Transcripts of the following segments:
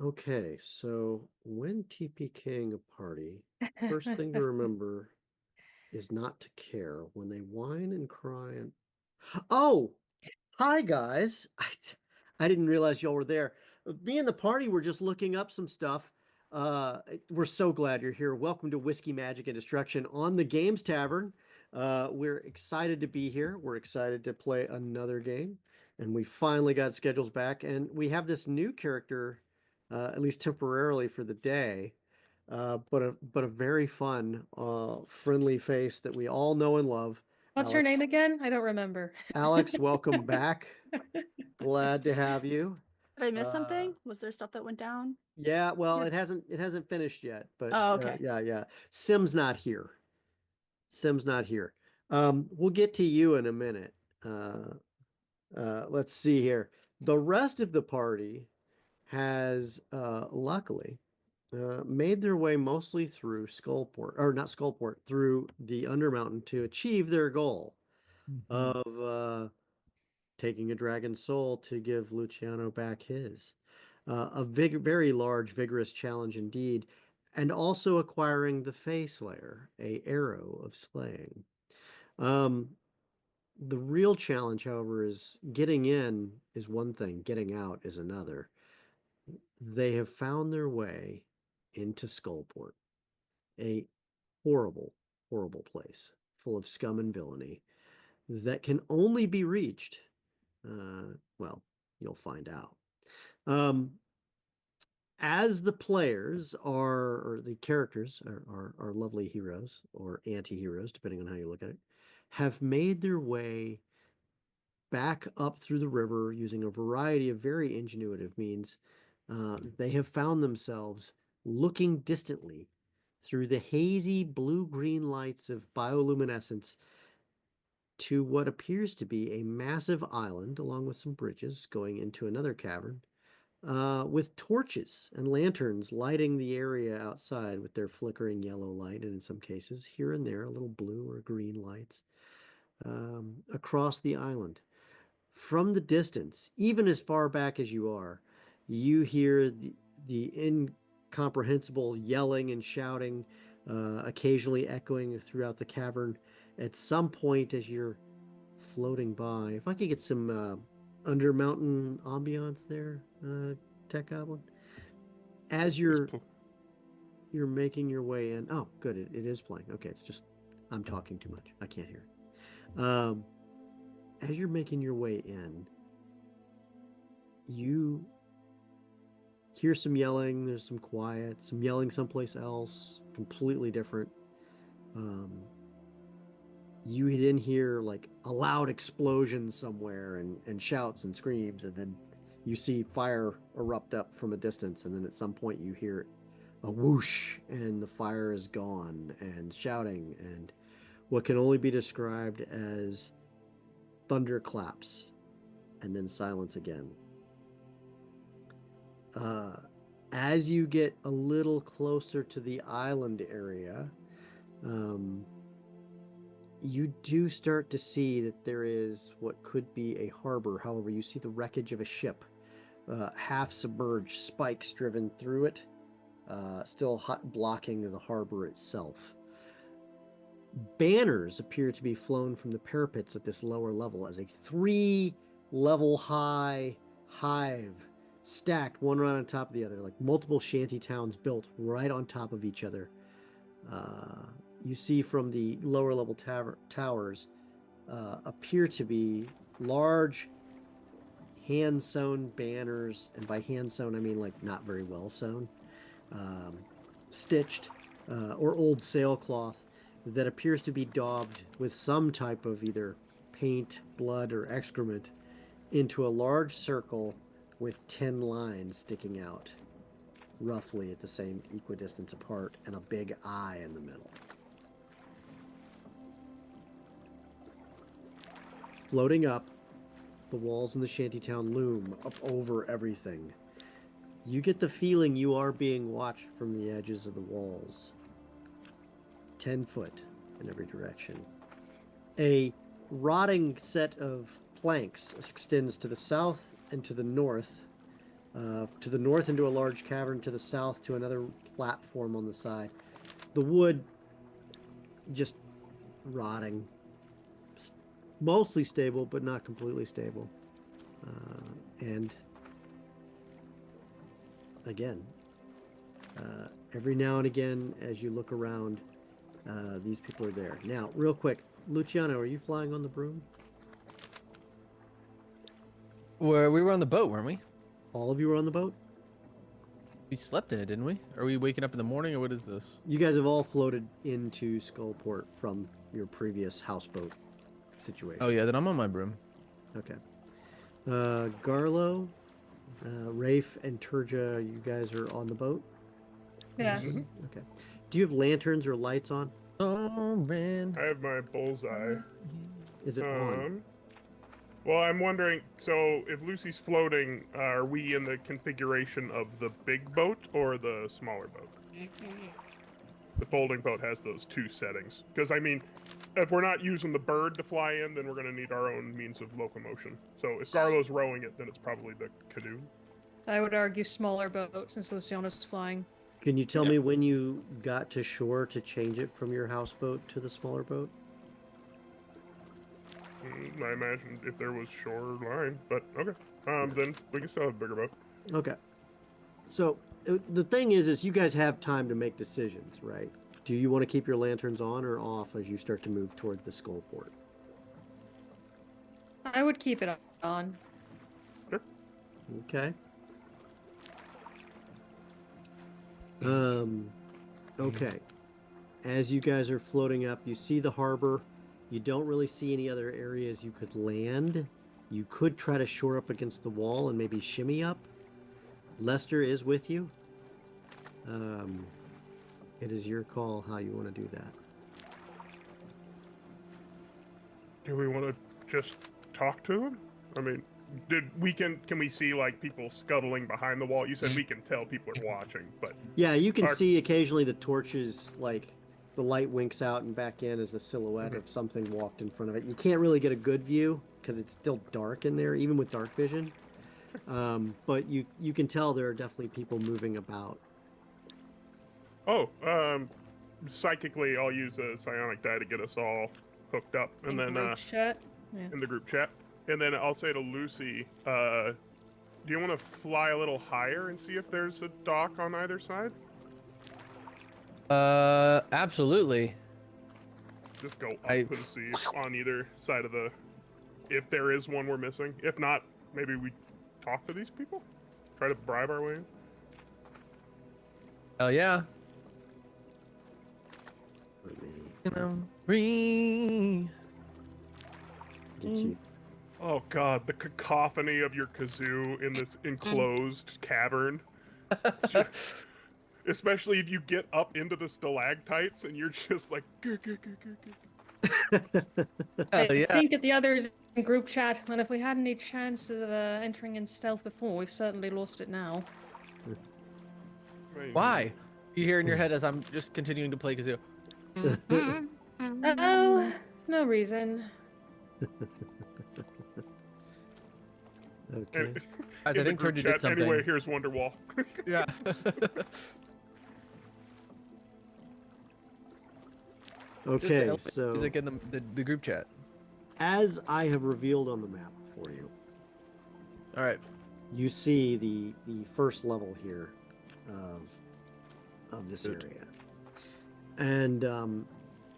Okay, so when TPKing a party, first thing to remember is not to care when they whine and cry and oh, hi guys. I didn't realize y'all were there. Me and the party were just looking up some stuff. We're so glad you're here. Welcome to Whiskey Magic and Destruction on the Games Tavern. We're excited to be here. We're excited to play another game, and we finally got schedules back. And we have this new character, at least temporarily for the day, but a very fun, friendly face that we all know and love. What's her Alex, name again? I don't remember. Alex, welcome back. Glad to have you. Did I miss Uh, something? Was there stuff that went down? yeah, well, Yep. it hasn't finished yet, but Oh, okay. yeah. Sim's not here. Sim's not here. We'll get to you in a minute. Uh, let's see here. The rest of the party has luckily made their way mostly through Skullport, or not Skullport, through the Undermountain to achieve their goal Mhm. of taking a dragon's soul to give Luciano back his. Very large, vigorous challenge indeed, and also acquiring the Fey Slayer, a arrow of slaying. Um, the real challenge, however, is getting in is one thing, getting out is another. They have found their way into Skullport, a horrible, horrible place full of scum and villainy that can only be reached. Well, you'll find out. Um, as the players are, or the characters are lovely heroes or anti-heroes, depending on how you look at it, have made their way back up through the river using a variety of very ingenuitive means. They have found themselves looking distantly through the hazy blue-green lights of bioluminescence to what appears to be a massive island, along with some bridges going into another cavern, with torches and lanterns lighting the area outside with their flickering yellow light, and in some cases, here and there, a little blue or green lights across the island. From the distance, even as far back as you are, you hear the incomprehensible yelling and shouting, occasionally echoing throughout the cavern. At some point, as you're floating by, if I could get some undermountain ambiance there, Tech Goblin. As It's you're making your way in. Oh, good, it is playing. Okay, it's just I'm talking too much. I can't hear. Um, as you're making your way in, you hear some yelling. There's some quiet, some yelling someplace else, completely different. Um, you then hear like a loud explosion somewhere and shouts and screams, and then you see fire erupt up from a distance, and then at some point you hear a whoosh and the fire is gone, and shouting and what can only be described as thunderclaps, and then silence again. uh, as you get a little closer to the island area, um, you do start to see that there is what could be a harbor. However, you see the wreckage of a ship, half submerged, spikes driven through it, still blocking the harbor itself. Banners appear to be flown from the parapets at this lower level as a three-level high hive stacked one right on top of the other, like multiple shanty towns built right on top of each other. Uh, you see from the lower level towers appear to be large hand sewn banners, and by hand sewn I mean like not very well sewn, um, stitched, or old sailcloth that appears to be daubed with some type of either paint, blood, or excrement into a large circle with 10 lines sticking out, roughly at the same equidistance apart, and a big eye in the middle. Floating up, the walls in the shantytown loom up over everything. You get the feeling you are being watched from the edges of the walls. 10 foot in every direction. A rotting set of planks extends to the south and to the north, To the north into a large cavern, to the south to another platform on the side. The wood just rotting. Mostly stable, but not completely stable. And again, every now and again, as you look around, these people are there. Now, real quick, Luciano, are you flying on the broom? We were on the boat, weren't we? All of you were on the boat? We slept in it, didn't we? Are we waking up in the morning, or what is this? You guys have all floated into Skullport from your previous houseboat situation. Oh yeah, then I'm on my broom. Okay. Garlo, Rafe, and Turja, you guys are on the boat? Yes. Okay. Do you have lanterns or lights on? Oh, I have my bullseye. Is it on? Well, I'm wondering, so if Lucy's floating, are we in the configuration of the big boat or the smaller boat? The folding boat has those two settings. Because, I mean, if we're not using the bird to fly in, then we're going to need our own means of locomotion. So if Garlo's rowing it, then it's probably the canoe. I would argue smaller boat since Luciano's flying. Can you tell me when you got to shore to change it from your houseboat to the smaller boat? I imagine if there was shoreline, but okay. Then we can still have a bigger boat. Okay. So the thing is you guys have time to make decisions, right? Do you want to keep your lanterns on or off as you start to move toward the Skullport? I would keep it on. Sure. Okay. Okay. As you guys are floating up, you see the harbor. You don't really see any other areas you could land. You could try to shore up against the wall and maybe shimmy up. Lester is with you. It is your call how you want to do that. Do we want to just talk to him? I mean, can we see like people scuttling behind the wall? You said we can tell people are watching, but yeah, you can see occasionally the torches, like the light winks out and back in as the silhouette of something walked in front of it. You can't really get a good view because it's still dark in there, even with dark vision. But you can tell there are definitely people moving about. Oh, psychically, I'll use a psionic die to get us all hooked up, and then Group chat. Yeah. in the group chat, and then I'll say to Lucy, do you want to fly a little higher and see if there's a dock on either side? Absolutely. Just go up and see on either side of the. If there is one we're missing. If not, maybe we talk to these people. Try to bribe our way in. Hell yeah. Oh god, the cacophony of your kazoo in this enclosed cavern. Especially if you get up into the stalactites and you're just like. I think at the others in group chat, and if we had any chance of entering in stealth before, we've certainly lost it now. Why? You hear in your head as I'm just continuing to play kazoo. Oh, no reason. Okay. I think Turja did something. Anyway, here's Wonderwall. Yeah. Okay, so music in the group chat. as I have revealed on the map for you, All right. you see the first level here of this area, and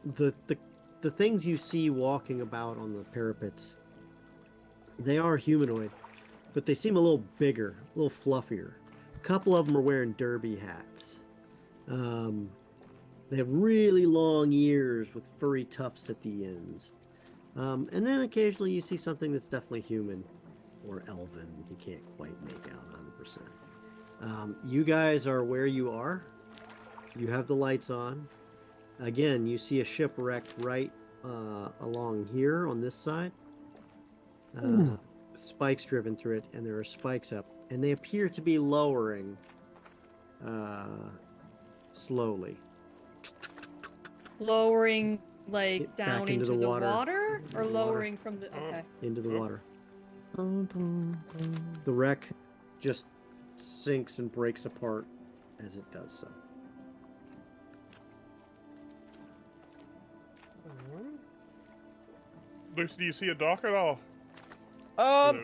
the things you see walking about on the parapets, they are humanoid, but they seem a little bigger, a little fluffier. A couple of them are wearing derby hats. They have really long ears with furry tufts at the ends. And then occasionally you see something that's definitely human or elven. You can't quite make out 100%. You guys are where you are. You have the lights on. Again, you see a ship wrecked right along here on this side. Spikes driven through it, and there are spikes up. And they appear to be lowering slowly. Lowering, like, down Back into into the the water. water? Into Or the water. lowering from the... Okay. Into the water. The wreck just sinks and breaks apart as it does so. Lucy, do you see a dock at all?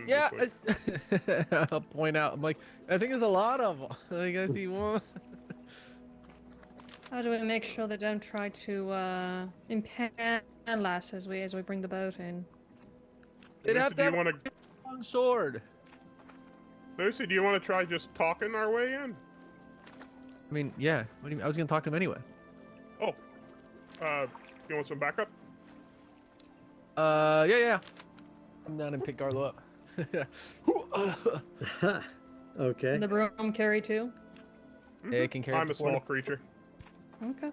Yeah. Just I'll point out. I'm like, I think there's a lot of them. I think I see one. How do we make sure they don't try to impale us as we bring the boat in? They'd Lucy, have to do you have want a long sword. Lucy, do you want to try just talking our way in? I mean, yeah. What do you mean? I was gonna talk to him anyway. Oh, you want some backup? Yeah. I'm down and pick Garlo up. Okay. And the broom carry too? Yeah, it can carry. I'm up a to 40. small creature. Okay.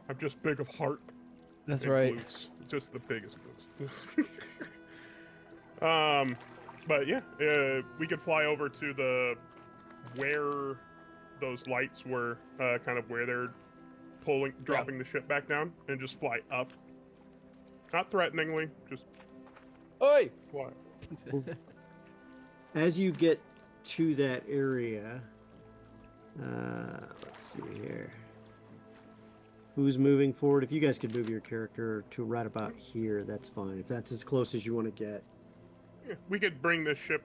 I'm just big of heart. That's and right. glutes. Just the biggest glutes. But yeah, we could fly over to where those lights were, kind of where they're dropping the ship back down, and just fly up. Not threateningly, just Oi! fly. As you get to that area, let's see here. Who's moving forward? If you guys could move your character to right about here, that's fine. If that's as close as you want to get. Yeah, we could bring the ship,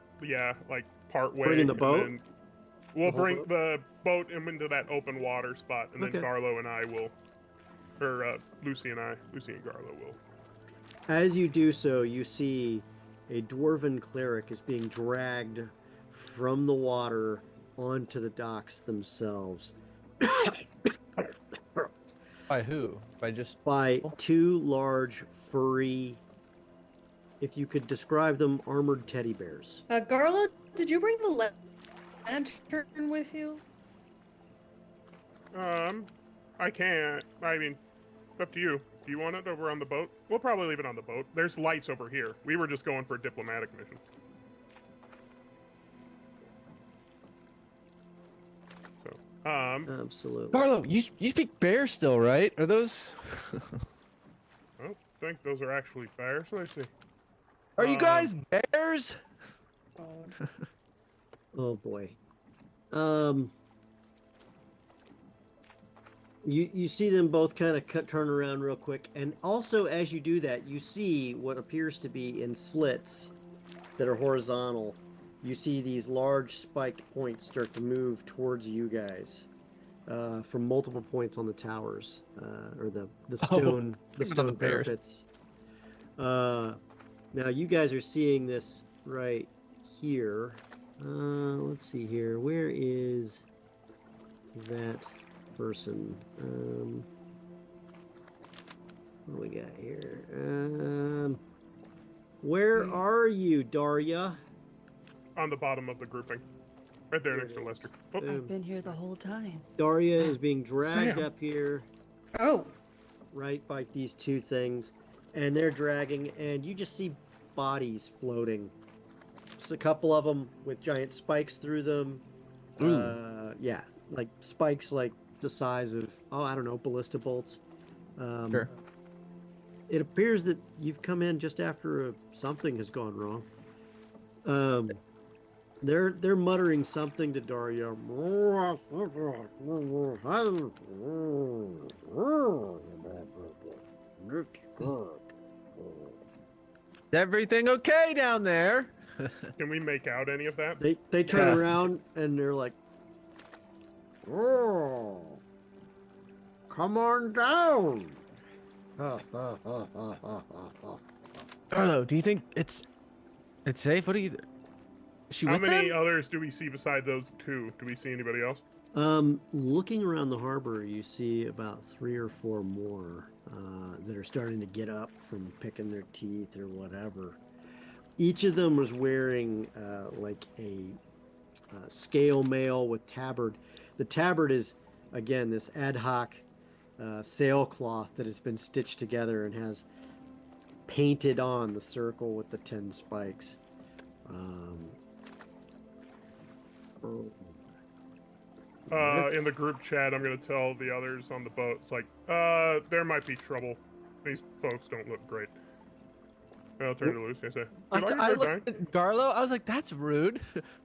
like part way. Bring in the and boat? then we'll The whole bring boat? the boat into that open water spot, and Okay. then Garlo and I will, or Lucy and Garlo will. As you do so, you see a dwarven cleric is being dragged from the water onto the docks themselves By who? By just. by two large, furry, if you could describe them, armored teddy bears. Garlo, did you bring the lantern with you? I can't. I mean, up to you. Do you want it over on the boat? We'll probably leave it on the boat. There's lights over here. We were just going for a diplomatic mission. So, Absolutely. Garlo, you speak bear still, right? Are those? I don't think those are actually bears. Let me see. Are you guys bears? Oh boy. You see them both kind of turn around real quick, and also as you do that, you see what appears to be in slits that are horizontal. You see these large spiked points start to move towards you guys from multiple points on the towers or the stone the bears. parapets. Now you guys are seeing this right here. Let's see here. Where is that person? What do we got here? Where are you, Daria? On the bottom of the grouping. Right there There next it to is. Lester. Oh, Boom. I've been here the whole time. Daria is being dragged Sam. up here, Oh. right by these two things, and they're dragging, and you just see bodies floating. Just a couple of them with giant spikes through them. Yeah, like spikes like the size of, I don't know, ballista bolts. Sure. It appears that you've come in just after something has gone wrong. They're muttering something to Daria. Is everything okay down there? can we make out any of that? They turn Yeah. around and they're like, "Oh, come on down." Garlo, do you think it's safe? What do you? Is she How with many them? others do we see beside those two? Do we see anybody else? Looking around the harbor, you see about 3 or 4 more that are starting to get up from picking their teeth or whatever. Each of them was wearing like a scale mail with tabard. The tabard is, again, this ad hoc sailcloth that has been stitched together and has painted on the circle with the 10 spikes. In the group chat, I'm gonna tell the others on the boat. It's like, there might be trouble. These folks don't look great. I'll turn to Lucy and say, I, "Did I I looked at Garlo. I was like, "That's rude.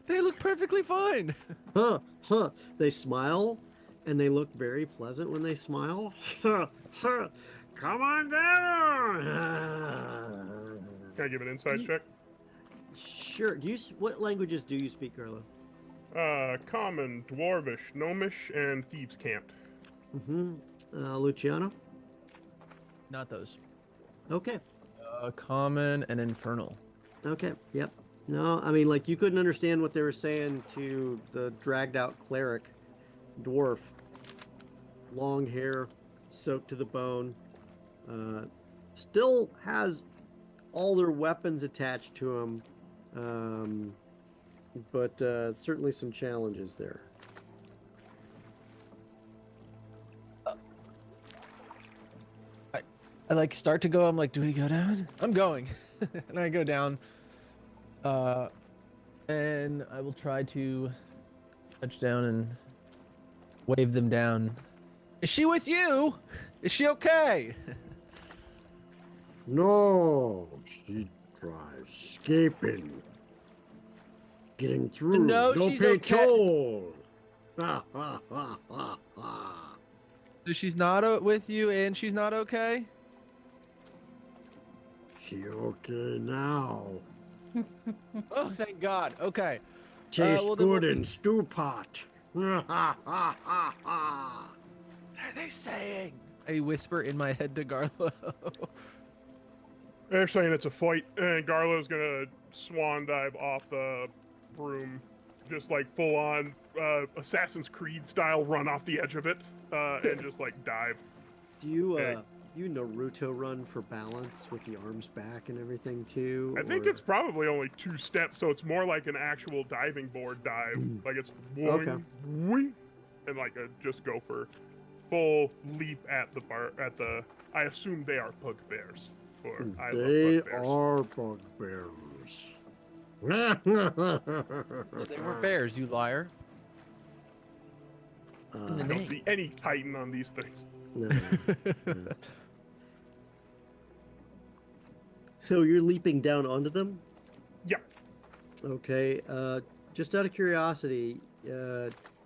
They look perfectly fine." Huh, huh. They smile, and they look very pleasant when they smile. Huh, huh. Come on down. Can I give an insight You- check? Sure. What languages do you speak, Carlo? Common, Dwarvish, Gnomish, and Thieves' Cant. Mm-hmm. Luciano? Not those. Okay. Common and infernal. Okay. Yep. No, I mean, like, you couldn't understand what they were saying to the dragged out cleric dwarf. Long hair, soaked to the bone. Still has all their weapons attached to him. But certainly some challenges there. I like start to go. I'm like, do we go down? I'm going, and I go down. And I will try to touch down and wave them down. Is she with you? Is she okay? No, she tries escaping. Getting through. No, Don't she's pay okay. toll. Ha ha ha ha ha. So she's not with you, and she's not okay. She okay now. Oh, thank God. Okay. Tastes well, then good we'll- in stew pot. Ha ha ha ha ha. What are they saying? I whisper in my head to Garlo. They're saying it's a fight, and Garlo's gonna swan dive off the broom, just like full on Assassin's Creed style, run off the edge of it, and just like dive. Do you Okay. you Naruto run for balance with the arms back and everything too? I think or- it's probably only 2 steps, so it's more like an actual diving board dive. Like it's boing, Okay. boing, and like just go for full leap at the bar at the. I assume they are bugbears. Or I They love bugbears. are bugbears. They were bears, you liar. I don't see any Titan on these things. No, no. So you're leaping down onto them? Yeah. Okay. Just out of curiosity,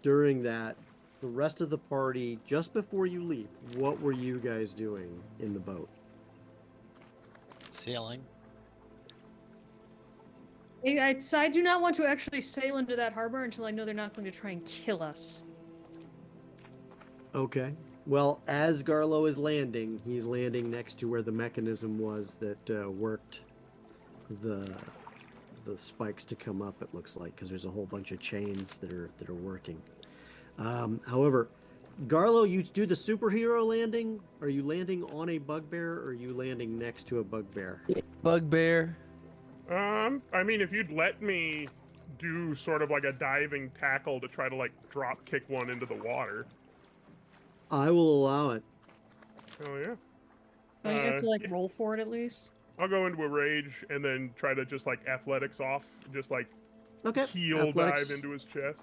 during that, the rest of the party, just before you leap, what were you guys doing in the boat? Sailing. I do not want to actually sail into that harbor until I know they're not going to try and kill us. Okay. Well, as Garlo is landing, he's landing next to where the mechanism was that worked the spikes to come up. It looks like, because there's a whole bunch of chains that are working. However, Garlo, you do the superhero landing. Are you landing on a bugbear, or are you landing next to a bugbear? Bugbear. I mean, if you'd let me do sort of like a diving tackle to try to like drop kick one into the water. I will allow it. Oh yeah. Don't you have to like yeah. roll for it at least? I'll go into a rage and then try to just like athletics off, just like Okay. heel Athletics. dive into his chest.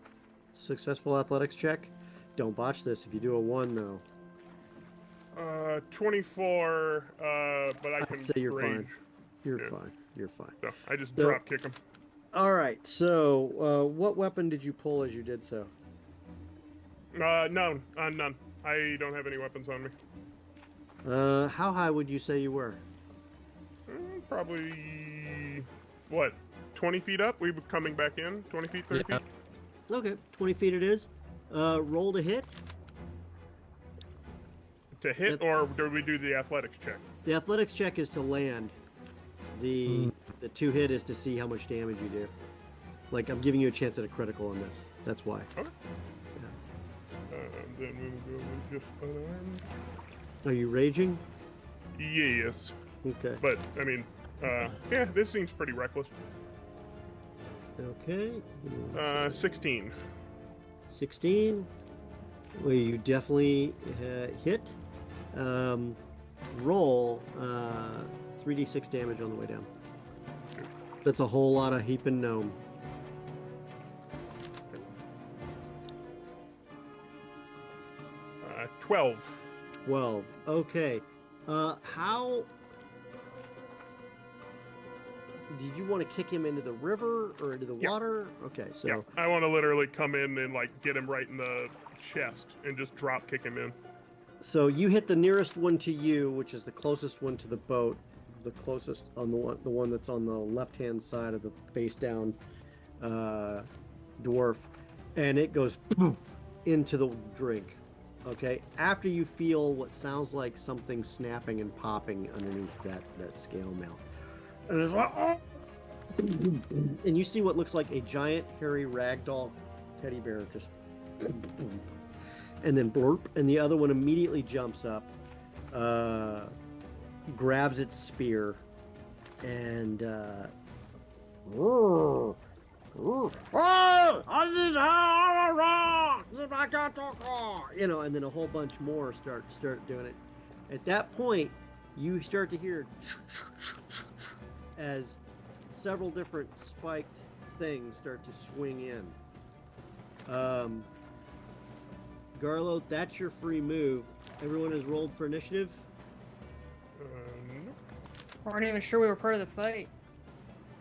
Successful athletics check. Don't botch this. If you do a 1, though. 24, but I I'd can say you're rage. fine. You're Yeah. fine. You're fine. So I just So- drop kick him. All right. So, what weapon did you pull as you did so? None. None. I don't have any weapons on me. How high would you say you were? Probably, what, 20 feet up? We were coming back in? 20 feet, 30 Yeah. feet? Okay, 20 feet it is. Roll to hit. To hit, or do we do the athletics check? The athletics check is to land. The 2 hit is to see how much damage you do. Like, I'm giving you a chance at a critical on this. That's why. Okay. Then we will go with just unarmed. Are you raging? Yes. Okay. But, I mean, yeah, this seems pretty reckless. Okay. 16. 16. Well, you definitely hit. Roll 3d6 damage on the way down. That's a whole lot of heaping gnome. 12. 12. Okay. How did you want to kick him into the river or into the water? Okay, so Yeah, I want to literally come in and like get him right in the chest and just drop kick him in. so you hit the nearest one to you, which is the closest one to the boat, the closest on the one that's on the left-hand side of the face down dwarf, and it goes into the drink. Okay, after you feel what sounds like something snapping and popping underneath that scale mail, and it's like, oh! And you see what looks like a giant hairy ragdoll teddy bear just and then blurp, and the other one immediately jumps up, grabs its spear, and and then a whole bunch more start doing it. At that point, you start to hear as several different spiked things start to swing in. Garlo, that's your free move. Everyone has rolled for initiative. Nope. Weren't even sure we were part of the fight.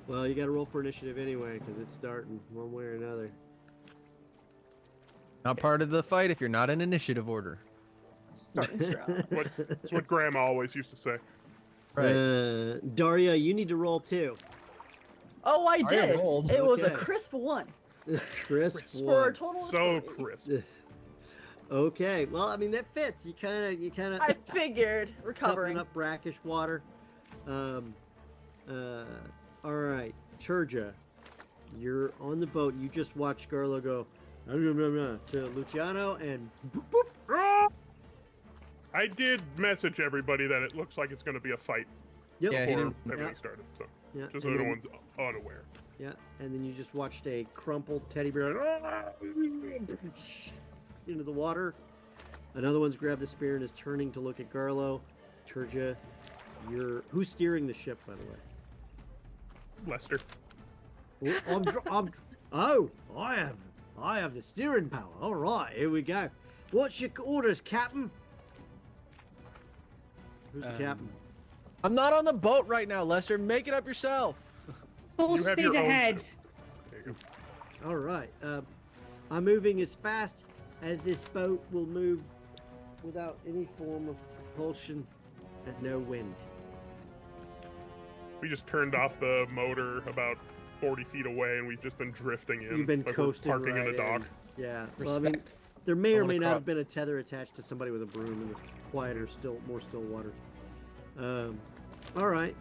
Well, you got to roll for initiative anyway because it's starting one way or another. Not part of the fight if you're not in initiative order. Starting strong. That's what Grandma always used to say. Right. Daria, you need to roll too. Oh, I I did. rolled. It was a Okay. crisp 1 Crisp for a one. total of So 30. crisp. Okay, well, I mean that fits. You kind of. I figured Toughen recovering. up brackish water. All right, Turja, you're on the boat. You just watched Garlo go to Luciano and boop, boop. I did message everybody that it looks like it's going to be a fight Yep. Yeah, he before didn't- everything Yeah. started. So Yeah, just so and no then- one's unaware. Yeah, and then you just watched a crumpled teddy bear into the water. Another one's grabbed the spear and is turning to look at Garlo. Turja, who's steering the ship, by the way? Lester. I have the steering power. All right, here we go. What's your orders, Captain? Who's the captain? I'm not on the boat right now, Lester. Make it up yourself. Full You have speed your own ahead. ship. There you go. All right. I'm moving as fast as this boat will move without any form of propulsion and no wind. We just turned off the motor about 40 feet away, and we've just been drifting in. You've been like we're coasting parking right in the dock. Yeah. Well, I mean, Respect. there may or I wanna may not crop- have been a tether attached to somebody with a broom in the quieter, more still water. All right.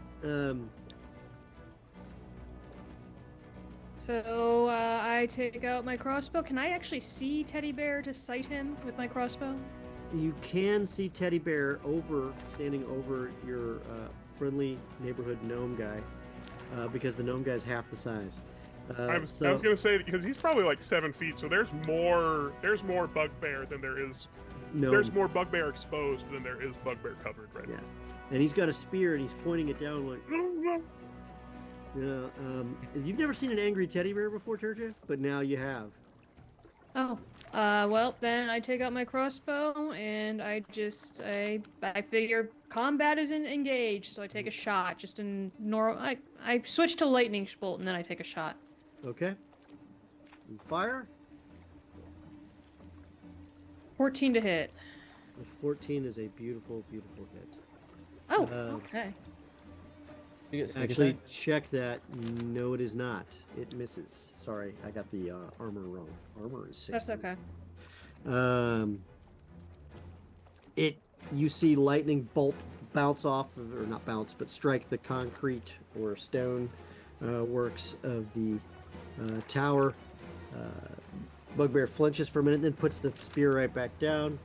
So I take out my crossbow. Can I actually see Teddy Bear to sight him with my crossbow? You can see Teddy Bear standing over your friendly neighborhood gnome guy, because the gnome guy's half the size. I was gonna say because he's probably like 7 feet, so there's more bugbear than there is. gnome. There's more bugbear exposed than there is bugbear covered right Yeah, and he's got a spear and he's pointing it down like. now. You've never seen an angry teddy bear before, Turja, but now you have. Oh. Well, then I take out my crossbow and I figure combat isn't engaged, so I take a shot. Just in normal. I switch to lightning bolt and then I take a shot. Okay. And fire. 14 to hit. The 14 is a beautiful, beautiful hit. Oh, Uh, okay. You get sneak Actually, attack? check that. No, it is not. It misses. Sorry, I got the armor wrong. Armor is 16. That's okay. You see lightning bolt bounce off, or not bounce, but strike the concrete or stone works of the tower. Bugbear flinches for a minute, then puts the spear right back down.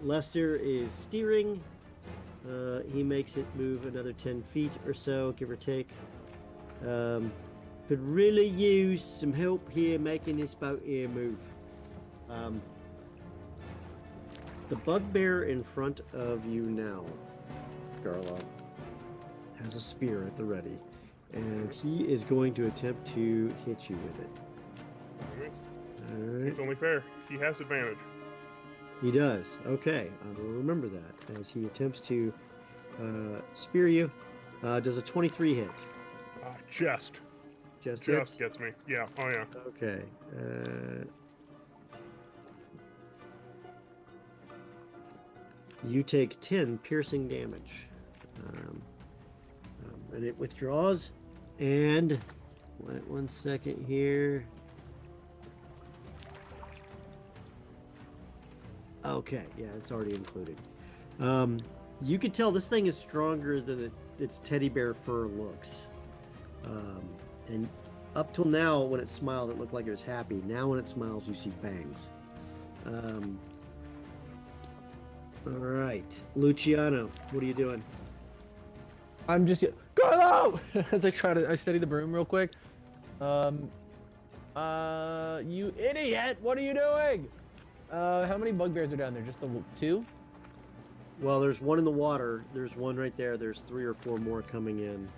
Lester is steering. He makes it move another 10 feet or so, give or take. Could really use some help here making this boat here move. The bugbear in front of you now, Garlo, has a spear at the ready, and he is going to attempt to hit you with it. All right. It's only fair. He has advantage. He does. Okay, I will remember that as he attempts to spear you. Does a 23 hit? Just hits? gets me. Yeah. Oh yeah. Okay. You take 10 piercing damage. And it withdraws. And wait 1 second here. Okay, yeah, it's already included. You could tell this thing is stronger than its teddy bear fur looks. And up till now, when it smiled, it looked like it was happy. Now when it smiles, you see fangs. All right, Luciano, what are you doing? I'm just Garlo! As I steady the broom real quick. You idiot! What are you doing? How many bugbears are down there? Just the 2? Well, there's one in the water. There's one right there. There's 3 or 4 more coming in.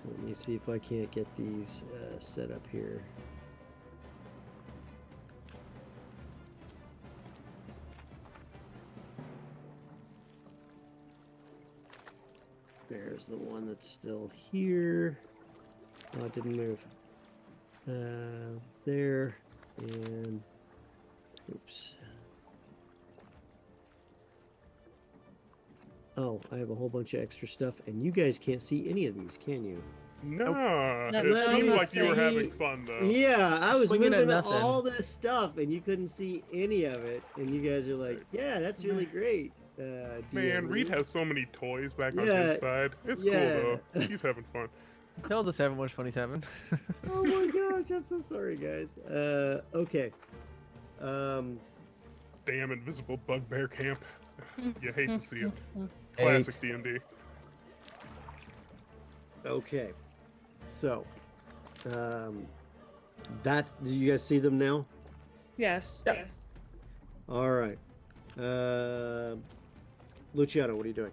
Let me see if I can't get these set up here. There's the one that's still here. Oh, it didn't move. There, and oops. Oh, I have a whole bunch of extra stuff, and you guys can't see any of these, can you? No, Nope. it Let seemed me like you were see. having fun though. Yeah, I was Swinging at moving nothing. all this stuff, and you couldn't see any of it, and you guys are like, "Yeah, that's really great." Man, DM. Reed has so many toys back on Yeah, his side. It's yeah. cool though. He's having fun. Tell the 7 was 27. Oh my gosh, I'm so sorry, guys. Okay. Damn invisible bugbear camp. You hate to see it. Classic 8. D&D. Okay. So, that's. Do you guys see them now? Yes. Yep. Yes. All right. Luciano, what are you doing?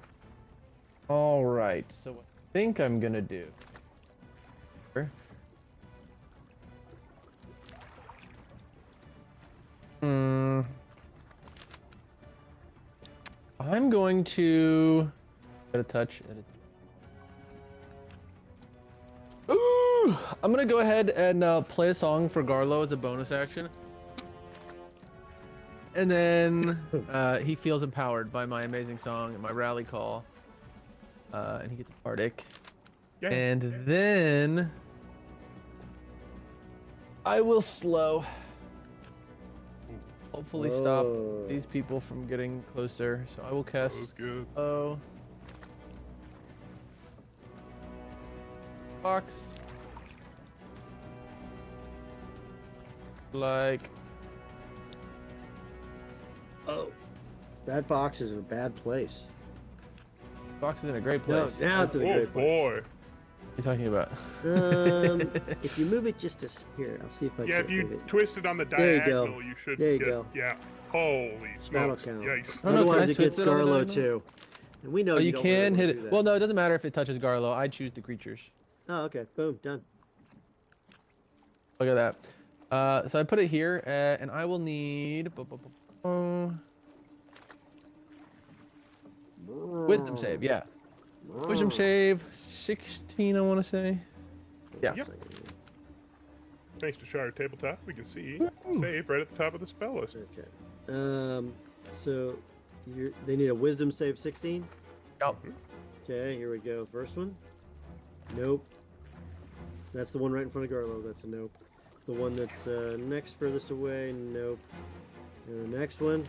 All right. So what I think I'm gonna do. I'm going to get a touch. Ooh! I'm gonna go ahead and play a song for Garlo as a bonus action. And then he feels empowered by my amazing song and my rally call. And he gets Arctic. Yeah. And then I will slow. Hopefully stop Whoa. these people from getting closer. So I will cast That was good. slow. Box. Like Oh, that box is in a bad place. box is in a great No, place. now it's in a Oh great place. boy. What are you talking about? If you move it just here, I'll see if I Yeah, can if you move it. twist it on the There you go. diagonal, you should There you get. go. Yeah. Holy That'll smokes. count. Yikes. Oh, no, can I Otherwise, it twist gets it on the Garlo diagonal? too. And we know Oh, you you don't really can wanna hit do it. that. Well, no, it doesn't matter if it touches Garlo. I choose the creatures. Oh, okay. Boom. Done. Look at that. So I put it here, and I will need wisdom save. Yeah, wisdom save 16. I want to say. Yeah. Yep. Thanks to Shire Tabletop, we can see Woo. save right at the top of the spell list. Okay. So they need a wisdom save 16. Yep. Okay, here we go. First one. Nope. That's the one right in front of Garlo. That's a nope. The one that's next furthest away. Nope. And the next one.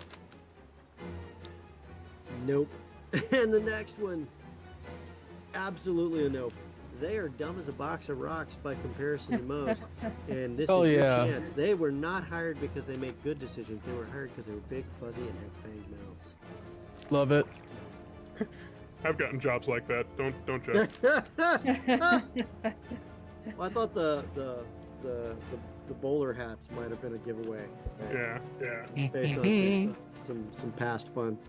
Nope. And the next one. Absolutely a nope. They are dumb as a box of rocks by comparison to most. And this Oh, is your yeah. chance. They were not hired because they make good decisions. They were hired because they were big, fuzzy, and had fanged mouths. Love it. I've gotten jobs like that. Don't judge. Well, I thought the bowler hats might have been a giveaway. Yeah. Based on some past fun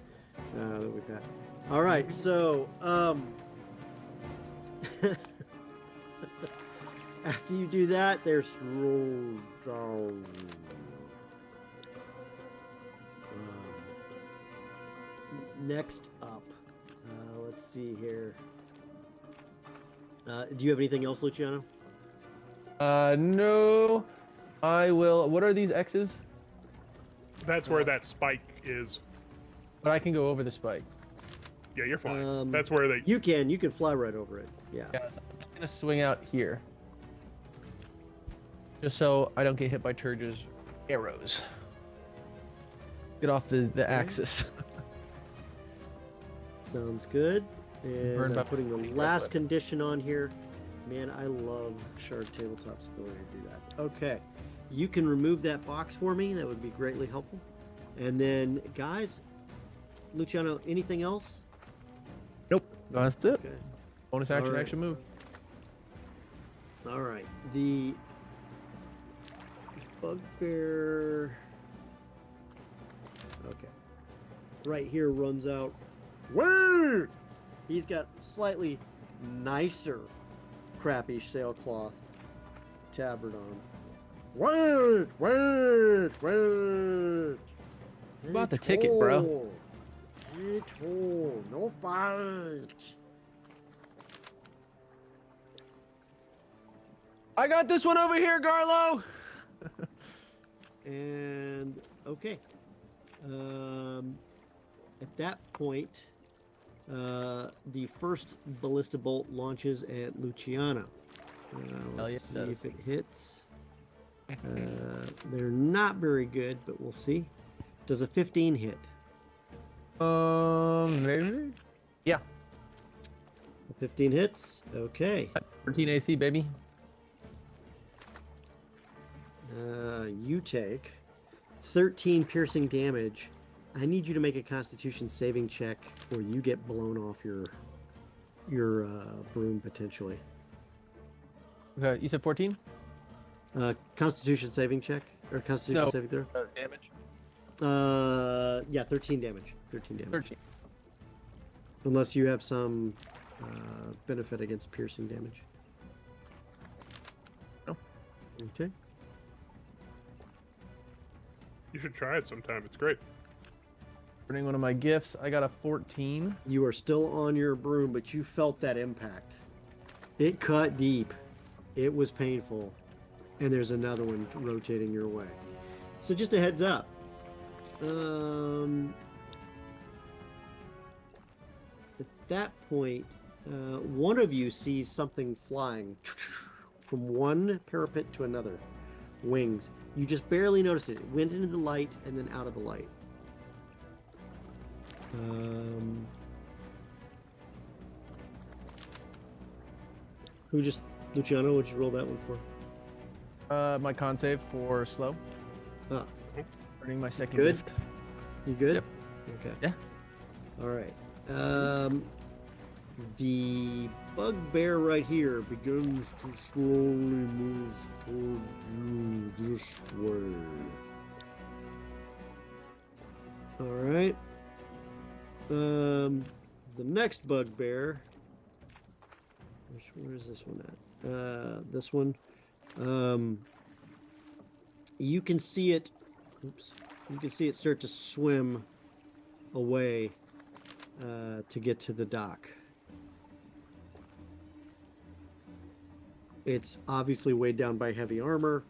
that we've had. All right, so after you do that, they're slow down. next up, let's see here. Do you have anything else, Luciano? No. I will. What are these X's? That's where that spike is. But I can go over the spike. Yeah, you're fine. That's where they. You can fly right over it. Yeah. Yeah, so I'm gonna swing out here. Just so I don't get hit by Turge's arrows. Get off the axis. Sounds good. And Burn I'm by putting the putting last red. condition on here. Man, I love Shard Tabletop's ability to do that. Okay. You can remove that box for me. That would be greatly helpful. And then, guys, Luciano, anything else? Nope. That's it. Okay. Bonus action, Alright. action move. All right. The bugbear. Okay. Right here runs out. Where? He's got slightly nicer crappy sailcloth tabard on him. Wait. About the ticket, bro. No fight. I got this one over here, Garlo. And okay. At that point, the first ballista bolt launches at Luciano. Let's yeah, see it if it hits. They're not very good, but we'll see. Does a 15 hit? Maybe. Yeah. 15 hits. Okay. 13 AC, baby. You take 13 piercing damage. I need you to make a Constitution saving check, or you get blown off your broom potentially. Okay, you said 14? Constitution saving check or Constitution No. saving throw. Damage. Yeah, 13 damage. 13 damage. 13. Unless you have some benefit against piercing damage. No. Okay. You should try it sometime. It's great. Burning one of my gifts. I got a 14. You are still on your broom, but you felt that impact. It cut deep. It was painful. And there's another one rotating your way. So just a heads up. At that point, one of you sees something flying from one parapet to another. Wings. You just barely noticed it. It went into the light and then out of the light. Luciano, what'd you roll that one for? My con save for slow. Ah, Burning my second Good. gift. you good? Yep. Okay. Yeah. All right. The bugbear right here begins to slowly move toward you this way. All right. The next bugbear. Where is this one at? This one. You can see it. Oops. You can see it start to swim away to get to the dock. It's obviously weighed down by heavy armor.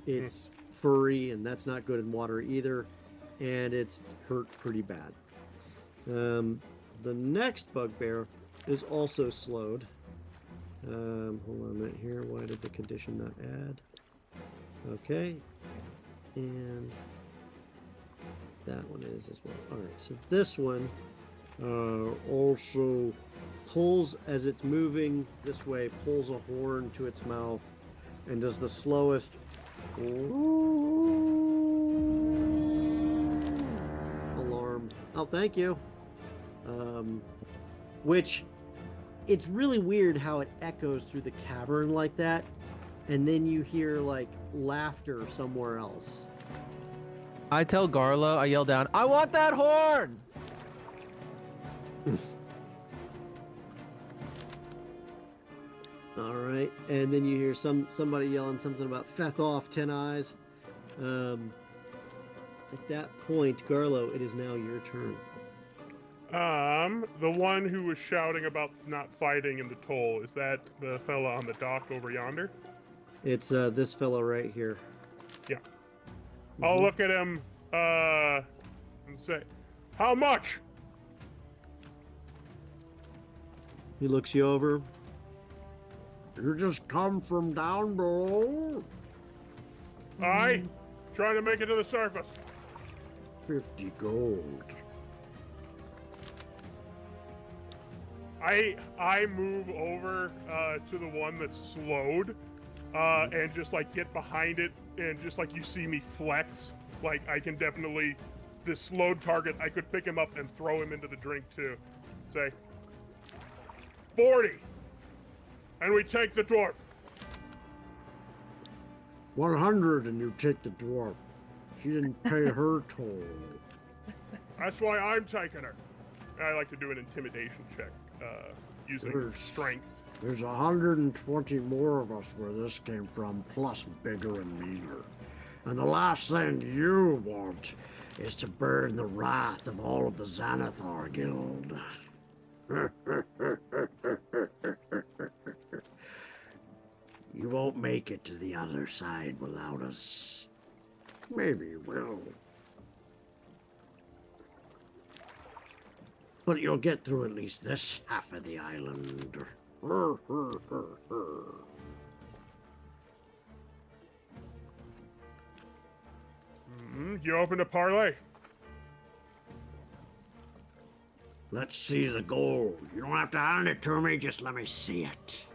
It's furry, and that's not good in water either. And it's hurt pretty bad. The next bugbear is also slowed. Hold on a minute here. Why did the condition not add? Okay. And that one is as well. All right. So this one also pulls, as it's moving this way, pulls a horn to its mouth and does the slowest alarm. Oh, thank you. Which, it's really weird how it echoes through the cavern like that, and then you hear like laughter somewhere else. I tell Garlo, I yell down, I want that horn! All right, and then you hear somebody yelling something about "Feth off, 10 eyes." At that point, Garlo, it is now your turn. The one who was shouting about not fighting in the toll, is that the fella on the dock over yonder? It's this fellow right here. Yeah. I'll look at him, and say, how much? He looks you over. You just come from down below? Aye. Trying to make it to the surface. 50 gold. I move over to the one that's slowed, and just like get behind it, and just like you see me flex, like I can definitely, this slowed target, I could pick him up and throw him into the drink too. Say, 40, and we take the dwarf. 100 and you take the dwarf. She didn't pay her toll. That's why I'm taking her. I like to do an intimidation check, using strength. There's 120 more of us where this came from, plus bigger and meaner. And the last thing you want is to burn the wrath of all of the Xanathar Guild. You won't make it to the other side without us. Maybe you will. But you'll get through at least this half of the island. You open a parlay. Let's see the gold. You don't have to hand it to me, just let me see it.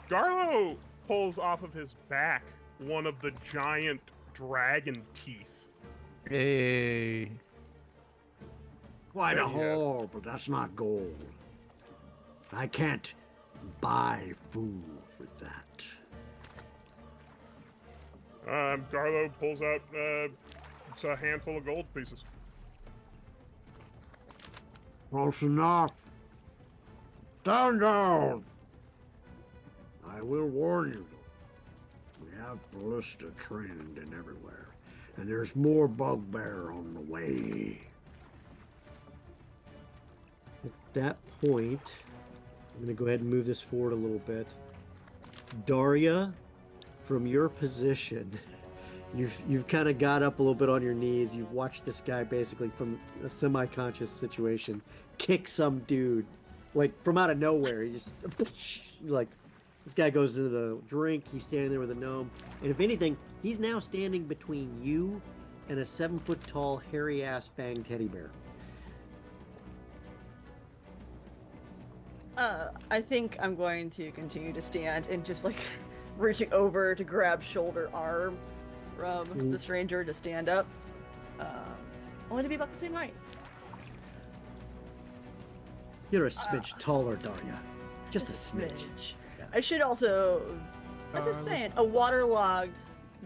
Garlo pulls off of his back one of the giant dragon teeth. Hey. Quite a Yeah. haul, but that's not gold. I can't buy food with that. Garlo pulls out it's a handful of gold pieces. Close enough. Stand down. I will warn you, though. We have ballista trained in everywhere, and there's more bugbear on the way. At that point, I'm going to go ahead and move this forward a little bit. Daria, from your position, you've kind of got up a little bit on your knees. You've watched this guy basically from a semi-conscious situation kick some dude, like from out of nowhere. He just like, this guy goes into the drink. He's standing there with a gnome, and if anything, he's now standing between you and a 7-foot-tall, hairy-ass fanged teddy bear. I think I'm going to continue to stand and just like reaching over to grab shoulder arm from the stranger to stand up. Only to be about the same height. You're a smidge taller, Daria. Just a smidge. I should also, I'm just saying, a waterlogged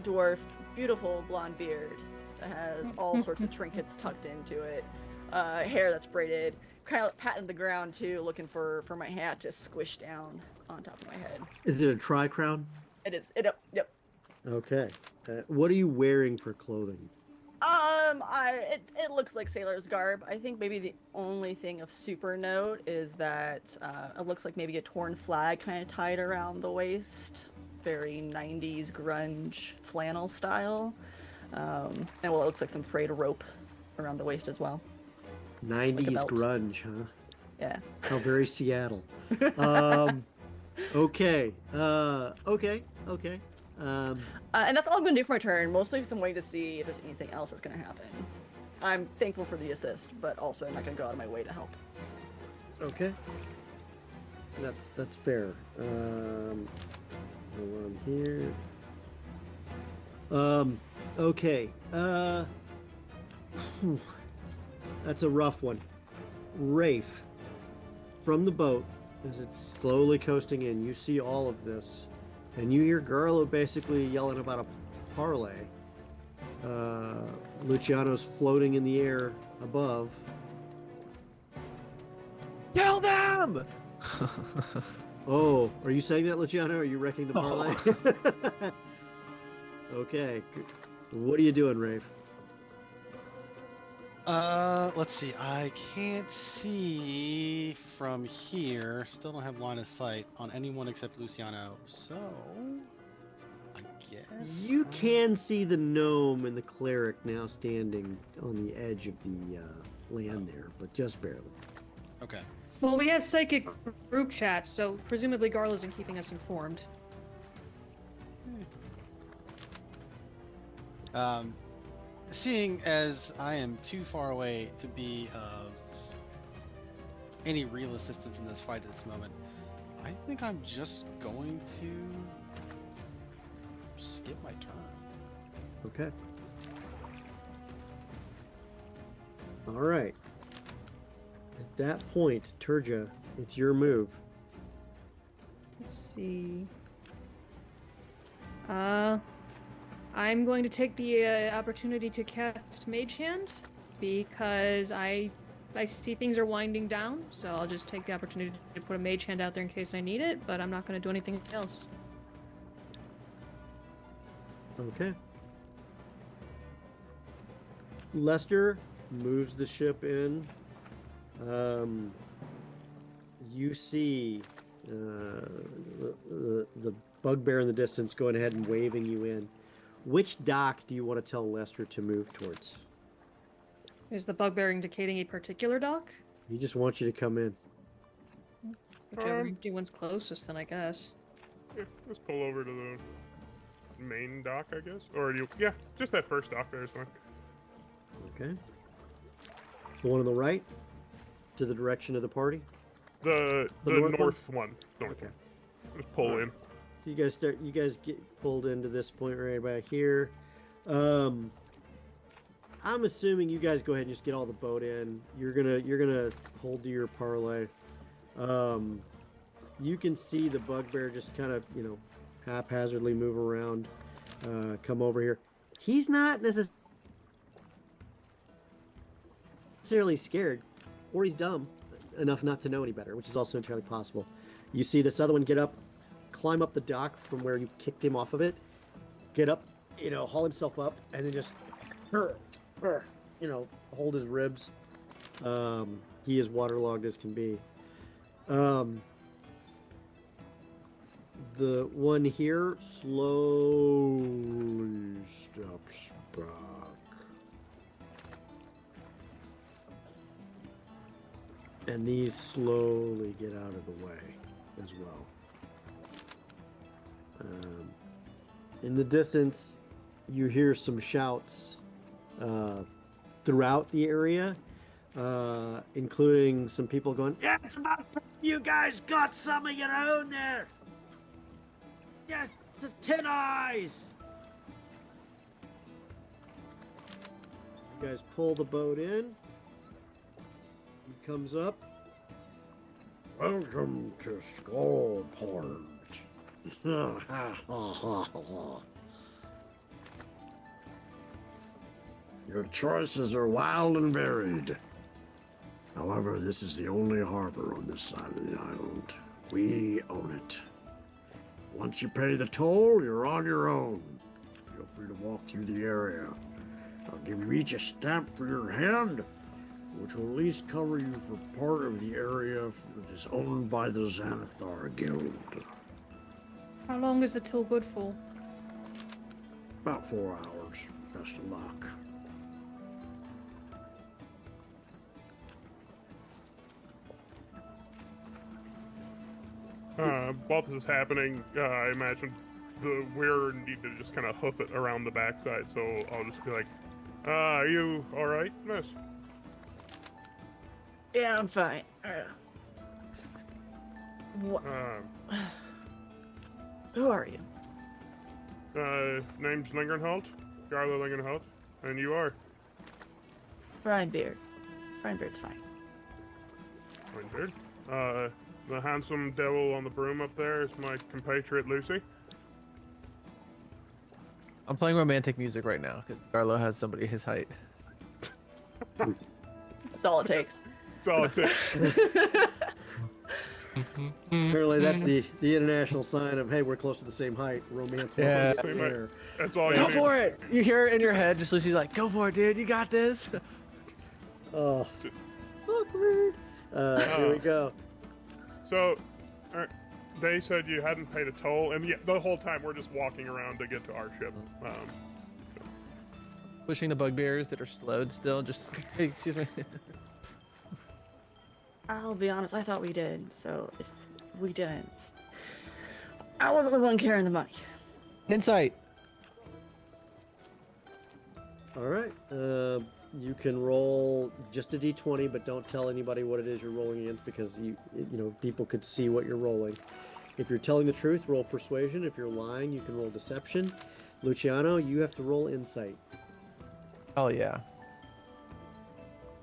dwarf, beautiful blonde beard that has all sorts of trinkets tucked into it, hair that's braided, kind of patting the ground too, looking for my hat to squish down on top of my head. Is it a tri-crown? It is. Yep. Okay. What are you wearing for clothing? It looks like sailor's garb. I think maybe the only thing of super note is that it looks like maybe a torn flag kind of tied around the waist, very 90s grunge flannel style. And well, it looks like some frayed rope around the waist as well. 90s belt. grunge, huh? Yeah. How very Seattle. Okay. Okay. And that's all I'm going to do for my turn, mostly because I'm waiting to see if there's anything else that's going to happen. I'm thankful for the assist, but also I'm not going to go out of my way to help. Okay. That's fair. Hold on here. Okay. That's a rough one. Rafe, from the boat, as it's slowly coasting in, you see all of this, and you hear Garlo basically yelling about a parlay. Luciano's floating in the air above. Tell them! Oh, are you saying that, Luciano? Are you wrecking the parlay? Okay. What are you doing, Rafe? Let's see. I can't see from here. Still don't have line of sight on anyone except Luciano. So, I guess You can see the gnome and the cleric now standing on the edge of the land there, but just barely. Okay. Well, we have psychic group chats, so presumably Garla's in keeping us informed. Seeing as I am too far away to be of any real assistance in this fight at this moment, I think I'm just going to skip my turn. Okay. All right. At that point, Turja, it's your move. Let's see. I'm going to take the opportunity to cast Mage Hand because I see things are winding down, so I'll just take the opportunity to put a Mage Hand out there in case I need it, but I'm not going to do anything else. Okay. Lester moves the ship in. You see the bugbear in the distance going ahead and waving you in. Which dock do you want to tell Lester to move towards? Is the bugbear indicating a particular dock? He just wants you to come in. Whichever empty one's closest, then I guess. Yeah, let's pull over to the main dock, I guess. Or you, yeah, just that first dock there is fine. Okay. The one on the right? To the direction of the party? The north north one. North Okay. one. Just pull in. So you guys get pulled into this point right back here. I'm assuming you guys go ahead and just get all the boat in. You're gonna hold to your parlay. You can see the bugbear just kind of, haphazardly move around, come over here. He's not necessarily scared, or he's dumb enough not to know any better, which is also entirely possible. You see this other one get up, climb up the dock from where you kicked him off of it, get up, haul himself up, and then just, hold his ribs. He is waterlogged as can be. The one here slowly steps back. And these slowly get out of the way as well. In the distance, you hear some shouts throughout the area, including some people going, "Yeah, it's about time you guys got some of your own there. Yes, it's 10 eyes." You guys pull the boat in. He comes up. "Welcome to Skullport." "Your choices are wild and varied. However, this is the only harbor on this side of the island. We own it. Once you pay the toll, you're on your own. Feel free to walk through the area. I'll give you each a stamp for your hand, which will at least cover you for part of the area that is owned by the Xanathar Guild." How long is the till good for? About 4 hours. Best of luck. While this is happening, I imagine the wearer need to just kind of hoof it around the backside, so I'll just be like, "Are you alright, miss?" Yeah, I'm fine. Who are you? Name's Lingenholt, Garla Lingenholt, and you are? Brinebeard. Brinebeard's fine. Lingenbeard. The handsome devil on the broom up there is my compatriot Lucy. I'm playing romantic music right now because Garlo has somebody his height. That's all it takes. That's all it takes. Apparently that's the international sign of, hey, we're close to the same height. Romance Yeah. wasn't Same height. there. That's all you Go need. for it! You hear it in your head, just Lucy's like, "Go for it, dude! You got this!" Oh, awkward. Here we go. So, they said you hadn't paid a toll, and the whole time we're just walking around to get to our ship. Pushing the bugbears that are slowed still. Just hey, excuse me. I'll be honest, I thought we did. So if we didn't, I wasn't the one carrying the money. Insight. All right. You can roll just a d20, but don't tell anybody what it is you're rolling against because you know people could see what you're rolling. If you're telling the truth, roll persuasion. If you're lying, you can roll deception. Luciano, you have to roll insight. Oh yeah.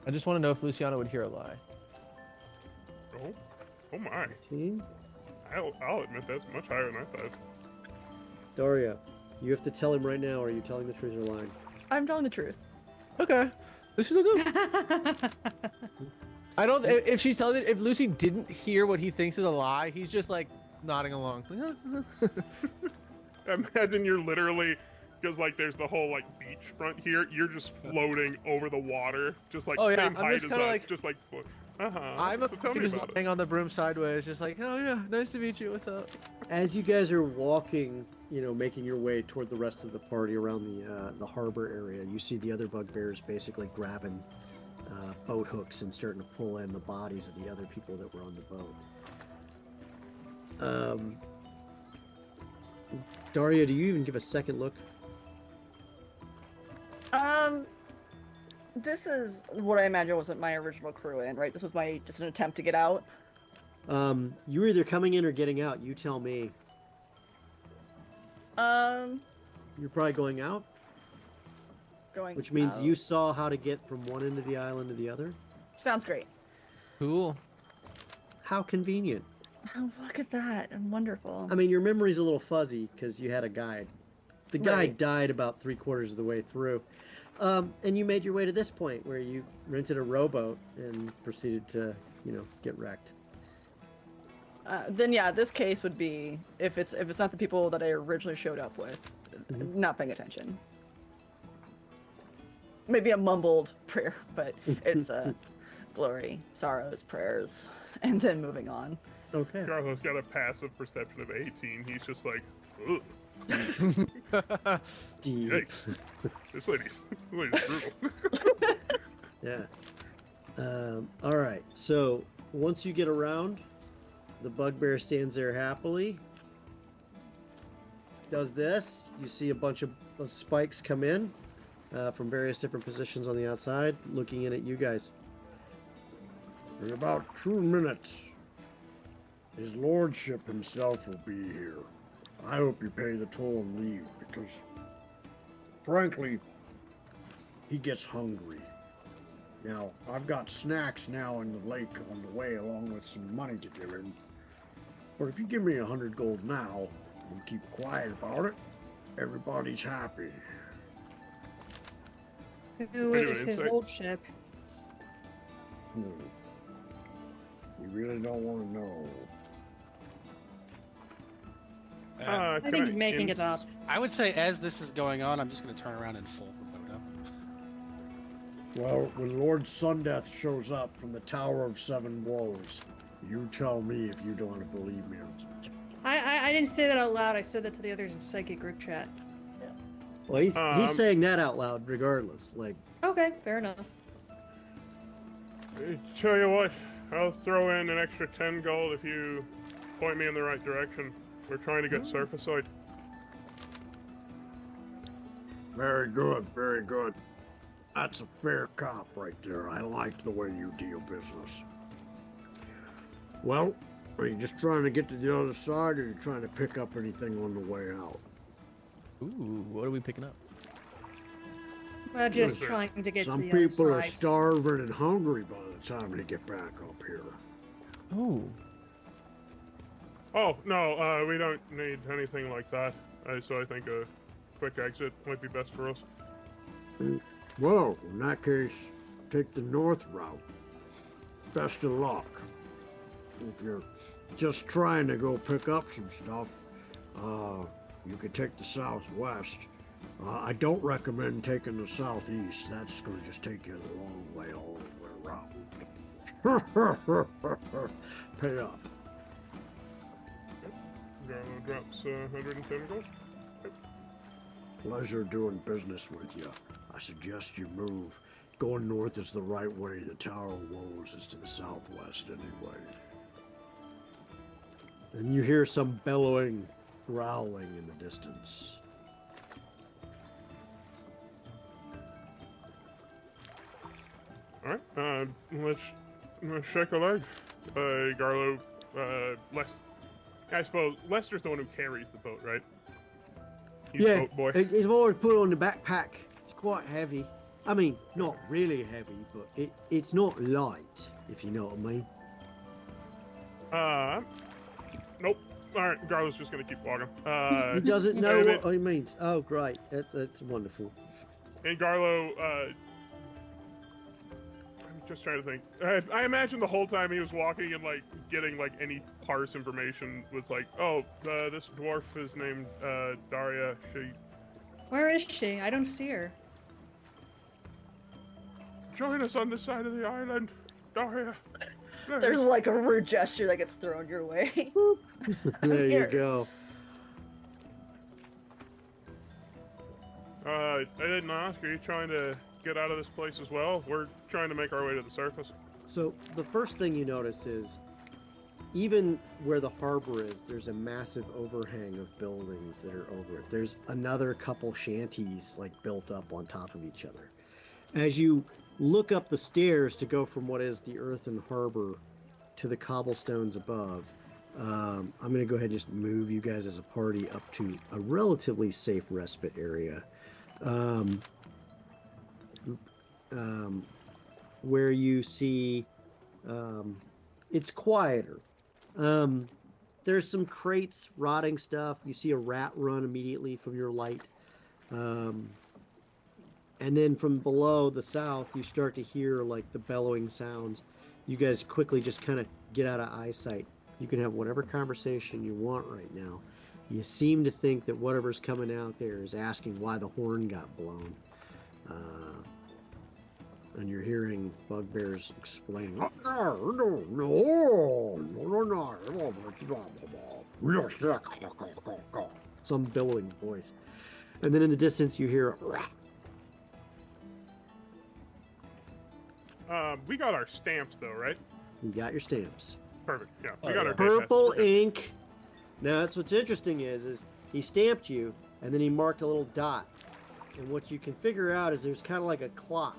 I just want to know if Luciano would hear a lie. Oh my. 15. I'll admit that's much higher than I thought. Daria, you have to tell him right now. Are you telling the truth or lying? I'm telling the truth. Okay. This is a good. I don't. If she's telling it, if Lucy didn't hear what he thinks is a lie, he's just like nodding along. Imagine you're literally, because like there's the whole like beach front here. You're just floating over the water, just like Oh, yeah, same I'm height just as kinda us, like- just like. I'm so tell me just about it. lying on the broom sideways, just like, oh yeah, nice to meet you. What's up? As you guys are walking, making your way toward the rest of the party around the harbor area, you see the other bugbears basically grabbing boat hooks and starting to pull in the bodies of the other people that were on the boat. Daria, do you even give a second look? This is what I imagine wasn't my original crew in, right? This was just an attempt to get out. You're either coming in or getting out. You tell me. You're probably going out, Going. which means out. you saw how to get from one end of the island to the other. Sounds great. Cool. How convenient. Oh, look at that! And wonderful. I mean, your memory's a little fuzzy because you had a guide. The guide Right. died about 3/4 of the way through. And you made your way to this point where you rented a rowboat and proceeded to, get wrecked. Then yeah, this case would be if it's not the people that I originally showed up with, not paying attention. Maybe a mumbled prayer, but it's glory, sorrows, prayers, and then moving on. Okay. Carlos got a passive perception of 18. He's just like, ugh. Deep. Yikes. This lady's brutal. Yeah. All right. So once you get around, the bugbear stands there happily. Does this. You see a bunch of spikes come in from various different positions on the outside, looking in at you guys. In about 2 minutes, his lordship himself will be here. I hope you pay the toll and leave, because, frankly, he gets hungry. Now, I've got snacks now in the lake on the way, along with some money to give him. But if you give me 100 gold now, and keep quiet about it, everybody's happy. Who Anyway, is his insight. lordship? You really don't want to know. I think he's making it up. I would say as this is going on, I'm just going to turn around and fold the boat up. Well, when Lord Sundeth shows up from the Tower of Seven Woes, you tell me if you don't want to believe me. I didn't say that out loud. I said that to the others in psychic group chat. Well, he's saying that out loud regardless. Like, Okay, fair enough. Tell you what, I'll throw in an extra 10 gold if you point me in the right direction. We're trying to get surfaceoid. Very good, very good. That's a fair cop right there. I like the way you deal business. Well, are you just trying to get to the other side, or are you trying to pick up anything on the way out? Ooh, what are we picking up? Just Listen, trying to get Some to the people other are side. starving and hungry by the time they get back up here. Ooh. Oh, no, we don't need anything like that. So I think a quick exit might be best for us. Well, in that case, take the north route. Best of luck. If you're just trying to go pick up some stuff, you could take the southwest. I don't recommend taking the southeast. That's going to just take you a long way all the Pay up. Garlo drops 110 gold. Pleasure doing business with you. I suggest you move. Going north is the right way. The Tower of Woes is to the southwest anyway. And you hear some bellowing, growling in the distance. All right, let's shake a leg. Garlo, I suppose Lester's the one who carries the boat, right? He's Yeah, boat boy. I've always put it on the backpack. It's quite heavy. I mean, not really heavy, but it's not light, if you know what I mean. Nope. All right, Garlo's just gonna keep walking. He doesn't know and what he means. Oh, great. That's wonderful. And Garlo, I'm just trying to think. I imagine the whole time he was walking and like getting like any parse information was like, oh, this dwarf is named Daria. Where is she? I don't see her. Join us on this side of the island, Daria. There's like a rude gesture that gets thrown your way. There you Here. go. I didn't ask. Are you trying to get out of this place as well? We're trying to make our way to the surface. So the first thing you notice is, even where the harbor is, there's a massive overhang of buildings that are over it. There's another couple shanties like built up on top of each other. As you look up the stairs to go from what is the earthen harbor to the cobblestones above, I'm going to go ahead and just move you guys as a party up to a relatively safe respite area. Where you see it's quieter. There's some crates, rotting stuff. You see a rat run immediately from your light. And then from below the south, you start to hear like the bellowing sounds. You guys quickly just kind of get out of eyesight. You can have whatever conversation you want right now. You seem to think that whatever's coming out there is asking why the horn got blown. And you're hearing bugbears explaining, some billowing voice. And then in the distance, you hear, We got our stamps though, right? you got your stamps. Perfect. Yeah, Oh, we got yeah. our day passes. Purple Okay. ink. Now, that's what's interesting is he stamped you, and then he marked a little dot. And what you can figure out is there's kind of like a clock.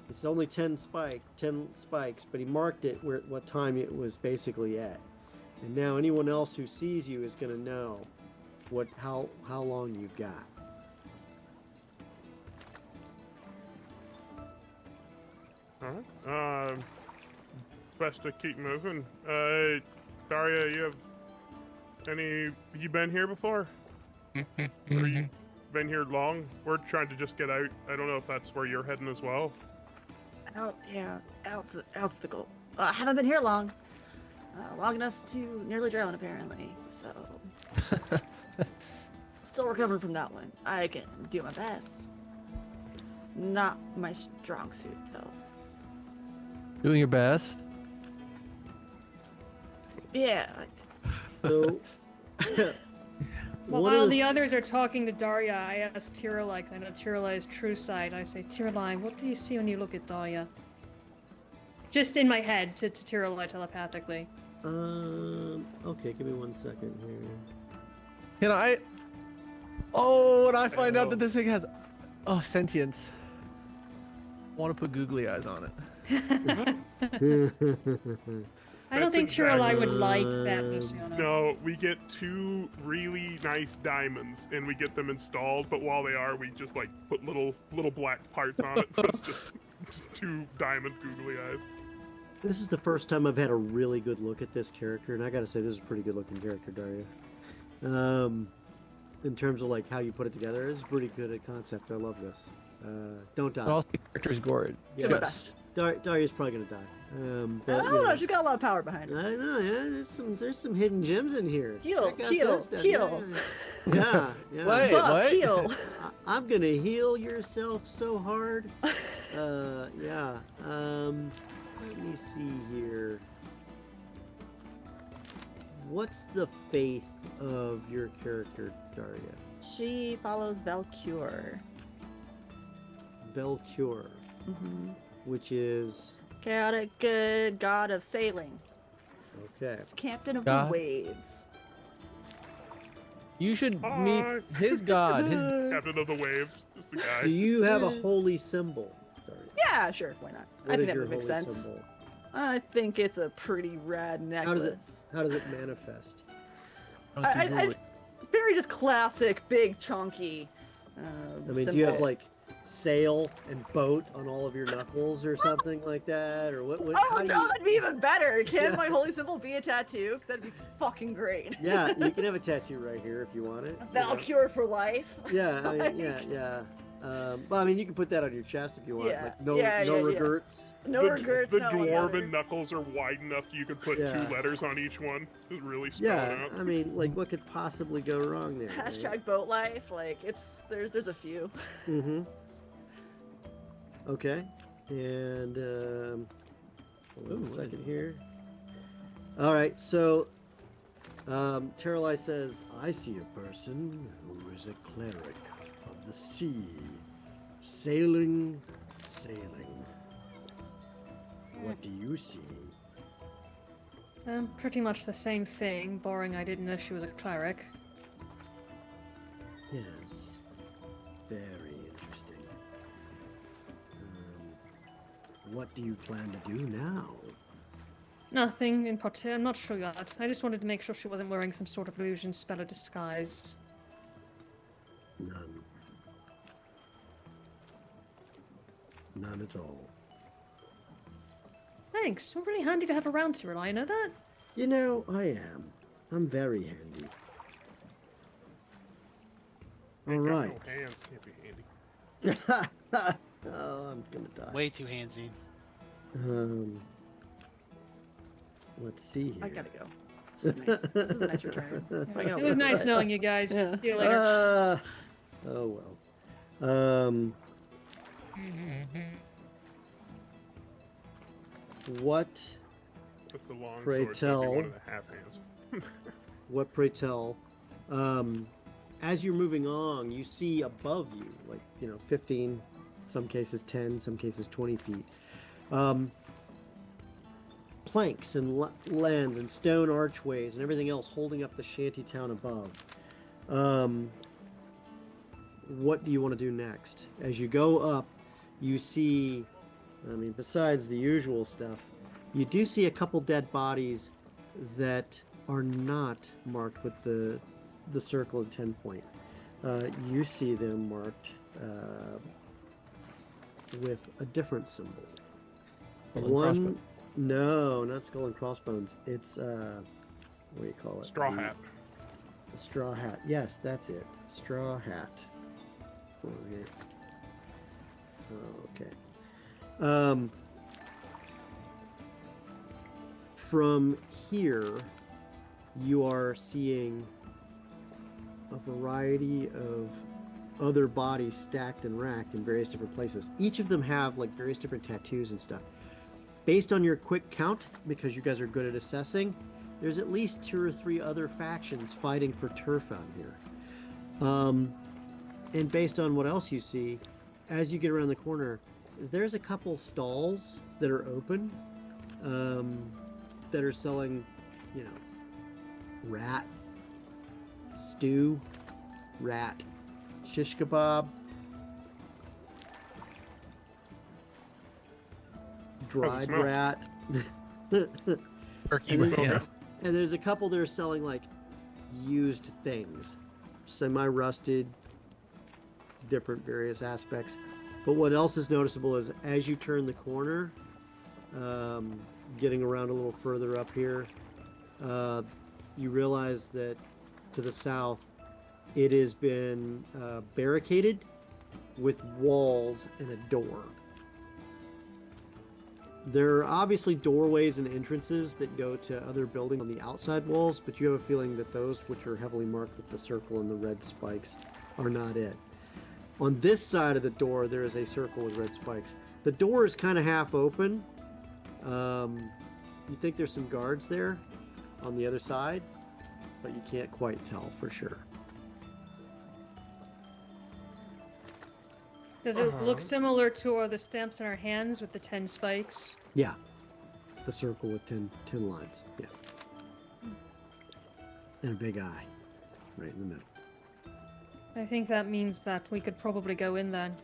It's only 10 spikes, but he marked it where what time it was basically at. And now anyone else who sees you is going to know how long you've got. All right. Best to keep moving. Daria, you been here before? Or you been here long? We're trying to just get out. I don't know if that's where you're heading as well. Out's the goal. I haven't been here long. Long enough to nearly drown, apparently. So, still recovering from that one. I can do my best. Not my strong suit, though. Doing your best. Yeah. So, Well, one of while the- the others are talking to Daria, I ask Tiralai, because I know Tiralai's true side. I say, Tiralai, what do you see when you look at Daria? Just in my head, to Tiralai telepathically. Okay, give me 1 second here. Can I? Oh, and I find out Oh. that this thing has, sentience. I want to put googly eyes on it. I don't That's think Tiralai would like exactly- that, Luciano. No, we get 2 really nice diamonds and we get them installed, but while they are, we just like put little black parts on it, so it's just 2 diamond googly eyes. This is the first time I've had a really good look at this character, and I gotta say, this is a pretty good looking character, Daria. In terms of like how you put it together, it's pretty good at concept. I love this. Don't But die. also, the character's gored. Yeah. Do my Yes. best. Daria's probably gonna die. I But, don't you know. know. She's got a lot of power behind her. I know, yeah. There's some hidden gems in here. Heal, Check out heal, this stuff, heal. Yeah, yeah. Wait, Buff, what? heal. I'm gonna heal yourself so hard. Yeah. let me see here. What's the faith of your character, Daria? She follows Valcure. Belcure, Mm-hmm. which is Chaotic good god of sailing. okay. Captain of God? the waves. You should Hi. meet his god. His Captain of the waves. Just the guy. Do you have a holy symbol, Daria? Yeah, sure, why not? What I is think that your would make holy sense. symbol? I think it's a pretty rad How does it necklace. manifest? Very just classic, big, chunky. I mean, do you have like sail and boat on all of your knuckles or something like that, or what? Oh how do no, you- that'd be even better. Can Yeah. my holy symbol be a tattoo? Because that'd be fucking great. Yeah, you can have a tattoo right here if you want it. you know? Valcure for life. Yeah, I mean, yeah. Well, I mean, you can put that on your chest if you want. Yeah, Like, no yeah. regrets. No the, regrets. The no dwarven whatever. knuckles are wide enough you could put Yeah. 2 letters on each one. Just really spell Yeah, it out. I mean, like, what could possibly go wrong there? Hashtag boat life. Like there's a few. Mm-hmm. Okay, and hold on Ooh, a what second is- here. All right, so Terralai says, "I see a person who is a cleric of the sea, sailing. What do you see?" Pretty much the same thing, barring I didn't know she was a cleric. Yes, very interesting. What do you plan to do now? Nothing in particular. I'm not sure yet. I just wanted to make sure she wasn't wearing some sort of illusion spell or disguise. None. None at all. Thanks. You're really handy to have around, Tyrell. I know that. You know, I am. I'm very handy. All Ain't got right. No hands can't be handy. Oh, I'm gonna die. Way too handsy. Let's see here. I gotta go. This is nice. This is a nice return. I gotta It was live nice with it. knowing you guys. Yeah. See you later. Oh well. What? With the long Pray sword, so it'd be tell. one and a half hands. What, pray tell? As you're moving on, you see above you, like, 15, some cases 10, some cases 20 feet, planks and lands and stone archways and everything else holding up the shanty town above. What do you want to do next? As you go up, you see, besides the usual stuff, you do see a couple dead bodies that are not marked with the circle and 10 point. You see them marked with a different symbol. Skull and crossbones? No, not skull and crossbones. It's what do you call it? Straw hat. The straw hat. Yes, that's it. Straw hat. Okay. Okay. From here, you are seeing a variety of other bodies stacked and racked in various different places. Each of them have like various different tattoos and stuff. Based on your quick count, because you guys are good at assessing, there's at least 2 or 3 other factions fighting for turf out here. And based on what else you see, as you get around the corner, there's a couple stalls that are open, that are selling, rat stew, rat shish kebab, dried smell. rat. Turkey, And then- yeah. And there's a couple that are selling like used things, semi-rusted, different various aspects. But what else is noticeable is as you turn the corner, getting around a little further up here, you realize that to the south, it has been barricaded with walls and a door. There are obviously doorways and entrances that go to other buildings on the outside walls, but you have a feeling that those which are heavily marked with the circle and the red spikes are not it. On this side of the door, there is a circle with red spikes. The door is kind of half open, You think there's some guards there on the other side, but you can't quite tell for sure. Does it look similar to the stamps in our hands with the 10 spikes? Yeah, the circle with 10 lines. Yeah, and a big eye right in the middle. I think that means that we could probably go in there and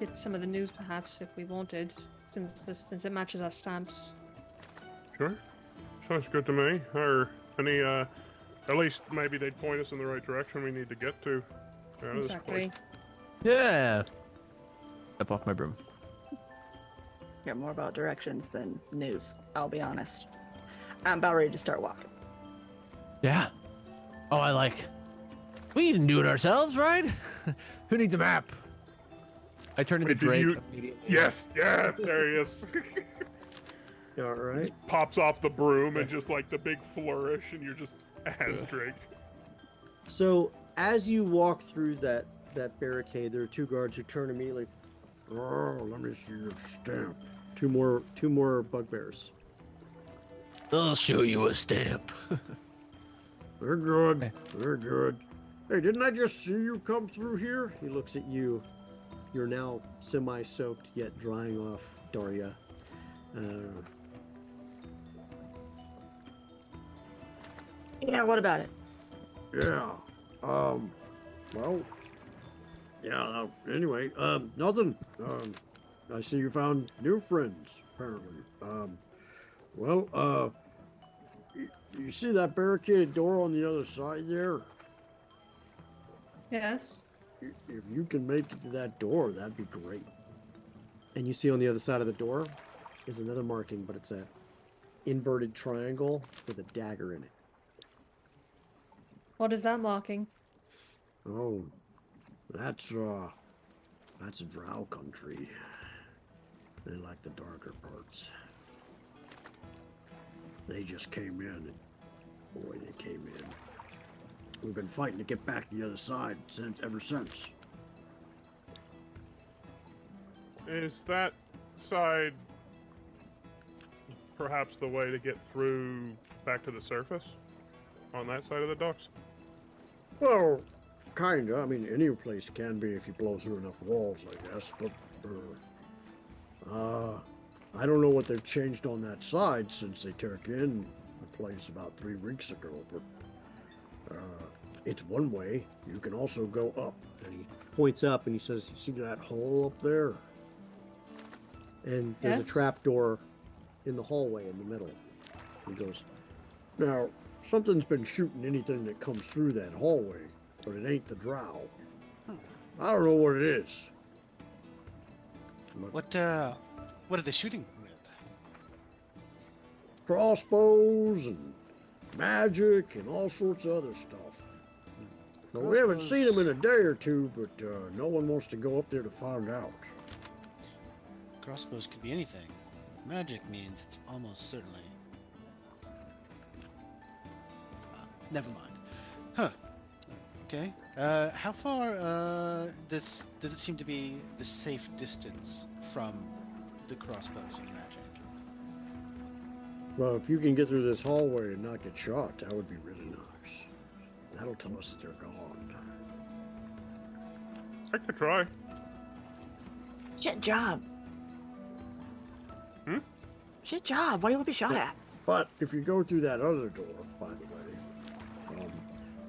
get some of the news, perhaps, if we wanted, since it matches our stamps. Sure. Sounds good to me. Or any, at least maybe they'd point us in the right direction we need to get to. Out of this Exactly. place. Yeah. Step off my broom. Hear more about directions than news, I'll be honest. I'm about ready to start walking. Yeah. Oh, we didn't do it ourselves, right? Who needs a map? I turn into Wait, did Drake you- immediately. Yes, there he is. All right. Pops off the broom and just like the big flourish, and you're just as Drake. So as you walk through that barricade, there are two guards who turn immediately. Oh, let me see your stamp. Two more bugbears. I'll show you a stamp. They're good. They're good. Hey, didn't I just see you come through here? He looks at you. You're now semi-soaked yet drying off, Daria. Yeah, what about it? Yeah. Well. Yeah. Anyway. Nothing. I see you found new friends. Apparently. Well. You see that barricaded door on the other side there? Yes. If you can make it to that door, that'd be great. And you see on the other side of the door is another marking, but it's a inverted triangle with a dagger in it. What is that marking? Oh, that's Drow country. They like the darker parts. They just came in, and boy, they came in. We've been fighting to get back to the other side ever since. Is that side perhaps the way to get through back to the surface? On that side of the docks? Well, kinda. I mean, any place can be if you blow through enough walls, I guess. But, I don't know what they've changed on that side since they took in the place about 3 weeks ago. But it's one way. You can also go up. And he points up and he says, "You see that hole up there?" And there's a Yes. trap door in the hallway in the middle. He goes, Now, something's been shooting anything that comes through that hallway, but it ain't the Drow. I don't know what it is. But What are they shooting with? crossbows and magic and all sorts of other stuff. Now, we haven't seen them in a day or two, but no one wants to go up there to find out. Crossbows could be anything. Magic means it's almost certainly. Never mind. Huh. Okay. How far does it seem to be the safe distance from the crossbows and magic? Well, if you can get through this hallway and not get shot, that would be really nice. That'll tell us that they're gone. I could try. Shit job. Hmm? Shit job. What do you want to be shot at? But if you go through that other door, by the way,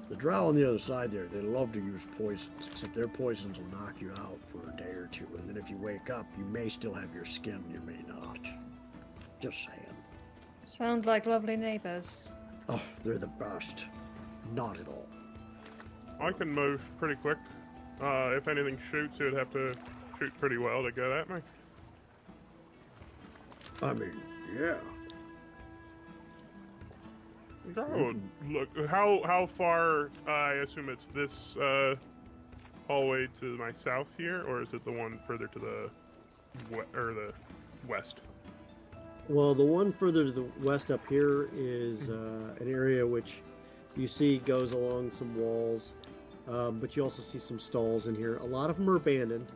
the Drow on the other side there, they love to use poisons, except their poisons will knock you out for a day or two, and then if you wake up, you may still have your skin, you may not. Just saying. Sound like lovely neighbors. Oh, they're the best. Not at all. I can move pretty quick. If anything shoots, it would have to shoot pretty well to get at me. I mean, yeah. Oh, look, how far? I assume it's this hallway to my south here, or is it the one further to the the west? well, the one further to the west up here is an area which you see goes along some walls, but you also see some stalls in here. A lot of them are abandoned.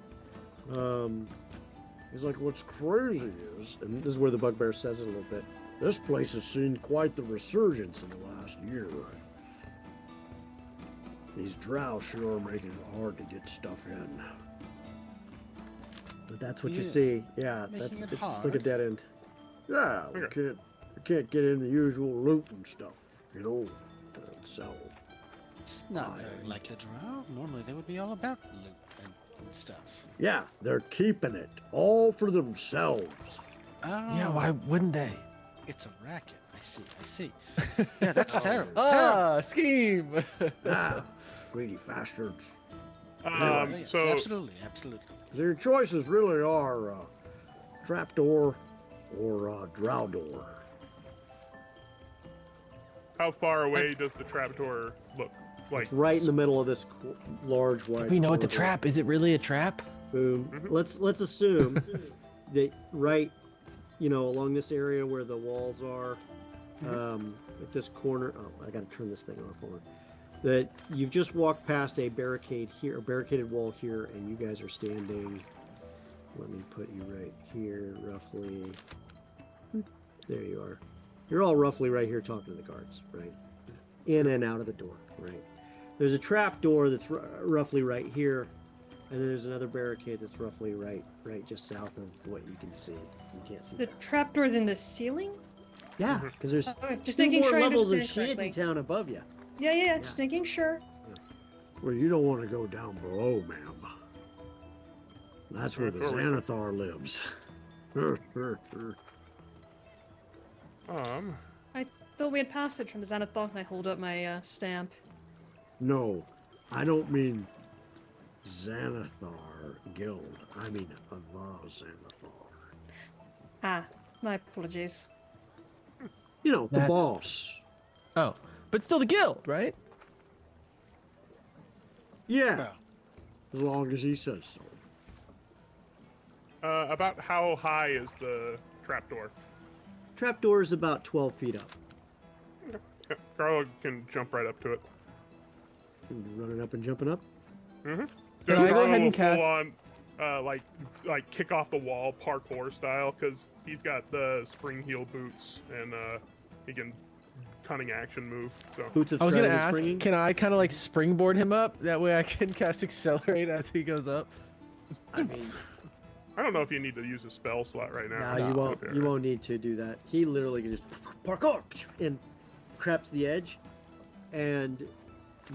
He's like, what's crazy is, and this is where the bugbear says it a little bit, this place has seen quite the resurgence in the last year. These drow sure are making it hard to get stuff in. But that's what you Yeah. see. Yeah, Making that's it it's just hard. like a dead end. Yeah, we can't get in the usual loot and stuff, you know, to sell. It's not very like the drow. Normally they would be all about loot and stuff. Yeah, they're keeping it all for themselves. Oh, Yeah, why wouldn't they? It's a racket. I see. Yeah, that's terrible. Ah, scheme. Ah, greedy bastards. Yes, So absolutely. So your choices really are trapdoor or drow door. how far away does the trapdoor look? Like It's right in the middle of this large white. We know what the corridor. trap is. It really a trap? Boom. Let's assume that right, along this area where the walls are, at this corner. Oh, I got to turn this thing off. Hold on. That you've just walked past a barricade here, a barricaded wall here, and you guys are standing. Let me put you right here, roughly. There you are. You're all roughly right here talking to the guards, right? In and out of the door, right? There's a trap door that's roughly right here, and then there's another barricade that's roughly right just south of what you can see. You can't see The that. trapdoor's in the ceiling? Yeah, because there's Okay, just two making more sure I levels of understand correctly. shantytown above you. Yeah, just making sure. Well, you don't want to go down below, ma'am. That's where the That's where we- Xanathar lives. I thought we had passage from the Xanathar, and I hold up my stamp. No, I don't mean Xanathar Guild. I mean the Xanathar. Ah, my apologies. You know, the That- boss. Oh, but still the guild, right? Yeah, Well, as long as he says so. about how high is the trapdoor? Trapdoor is about 12 feet up. Yeah, Garlo can jump right up to it. Running up and jumping up. Mm-hmm. Can I go Garlo ahead and will cast- full on, like kick off the wall parkour style because he's got the spring heel boots and he can cunning action move. So Boots of I was gonna straddling ask, springing. can I kind of like springboard him up? That way I can cast accelerate as he goes up. I mean, I don't know if you need to use a spell slot right now. no, you won't. Okay, You right. won't need to do that. He literally can just parkour and craps the edge, and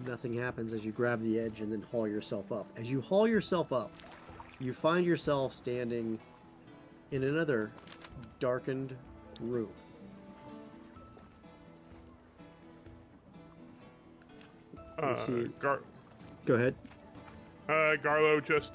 nothing happens as you grab the edge and then haul yourself up. As you haul yourself up, you find yourself standing in another darkened room. see- Go ahead. Garlo just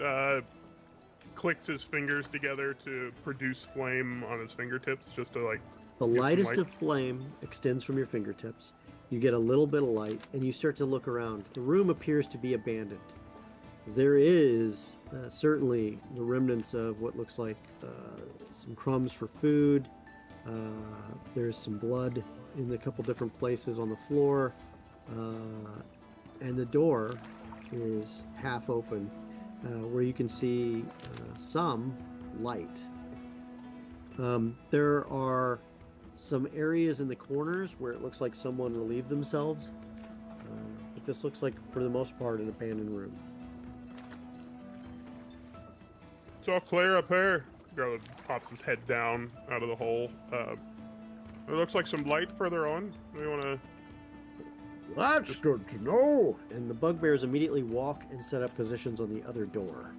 clicks his fingers together to produce flame on his fingertips, just to like. The Get some lightest light. of flame extends from your fingertips. You get a little bit of light, and you start to look around. The room appears to be abandoned. There is certainly the remnants of what looks like some crumbs for food. There's some blood in a couple different places on the floor. And the door is half open, where you can see some light. There are some areas in the corners where it looks like someone relieved themselves, but this looks like, for the most part, an abandoned room. It's all clear up here. Garlo pops his head down out of the hole. It looks like some light further on. We want to. That's good to know. And the bugbears immediately walk and set up positions on the other door.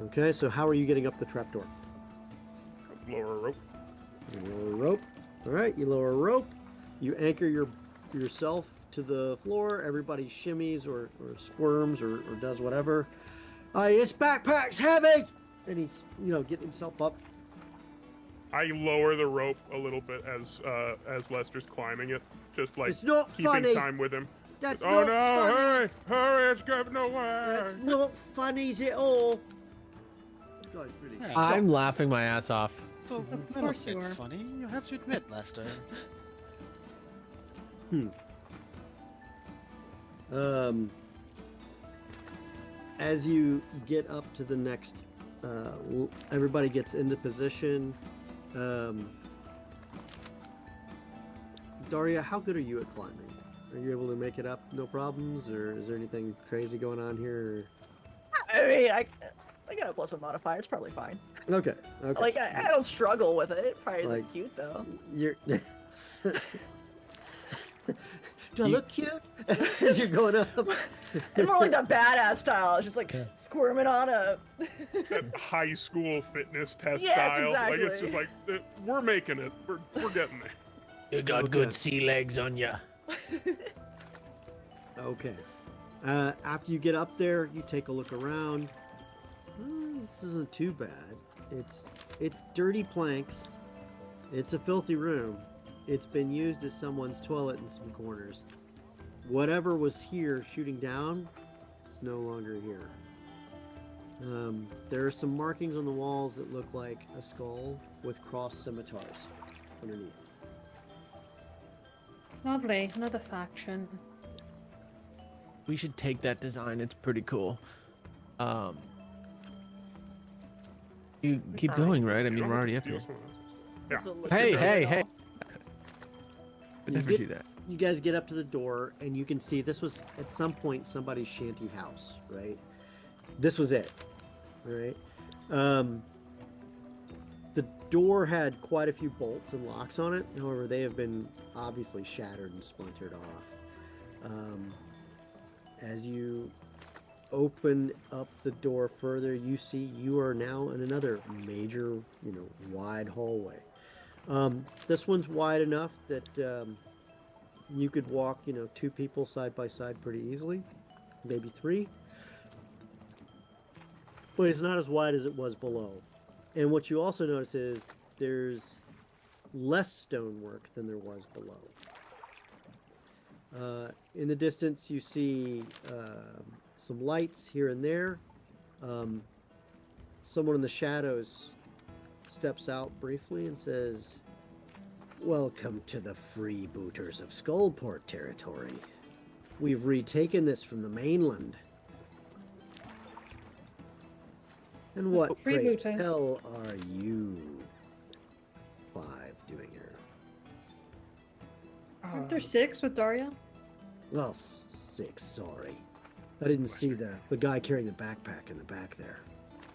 Okay, so how are you getting up the trapdoor? Lower a rope. You lower a rope. All right, you lower a rope. You anchor yourself to the floor. Everybody shimmies or squirms or does whatever. His backpack's heavy, and he's getting himself up. I lower the rope a little bit as Lester's climbing it, just like It's not keeping funny. time with him. That's Oh not no! funny. Hurry! Hurry! It's getting away! That's not funny at all. This guy's pretty Yeah. soft. I'm laughing my ass off. It's a little course you bit are. funny, you have to admit, Lester. as you get up to the next, everybody gets into position. Daria, how good are you at climbing? Are you able to make it up no problems, or is there anything crazy going on here? I mean, I got a +1 modifier. It's probably fine. Okay. Okay. Like, I don't struggle with it. Probably Like, isn't cute, though. You're. Do I look cute as you're going up? It's more like that badass style. It's just like squirming on a. That high school fitness test Yes, style. exactly. Like it's just like we're making it. We're getting there. You got good sea legs on ya. Okay. After you get up there, you take a look around. This isn't too bad. It's dirty planks. It's a filthy room. It's been used as someone's toilet in some corners. Whatever was here shooting down, it's no longer here. There are some markings on the walls that look like a skull with crossed scimitars underneath. Lovely. Another faction. We should take that design. It's pretty cool. You keep going, right? I mean, we're already up here. Yeah. Doesn't look Hey, good hey, at hey. all. I You never get- do that. You guys get up to the door, and you can see this was at some point somebody's shanty house, right? This was it, right? The door had quite a few bolts and locks on it. However, they have been obviously shattered and splintered off. As you open up the door further, you see you are now in another major, wide hallway. This one's wide enough that you could walk, 2 people side by side pretty easily, maybe 3. But it's not as wide as it was below. And what you also notice is there's less stonework than there was below. In the distance, you see some lights here and there. Someone in the shadows steps out briefly and says, "Welcome to the freebooters of Skullport territory. We've retaken this from the mainland. And what, pray Freebooters. tell, are you 5 doing here?" Aren't there 6 with Daria? Well, 6, sorry. I didn't see the guy carrying the backpack in the back there.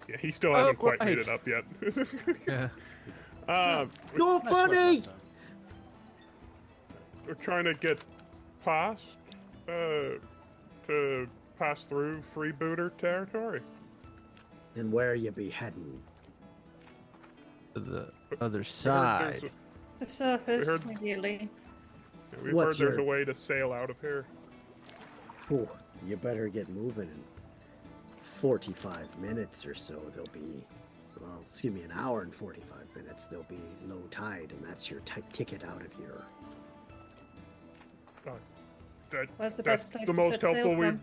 Yeah, he still hasn't quite made right. it up yet. Yeah. No Nice work funny! last time. We're trying to get past to pass through freebooter territory. And where you be heading? To the other We heard side. there's The surface, heard- ideally. we've What's heard there's your- a way to sail out of here. Whew, you better get moving. In 45 minutes or so, there'll be, well, excuse me, an hour and 45 minutes, there'll be low tide, and that's your ticket out of here. Where's the That's best place the to most set sail helpful we. from?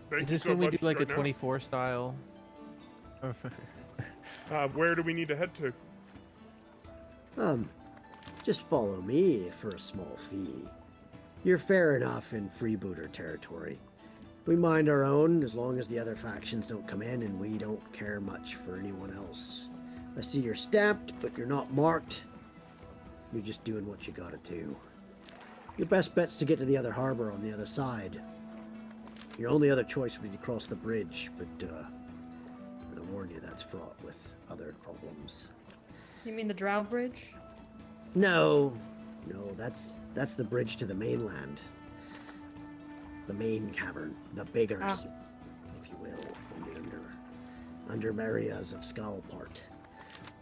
Thank Is you this so when we much do like a right now. 24 style? Or- Where do we need to head to? Just follow me for a small fee. You're fair enough in freebooter territory. We mind our own as long as the other factions don't come in, and we don't care much for anyone else. I see you're stamped, but you're not marked. You're just doing what you gotta do. Your best bet's to get to the other harbor on the other side. Your only other choice would be to cross the bridge, but I warn you, that's fraught with other problems. You mean the Drow Bridge? No, that's the bridge to the mainland. The main cavern, the biggers, if you will, in the under areas of Skullport.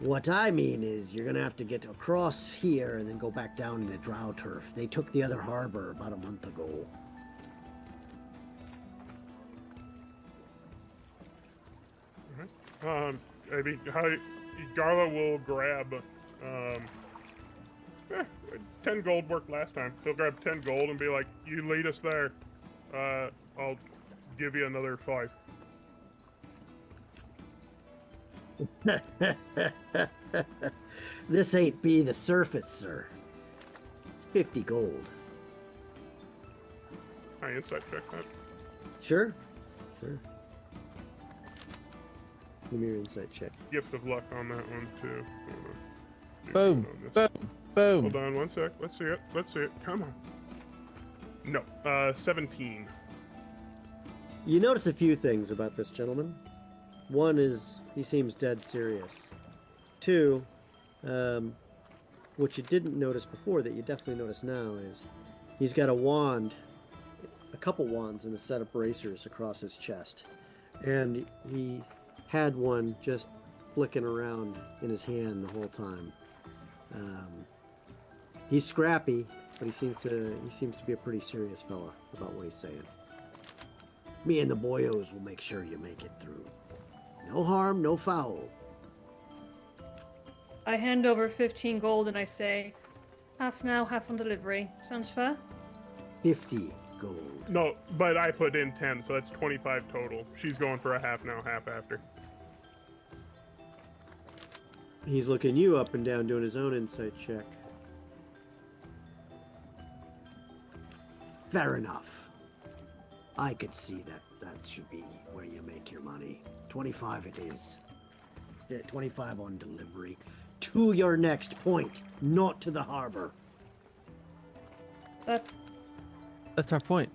What I mean is you're gonna have to get across here and then go back down into Drow turf. They took the other harbor about a month ago. I mean, Garla will grab 10 gold worked last time. He'll grab 10 gold and be like, "You lead us there. I'll give you another 5." This ain't be the surface, sir. It's 50 gold. I insight check that. Sure. Give me your insight check. Gift of luck on that one too. Boom. On this. Boom. Boom. Hold on 1 sec. Let's see it. Let's see it. Come on. No. 17. You notice a few things about this gentleman. One is he seems dead serious. Two, what you didn't notice before that you definitely notice now is he's got a wand, a couple wands and a set of bracers across his chest. And he had one just flicking around in his hand the whole time. He's scrappy, but he seems to be a pretty serious fella about what he's saying. Me and the boyos will make sure you make it through. No harm, no foul. I hand over 15 gold and I say, half now, half on delivery. Sounds fair? 50 gold. No, but I put in 10, so that's 25 total. She's going for a half now, half after. He's looking you up and down, doing his own insight check. Fair enough. I could see that should be where you make your money. 25 it is. Yeah, 25 on delivery. To your next point, not to the harbor. That's our point.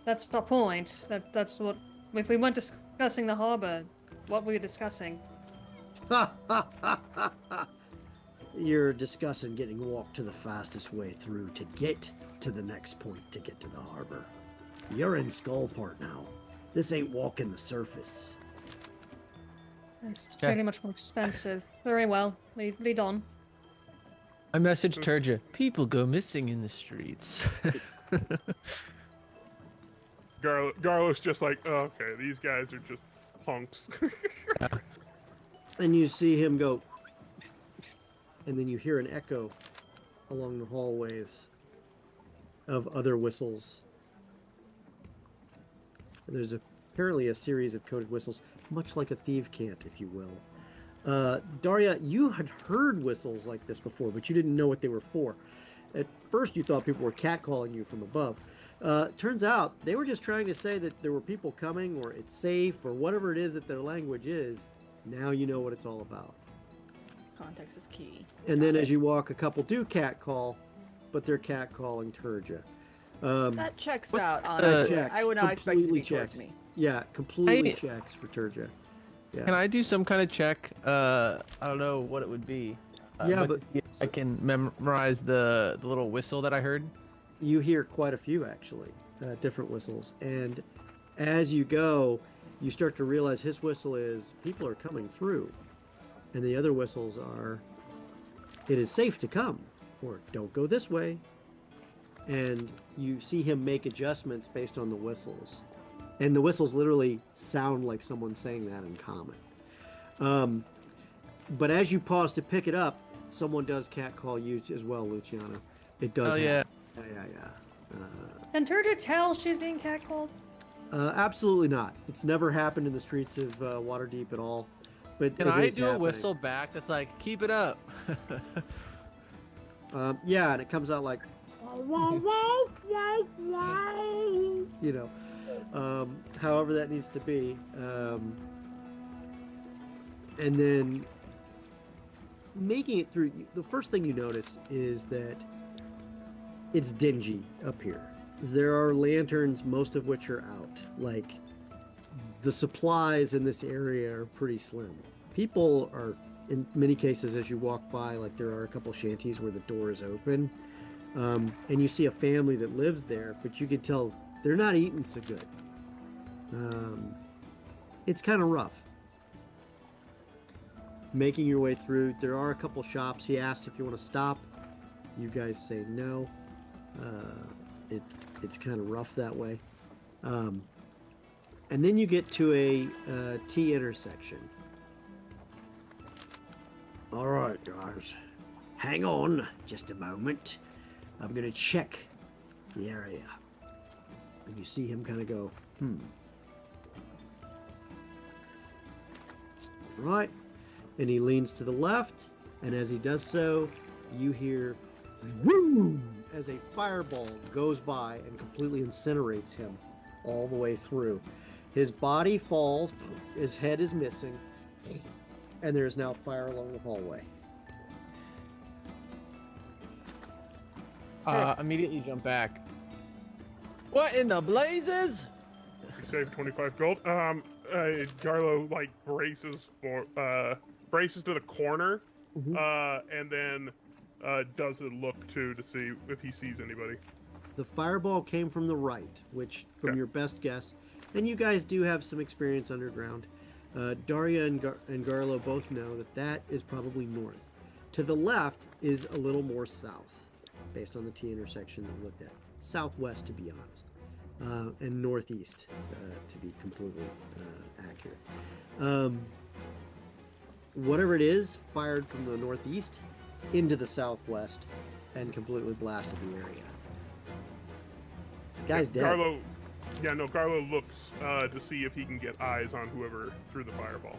That's our point. That's what... If we weren't discussing the harbor, what were we discussing? You're discussing getting walked to the fastest way through to get to the next point to get to the harbor. You're in Skullport now. This ain't walking the surface. It's pretty much more expensive. Very well. Lead on. I messaged Turja. People go missing in the streets. Garlo's just like, oh, okay, these guys are just punks. And you see him go, and then you hear an echo along the hallways of other whistles. There's apparently a series of coded whistles, much like a thief cant, if you will. Daria, you had heard whistles like this before, but you didn't know what they were for. At first, you thought people were catcalling you from above. Turns out they were just trying to say that there were people coming, or it's safe, or whatever it is that their language is. Now you know what it's all about. Context is key. And then as you walk, a couple do catcall, but they're catcalling Turja. That checks What out, the- honestly. Checks. I would not expect it to be Completely towards checks. me. Yeah, completely I- checks for Turja. Yeah. Can I do some kind of check? I don't know what it would be. Yeah, to see if I can memorize the little whistle that I heard. You hear quite a few, actually, different whistles. And as you go, you start to realize his whistle is, people are coming through. And the other whistles are, it is safe to come, or don't go this way. And you see him make adjustments based on the whistles. And the whistles literally sound like someone saying that in common. But as you pause to pick it up, someone does catcall you as well, Luciano. It does Oh, happen. yeah. Yeah. Can Turja tell she's being catcalled? Absolutely not. It's never happened in the streets of Waterdeep at all. But Can it I is do a happening. whistle back that's like, keep it up? Yeah, and it comes out like, you know, however that needs to be. And then making it through, the first thing you notice is that it's dingy up here. There are lanterns, most of which are out. Like, the supplies in this area are pretty slim. People are, in many cases, as you walk by, like there are a couple shanties where the door is open. And you see a family that lives there, but you can tell they're not eating so good. It's kind of rough. Making your way through, there are a couple shops. He asks if you want to stop. You guys say no. It's kind of rough that way. And then you get to a T intersection. All right, guys. Hang on just a moment. I'm going to check the area. And you see him kind of go, Right. And he leans to the left. And as he does so, you hear boom as a fireball goes by and completely incinerates him all the way through. His body falls, his head is missing, and there is now fire along the hallway. Immediately jump back. What in the blazes? You save 25 gold. Garlo like braces to the corner, and then does a look too to see if he sees anybody. The fireball came from the right, which, from Okay. your best guess, and you guys do have some experience underground. Daria and Garlo both know that that is probably north. To the left is a little more south, based on the T intersection they looked at. Southwest, to be honest, and northeast, to be completely accurate. Whatever it is, fired from the northeast into the southwest and completely blasted the area. The guy's dead. Garlo looks to see if he can get eyes on whoever threw the fireball.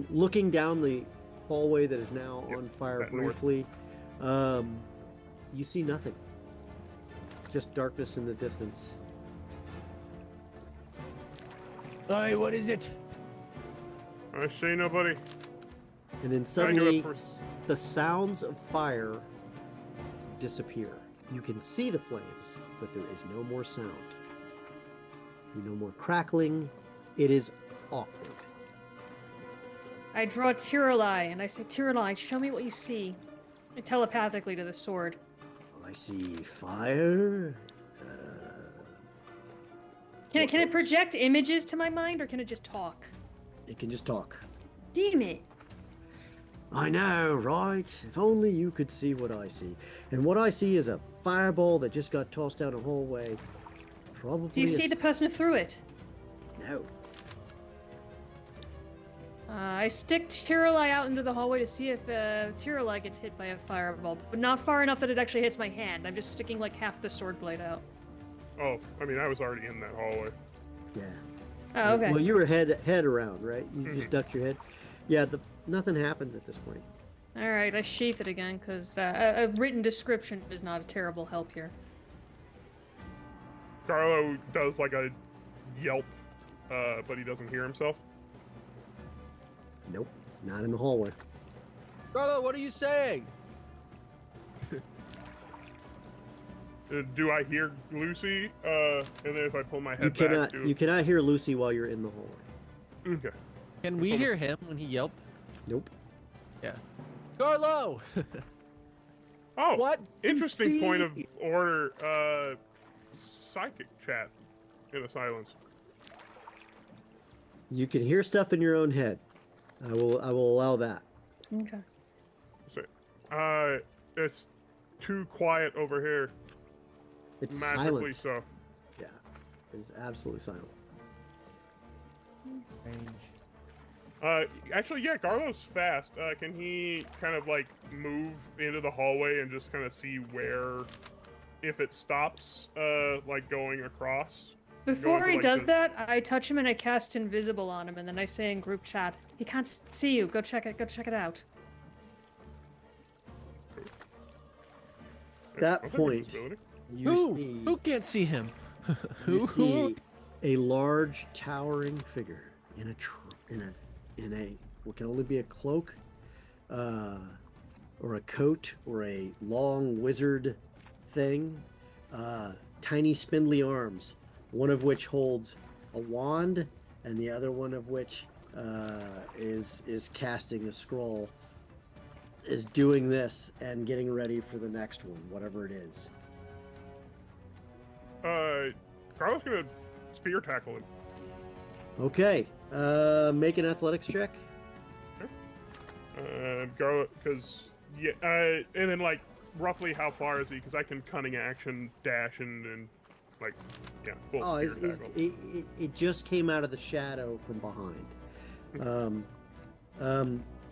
Looking down the hallway that is now on fire that north. briefly, you see nothing. Just darkness in the distance. Hey, what is it? I see nobody. And then Can I suddenly, give a the sounds of fire disappear. You can see the flames, but there is no more sound. No more crackling. It is awkward. I draw Tiralai and I say, Tiralai, show me what you see. And telepathically to the sword. I see fire. Can it project images to my mind or can it just talk? It can just talk. Damn it. I know, right? If only you could see what I see. And what I see is a fireball that just got tossed down a hallway. Probably. Do you see the person who threw it? No. I stick Tiralai out into the hallway to see if Tiralai gets hit by a fireball, but not far enough that it actually hits my hand. I'm just sticking like half the sword blade out. Oh, I mean, I was already in that hallway. Yeah. Oh, okay. Well, you were head around, right? You just ducked your head. Yeah. Nothing happens at this point. All right, I sheath it again because a written description is not a terrible help here. Garlo does like a yelp, but he doesn't hear himself. Nope. Not in the hallway. Garlo, what are you saying? Do I hear Lucy? And then if I pull my head You cannot hear Lucy while you're in the hallway. Okay. Can we hear him when he yelped? Nope. Yeah. Garlo! Oh, What? interesting point of See? order. Psychic chat in the silence. You can hear stuff in your own head. I will allow that. Okay. So, it's too quiet over here. It's Magically silent. so. Yeah. It is absolutely silent. Actually, yeah, Garlo's fast. Can he kind of like move into the hallway and just kind of see where, if it stops, like going across? Before Going to, he like, does the- that, I touch him and I cast invisible on him, and then I say in group chat, "He can't see you. Go check it. Go check it out." That I'll take point, invisibility. you see, Who can't see him? you see a large towering figure in a what can only be a cloak, or a coat, or a long wizard thing. Tiny spindly arms, one of which holds a wand, and the other one of which is casting a scroll. Is doing this and getting ready for the next one, whatever it is. Garlo's gonna spear tackle him. Okay, make an athletics check. Garlo, because yeah, and then like roughly how far is he? Because I can cunning action dash and like full Oh, spear tackle. it just came out of the shadow from behind,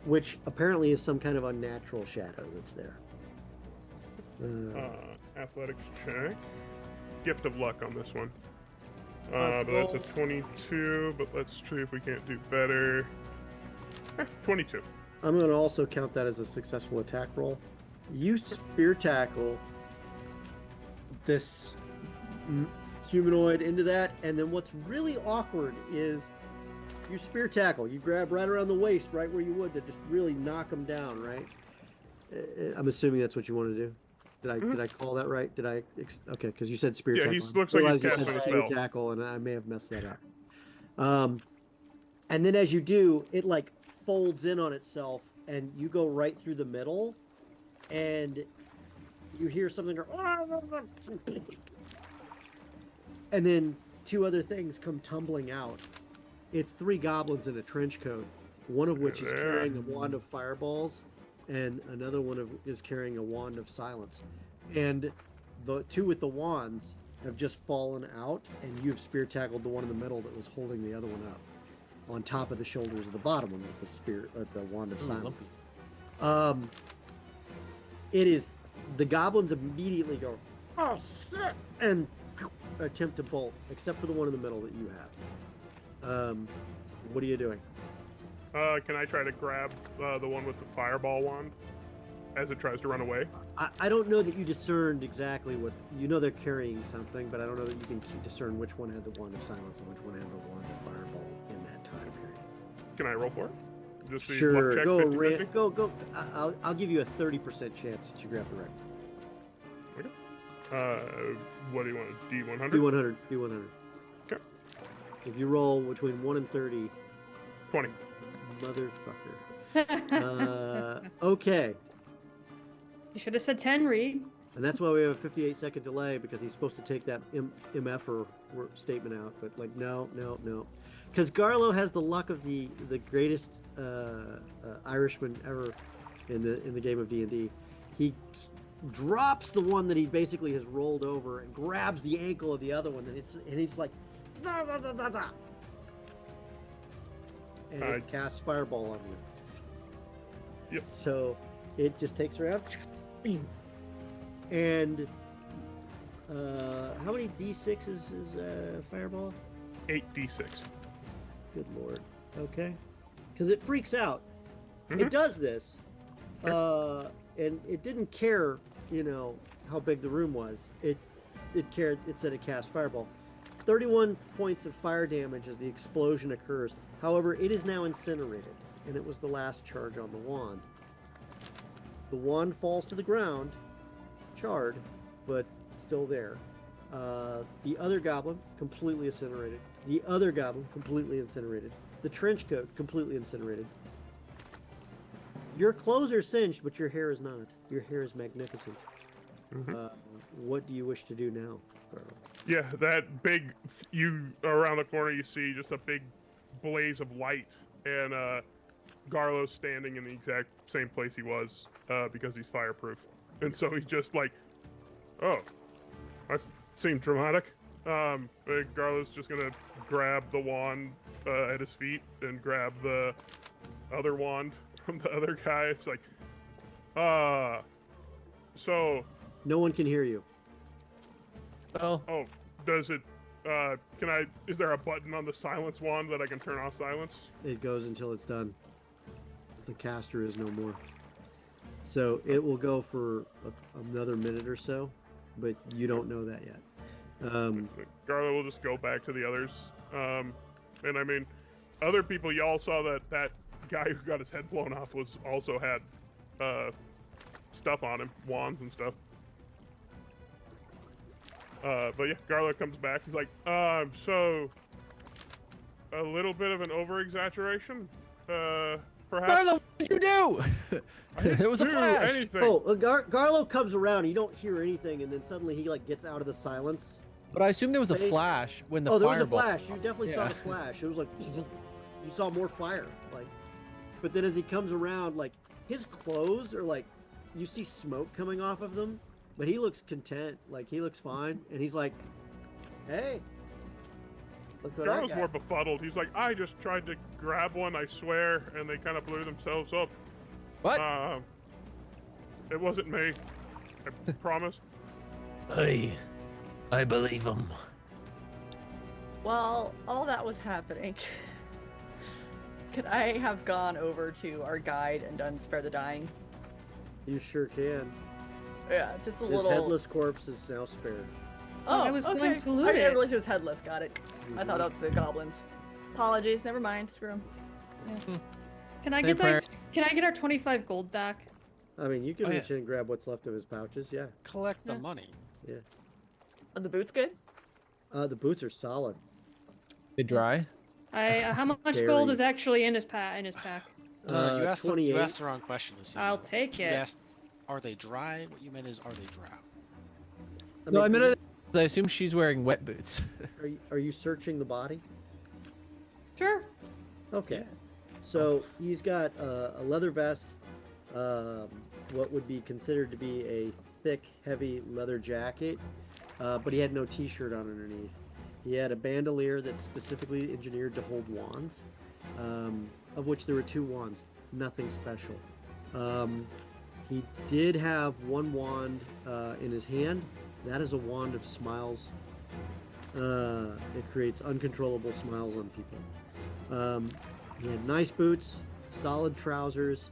which apparently is some kind of unnatural shadow that's there. Athletics check. Gift of luck on this one. Let's But that's go. a 22. But let's see if we can't do better. 22. I'm going to also count that as a successful attack roll. You spear tackle this humanoid into that, and then what's really awkward is you spear tackle. You grab right around the waist, right where you would to just really knock them down, right? I'm assuming that's what you want to do. Did I call that right? Okay, because you said spear Yeah, tackle. he looks like he's Realized you casting said a spear spell. tackle, and I may have messed that up. And then as you do, it like folds in on itself, and you go right through the middle, and you hear something go, and then two other things come tumbling out. It's three goblins in a trench coat, one of which is carrying a wand of fireballs, and another one is carrying a wand of silence. And the two with the wands have just fallen out, and you've spear tackled the one in the middle that was holding the other one up, on top of the shoulders of the bottom one with the spear, the wand of silence. It is, the goblins immediately go, oh shit, and attempt to bolt, except for the one in the middle that you have. What are you doing? Can I try to grab the one with the fireball wand as it tries to run away? I don't know that you discerned exactly what, you know they're carrying something, but I don't know that you can discern which one had the wand of silence and which one had the wand of fireball in that time period. Can I roll for it? Just the luck Sure, check, go, 50-50? go. I'll give you a 30% chance that you grab the right one. Okay. What do you want? D100? D100, D100. Okay. If you roll between 1 and 30, 20. motherfucker. Okay. You should have said 10, Reed. And that's why we have a 58-second delay, because he's supposed to take that MFer statement out. But like, no. Because Garlo has the luck of the greatest Irishman ever in the game of D&D. He drops the one that he basically has rolled over and grabs the ankle of the other one, and he's like, da, da, da, da, da. And it casts fireball on you. Yep. So it just takes her out. And how many D6 is fireball? 8d6. Good lord. Okay. Because it freaks out. Mhm. It does this. And it didn't care, how big the room was. It cared. It said it cast fireball. 31 points of fire damage as the explosion occurs. However, it is now incinerated, and it was the last charge on the wand. The wand falls to the ground, charred, but still there. The other goblin, completely incinerated. The other goblin, completely incinerated. The trench coat, completely incinerated. Your clothes are singed, but your hair is not. Your hair is magnificent. Mhm. What do you wish to do now, Carl? Yeah, that big, around the corner you see just a big blaze of light, and Garlo's standing in the exact same place he was, because he's fireproof. And so he's just like, oh, that seemed dramatic. Garlo's just gonna grab the wand at his feet and grab the other wand from the other guy. It's like, so... No one can hear you. Oh, Oh, does it, is there a button on the silence wand that I can turn off silence? It goes until it's done. The caster is no more. So it will go for another minute or so, but you don't know that yet. Garlo will just go back to the others. And I mean, other people, y'all saw that guy who got his head blown off also had stuff on him, wands and stuff. But yeah, Garlo comes back. He's like, so a little bit of an over-exaggeration, perhaps? Garlo, what did you do? There was a Do flash. anything. Oh, Garlo comes around. You don't hear anything, and then suddenly he gets out of the silence. But I assume there was a Face. flash when the There was a fireball. flash. You definitely saw Yeah. the flash. It was like you saw more fire. But then as he comes around, his clothes are you see smoke coming off of them, but he looks content. He looks fine, and he's like, "Hey, look what I Garlo's got." more befuddled. He's like, I just tried to grab one, I swear, and they kind of blew themselves up. What? It wasn't me. I promise. I believe him. While all that was happening, could I have gone over to our guide and done Spare the Dying? You sure can. Yeah, just a His little. headless corpse is now spared. Oh, I was okay. going to loot I didn't it. realize it was headless. Got it. I thought that was the goblins. Apologies. Never mind. Screw him. Can I Hey, get Prayer. Can I get our 25 gold back? I mean, you can Oh, yeah. reach in and grab what's left of his pouches. Yeah. Collect the Yeah. money. Are the boots good? The boots are solid. They dry. How much Very. gold is actually in his pack? No, you asked 28. you asked the wrong question, Lucy. I'll take You it. asked, are they dry? What you meant is, are they dry? No, I mean, meant I assume she's wearing wet boots. are you searching the body? Sure. Okay. Yeah. So he's got a leather vest, what would be considered to be a thick, heavy leather jacket, but he had no t-shirt on underneath. He had a bandolier that's specifically engineered to hold wands, of which there were 2 wands, nothing special. He did have one wand in his hand. That is a wand of smiles. It creates uncontrollable smiles on people. He had nice boots, solid trousers,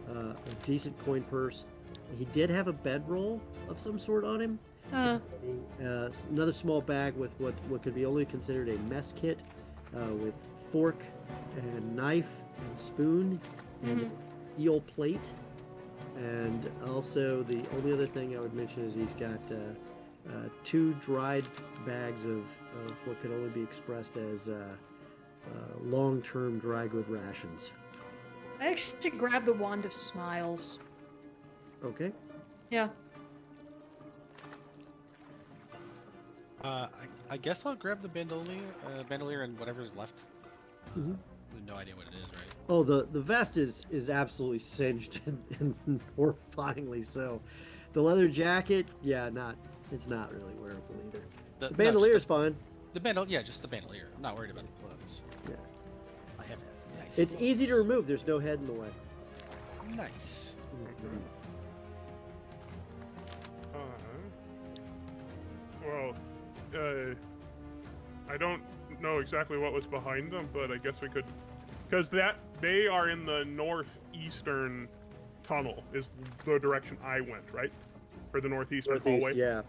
a decent coin purse. He did have a bedroll of some sort on him. Another small bag with what could be only considered a mess kit, with fork and knife and spoon and eel plate. And also the only other thing I would mention is he's got 2 dried bags of what could only be expressed as long-term dry good rations. I actually grabbed the wand of smiles. Okay. Yeah. I guess I'll grab the bandolier and whatever's left. Mhm. We have no idea what it is, right? Oh, the vest is absolutely singed and horrifyingly so. The leather jacket, yeah, it's not really wearable either. The bandolier is fine. Just the bandolier. I'm not worried about the clothes. Yeah. I have nice. It's easy to clothes. remove. There's no head in the way. Nice. I don't know exactly what was behind them, but I guess we could, because they are in the northeastern tunnel is the direction I went, right? For the northeastern hallway. Yeah.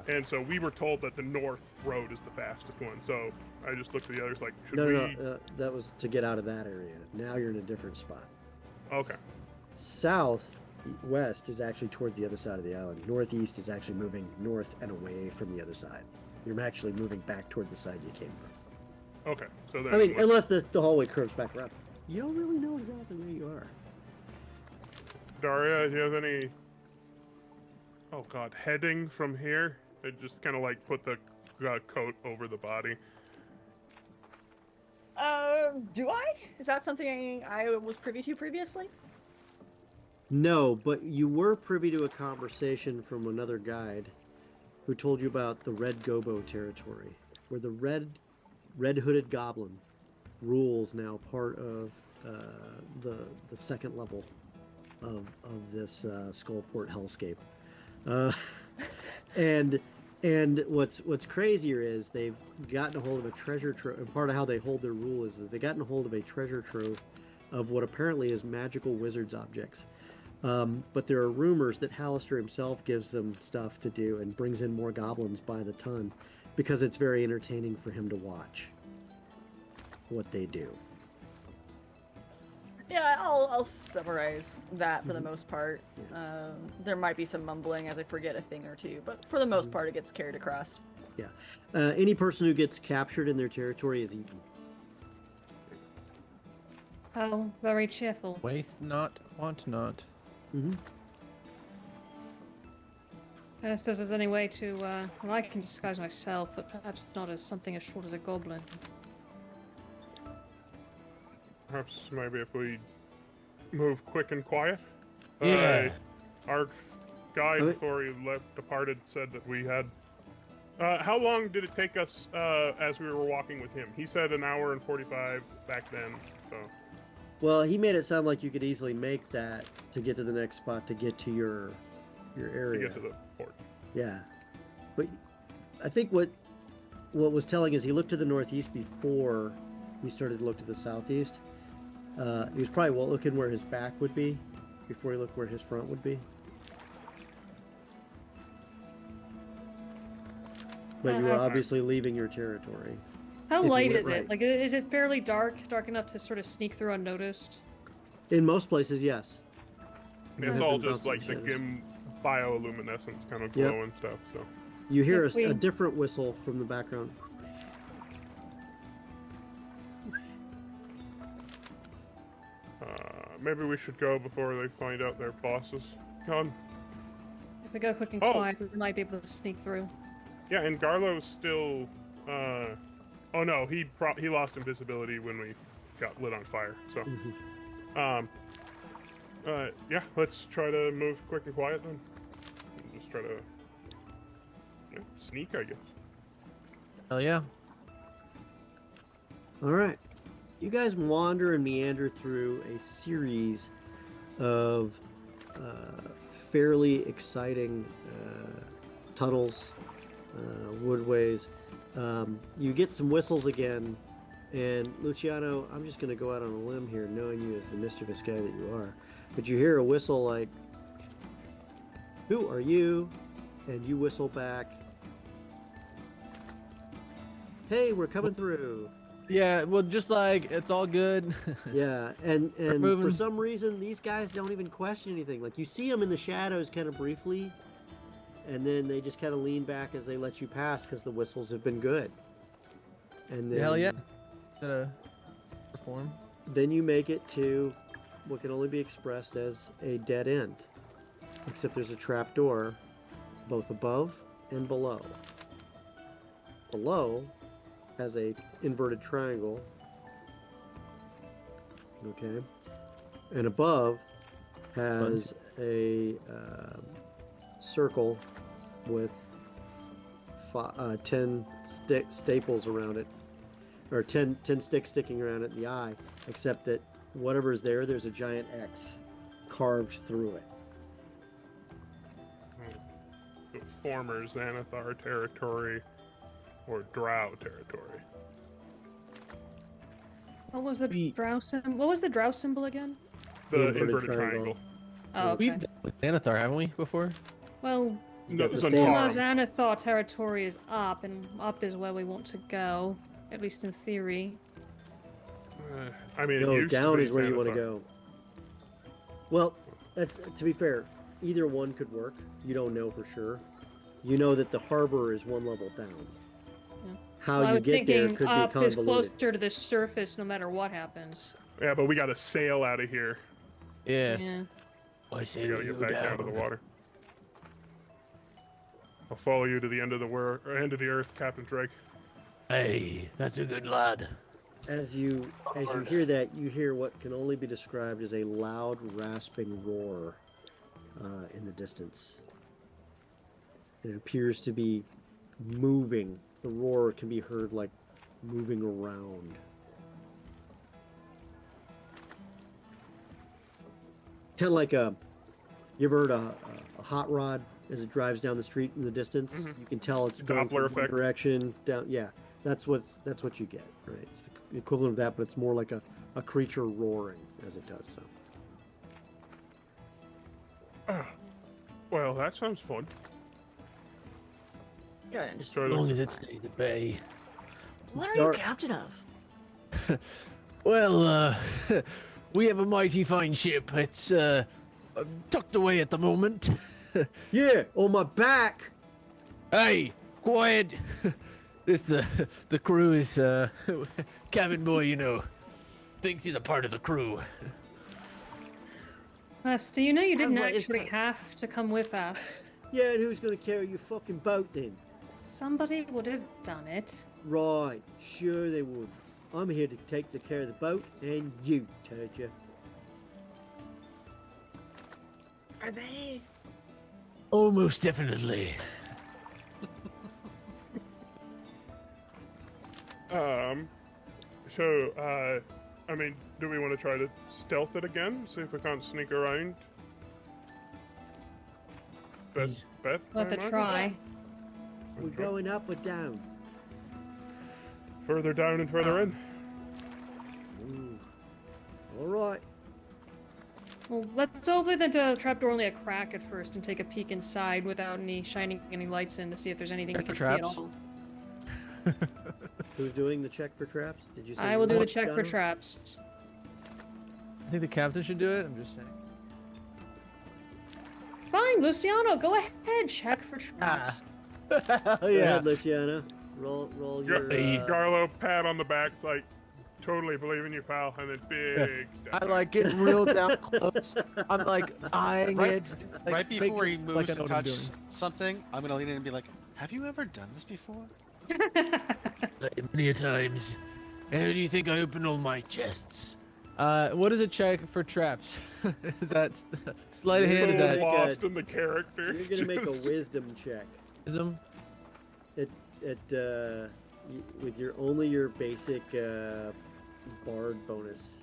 And so we were told that the north road is the fastest one. So I just looked at the others like, should No, we? that was to get out of that area. Now you're in a different spot. Okay. Southwest is actually toward the other side of the island. Northeast is actually moving north and away from the other side. You're actually moving back toward the side you came from. Okay. So then. I mean, unless the hallway curves back around. You don't really know exactly where you are. Daria, do you have any? Oh God, heading from here. I just kind of like put the coat over the body. Do I? Is that something I was privy to previously? No, but you were privy to a conversation from another guide who told you about the Red Gobo territory, where the red hooded goblin rules now part of the second level of this Skullport hellscape. And what's crazier is they've gotten a hold of a treasure trove. And part of how they hold their rule is that they've gotten a hold of a treasure trove of what apparently is magical wizards objects. But there are rumors that Hallister himself gives them stuff to do and brings in more goblins by the ton because it's very entertaining for him to watch what they do. Yeah, I'll summarize that for the most part. There might be some mumbling as I forget a thing or two, but for the most part, it gets carried across. Yeah. Any person who gets captured in their territory is eaten. Oh, very cheerful. Waste not, want not. Mm-hmm. I don't suppose there's any way to, well, I can disguise myself, but perhaps not as something as short as a goblin. Perhaps maybe if we move quick and quiet. Yeah. Our guide Okay. before he departed said that we had. How long did it take us as we were walking with him? He said an hour and 45 back then. So. Well, he made it sound like you could easily make that to get to the next spot to get to your area. To get to the port. Yeah, but I think what was telling is he looked to the northeast before he started to look to the southeast. He was probably looking where his back would be before he looked where his front would be. But you were Okay. obviously leaving your territory. How If you light went is right. it? Like, is it fairly dark enough to sort of sneak through unnoticed? In most places, yes. It's Have all been just bouncing like the shadows. bioluminescence kind of Yep. glow and stuff. So You hear If a we- different whistle from the background. maybe we should go before they find out their boss is gone. If we go quick and Oh. quiet, we might be able to sneak through. Yeah, and Garlo's still. Oh no, he lost invisibility when we got lit on fire. So, yeah, let's try to move quick and quiet then. Just try to sneak, I guess. Hell yeah. All right. You guys wander and meander through a series of fairly exciting tunnels, woodways. You get some whistles again, and Luciano, I'm just going to go out on a limb here, knowing you as the mischievous guy that you are. But you hear a whistle like, "Who are you?" And you whistle back, "Hey, we're coming through." Yeah, well, just like, it's all good. Yeah, and for moving. some reason, these guys don't even question anything. Like, you see them in the shadows kind of briefly, and then they just kind of lean back as they let you pass because the whistles have been good. And then, Hell yeah. Gotta perform. then you make it to what can only be expressed as a dead end, except there's a trap door both above and below. Below has a inverted triangle, okay, and above has a circle with 10 staples around it, or 10 sticks sticking around it in the eye, except that whatever's there's a giant X carved through it. The former Xanathar territory or Drow territory. What was the We- drow symbol? What was the drow symbol again? The inverted inverted triangle. triangle. Oh, okay. We've dealt with Xanathar, haven't we, before? Well, You No, got the Zantara. stamps. Xanathar territory is up, and up is where we want to go, at least in theory. I mean, it No, used to down be is where you want to Xanathar. go. Well, that's to be fair. Either one could work. You don't know for sure. You know that the harbor is one level down. Yeah. How Well, I you was get there thinking could be up is convoluted. closer to the surface no matter what happens. Yeah, but we got to sail out of here. Yeah. Yeah. I We say got to get back down to the water. I'll follow you to the end of the end of the earth, Captain Drake. Hey, that's a good lad. As you hear that, you hear what can only be described as a loud, rasping roar in the distance. It appears to be moving. The roar can be heard like moving around. Kind of like you ever heard a hot rod as it drives down the street in the distance? You can tell it's going Doppler from one effect. direction down. Yeah, that's what you get, right? It's the equivalent of that, but it's more like a creature roaring as it does so. Well, that sounds fun. Yeah, and just, Try As to- long as it stays at bay. what are you Dark- captain of? Well, we have a mighty fine ship. It's tucked away at the moment. Yeah, on my back. Hey, quiet! This the crew is cabin boy, you know, thinks he's a part of the crew. Do you know you didn't what is actually that? have to come with us? Yeah, and who's gonna carry your fucking boat then? Somebody would have done it. Right, sure they would. I'm here to take the care of the boat and you, Turja. Are they? Oh, most definitely. So, I mean, do we want to try to stealth it again? See if we can't sneak around? Best bet? Worth I a imagine? try. We're going up or down? Further down and further in. Ooh. All right. Well, let's open the trapdoor only a crack at first and take a peek inside without shining any lights in to see if there's anything we Check can for see at traps. all. Who's doing the check for traps? Did you say? I will do the Luciano? check for traps. I think the captain should do it. I'm just saying. Fine, Luciano, go ahead. Check for traps. Oh Go ahead, Luciano. Roll your. Garlo, pat on the back, it's like, totally believe in you, pal, and then big step. I like getting real down close. I'm like eyeing Right- it. Like, right before he making- moves like I to know what I'm touch doing. something, I'm gonna lean in and be like, "Have you ever done this before?" Many a times. How do you think I open all my chests? What is a check for traps? Is that sleight of You're hand? Is gonna that make lost in the character. You're gonna make a Just- wisdom check. wisdom? With your basic bard bonus.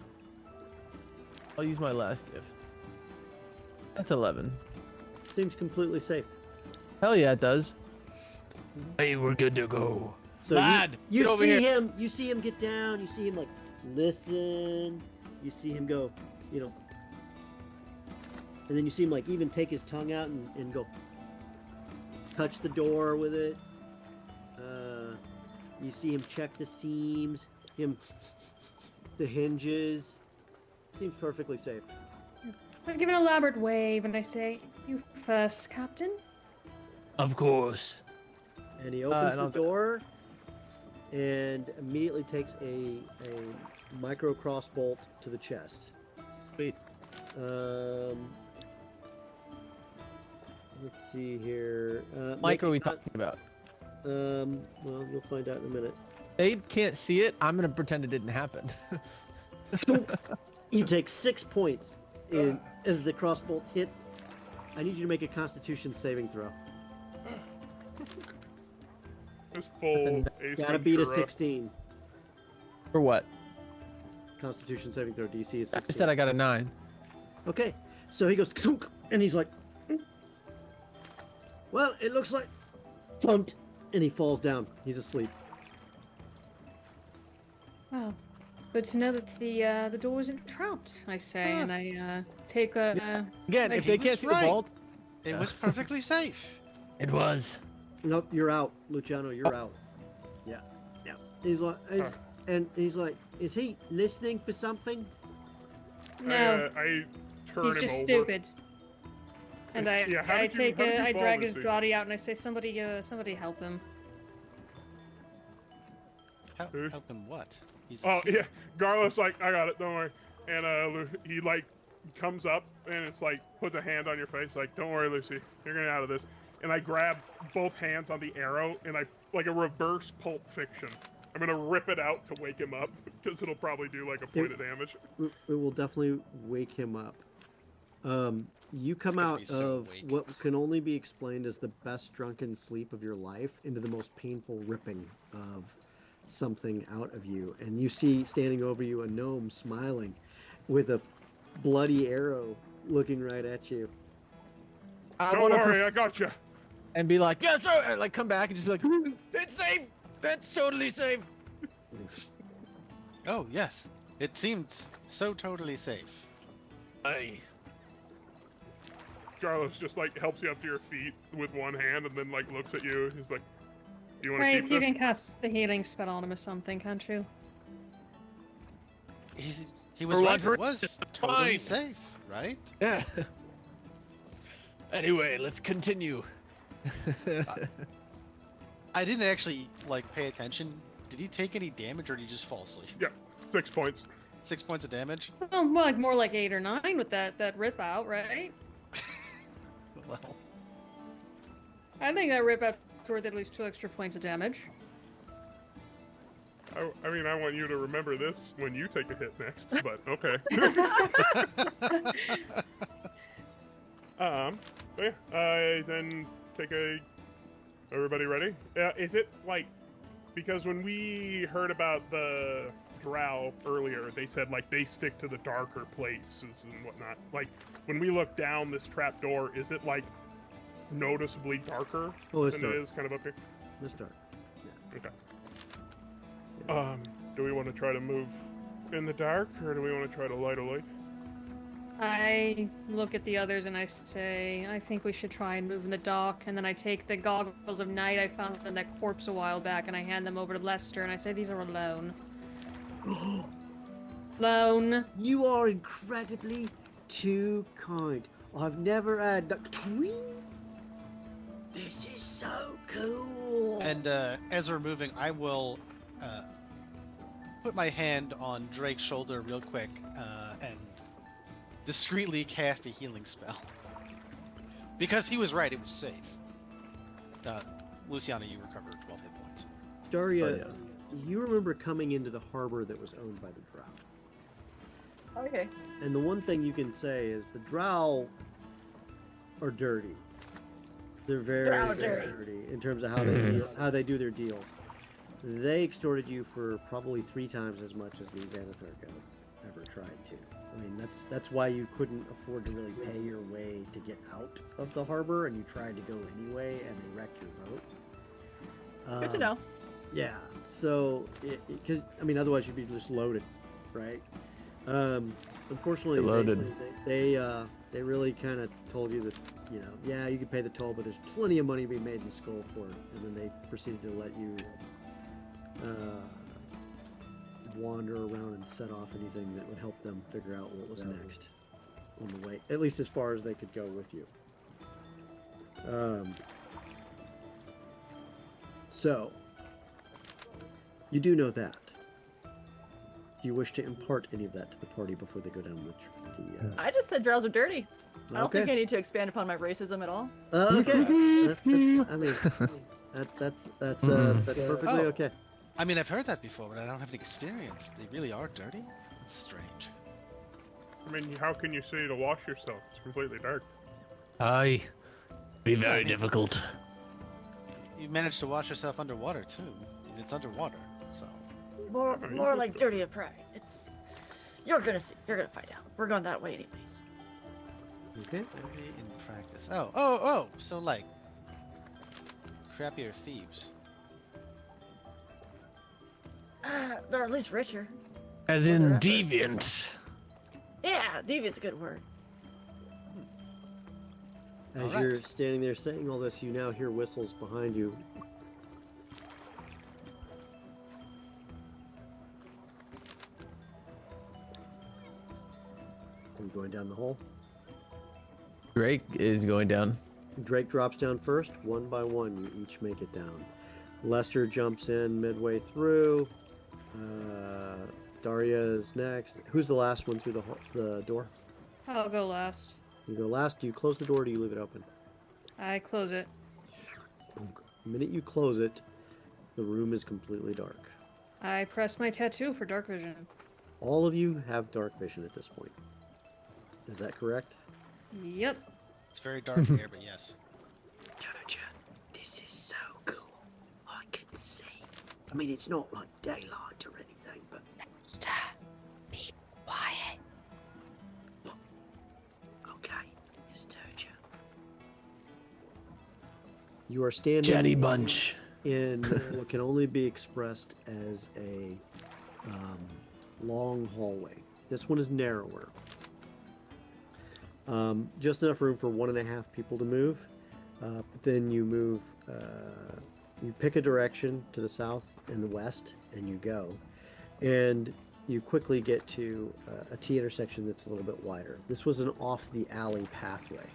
I'll use my last gift. That's 11. Seems completely safe. Hell yeah, it does. Hey, we're good to go. So Lad, you get over see here. him. You see him get down. You see him like listen. You see him go. And then you see him like even take his tongue out and go touch the door with it. You see him check the seams, the hinges. Seems perfectly safe. I give an elaborate wave and I say, "You first, Captain." Of course. And he opens and the I'll- door and immediately takes a micro crossbolt to the chest. Sweet. Let's see here. Mike, are we make a con- talking about? Well, you'll find out in a minute. They can't see it. I'm gonna pretend it didn't happen. You take 6 points as the crossbolt hits. I need you to make a Constitution saving throw. Just full Ace Gotta beat a Ventura. 16. For what? Constitution saving throw. DC is I 16. said I got a 9. Okay, so he goes, "Tunk," and he's like, well, it looks like, thumped, and he falls down. He's asleep. Wow. Good to know that the door isn't trapped, I say, Huh. and I take a. Again, Like, if he they was can't see right. the vault, It Yeah. was perfectly safe. It was. Nope, you're out, Luciano. You're out. Yeah, yeah. He's like, he's like, is he listening for something? No, I turn he's him just over. stupid. And I, Yeah, how I did you- take how did you I fall, drag his Lucy? body out and I say, somebody help him. Who? Help him what? He's Oh yeah, Garlo's like, I got it, don't worry. And he like comes up and it's like puts a hand on your face, like, don't worry, Lucy, you're gonna get out of this. And I grab both hands on the arrow and I like a reverse Pulp Fiction. I'm gonna rip it out to wake him up because it'll probably do like a point of damage. It will definitely wake him up. You come gonna out be so of awake. what can only be explained as the best drunken sleep of your life into the most painful ripping of something out of you. And you see standing over you a gnome smiling with a bloody arrow looking right at you. I Don't want worry, to I got you. and be like, yeah, sir, and like come back and just be like, it's safe. That's totally safe. Oh yes, it seemed so totally safe. Aye. Garlos just like helps you up to your feet with one hand and then like looks at you. He's like, "Do you want to Right, keep you this?" can cast a healing spell on him or something, can't you? He was For right. what It was totally Fine. safe, right? Yeah. Anyway, let's continue. I didn't actually like pay attention. Did he take any damage or did he just fall asleep? Yeah, 6 points. 6 points of damage. Oh, well, like more like 8 or 9 with that rip out, right? Well, I think that rip out worth at least 2 extra points of damage. I mean, I want you to remember this when you take a hit next, but okay. But yeah, I then take a. Everybody ready? Is it like because when we heard about the drow earlier, they said like they stick to the darker places and whatnot. Like when we look down this trap door, is it like noticeably darker Oh, it's than dark. it is kind of up here? Let's start. Okay. Do we want to try to move in the dark, or do we want to try to light a light? I look at the others and I say, I think we should try and move in the dock. And then I take the goggles of night I found in that corpse a while back and I hand them over to Lester and I say, these are alone. Alone. You are incredibly too kind. I've never had that. This is so cool. And as we're moving, I will put my hand on Drake's shoulder real quick and discreetly cast a healing spell. Because he was right, it was safe. Luciana, you recovered 12 hit points. Daria, you remember coming into the harbor that was owned by the Drow. Okay. And the one thing you can say is the Drow are dirty. They're very, Drow very dirty in terms of how they do their deals. They extorted you for probably 3 times as much as these Anathargo ever tried to. I mean, that's why you couldn't afford to really pay your way to get out of the harbor, and you tried to go anyway, and they wrecked your boat. Good to know. Yeah. So, because I mean, otherwise you'd be just loaded, right? Unfortunately, Loaded. They really kind of told you that, yeah, you can pay the toll, but there's plenty of money to be made in Skullport, and then they proceeded to let you wander around and set off anything that would help them figure out what was next on the way, at least as far as they could go with you. So, you do know that. Do you wish to impart any of that to the party before they go down the I just said drows are dirty. I don't Okay. think I need to expand upon my racism at all. Okay. I mean, that's perfectly Oh. okay. I mean, I've heard that before, but I don't have any experience. They really are dirty? That's strange. I mean, how can you say to wash yourself? It's completely dark. Aye. Be very difficult. You managed to wash yourself underwater, too. It's underwater, so... More like dirty of pride. You're gonna see. You're gonna find out. We're going that way anyways. Okay. Dirty in practice. Oh! So, like... crappier thieves. They're at least richer. As Well, in they're deviant. Yeah, deviant's a good word. As All right. you're standing there saying all this, you now hear whistles behind you. Are you going down the hole? Drake is going down. Drake drops down first. One by one, you each make it down. Lester jumps in midway through. Daria is next. Who's the last one through the door? I'll go last. You go last. Do you close the door or do you leave it open? I close it. The minute you close it, the room is completely dark. I press my tattoo for dark vision. All of you have dark vision at this point. Is that correct? Yep. It's very dark here, but yes. Georgia, this is so cool. I can see. I mean, it's not like daylight or anything, but... Lester, be quiet. Okay, it's Georgia. You are standing Jenny Bunch. in what can only be expressed as a long hallway. This one is narrower. Just enough room for 1.5 people to move. But then you move, you pick a direction to the south and the west, and you go. And you quickly get to a T intersection that's a little bit wider. This was an off the alley pathway.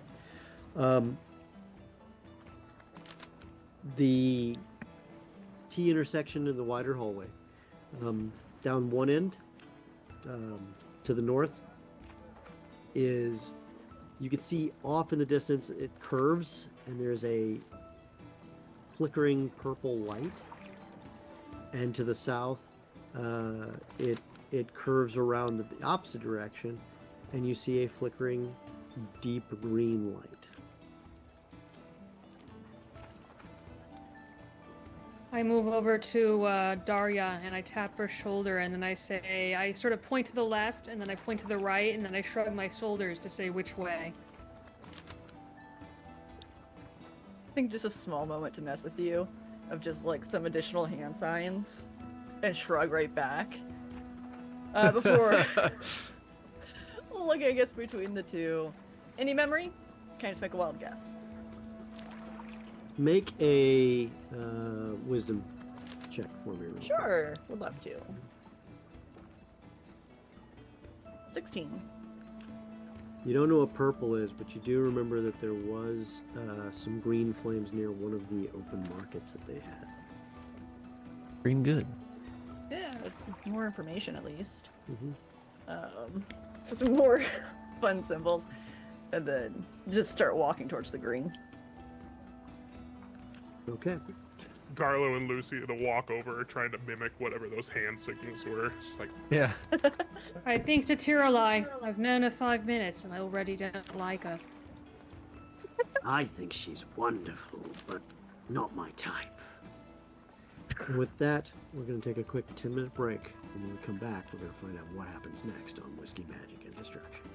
The T intersection in the wider hallway. Down one end, to the north, is, you can see off in the distance it curves and there's a flickering purple light. And to the south, it curves around the opposite direction and you see a flickering deep green light. I move over to Daria and I tap her shoulder and then I say, I sort of point to the left and then I point to the right and then I shrug my shoulders to say which way. I think just a small moment to mess with you, of just like some additional hand signs, and shrug right back. Before looking, I guess, between the two. Any memory? Can I just make a wild guess? Make a wisdom check for me. Real quick. Sure, would love to. 16. You don't know what purple is, but you do remember that there was some green flames near one of the open markets that they had. Green good. Yeah, more information at least. Mm-hmm. Some more fun symbols, and then just start walking towards the green. Okay. Garlo and Lucy, the walk over, are trying to mimic whatever those hand signals were. It's just like, Yeah. I think to Tiralai. I've known her 5 minutes and I already don't like her. I think she's wonderful, but not my type. And with that, we're going to take a quick 10-minute break, and when we come back, we're going to find out what happens next on Whiskey, Magic, and Destruction.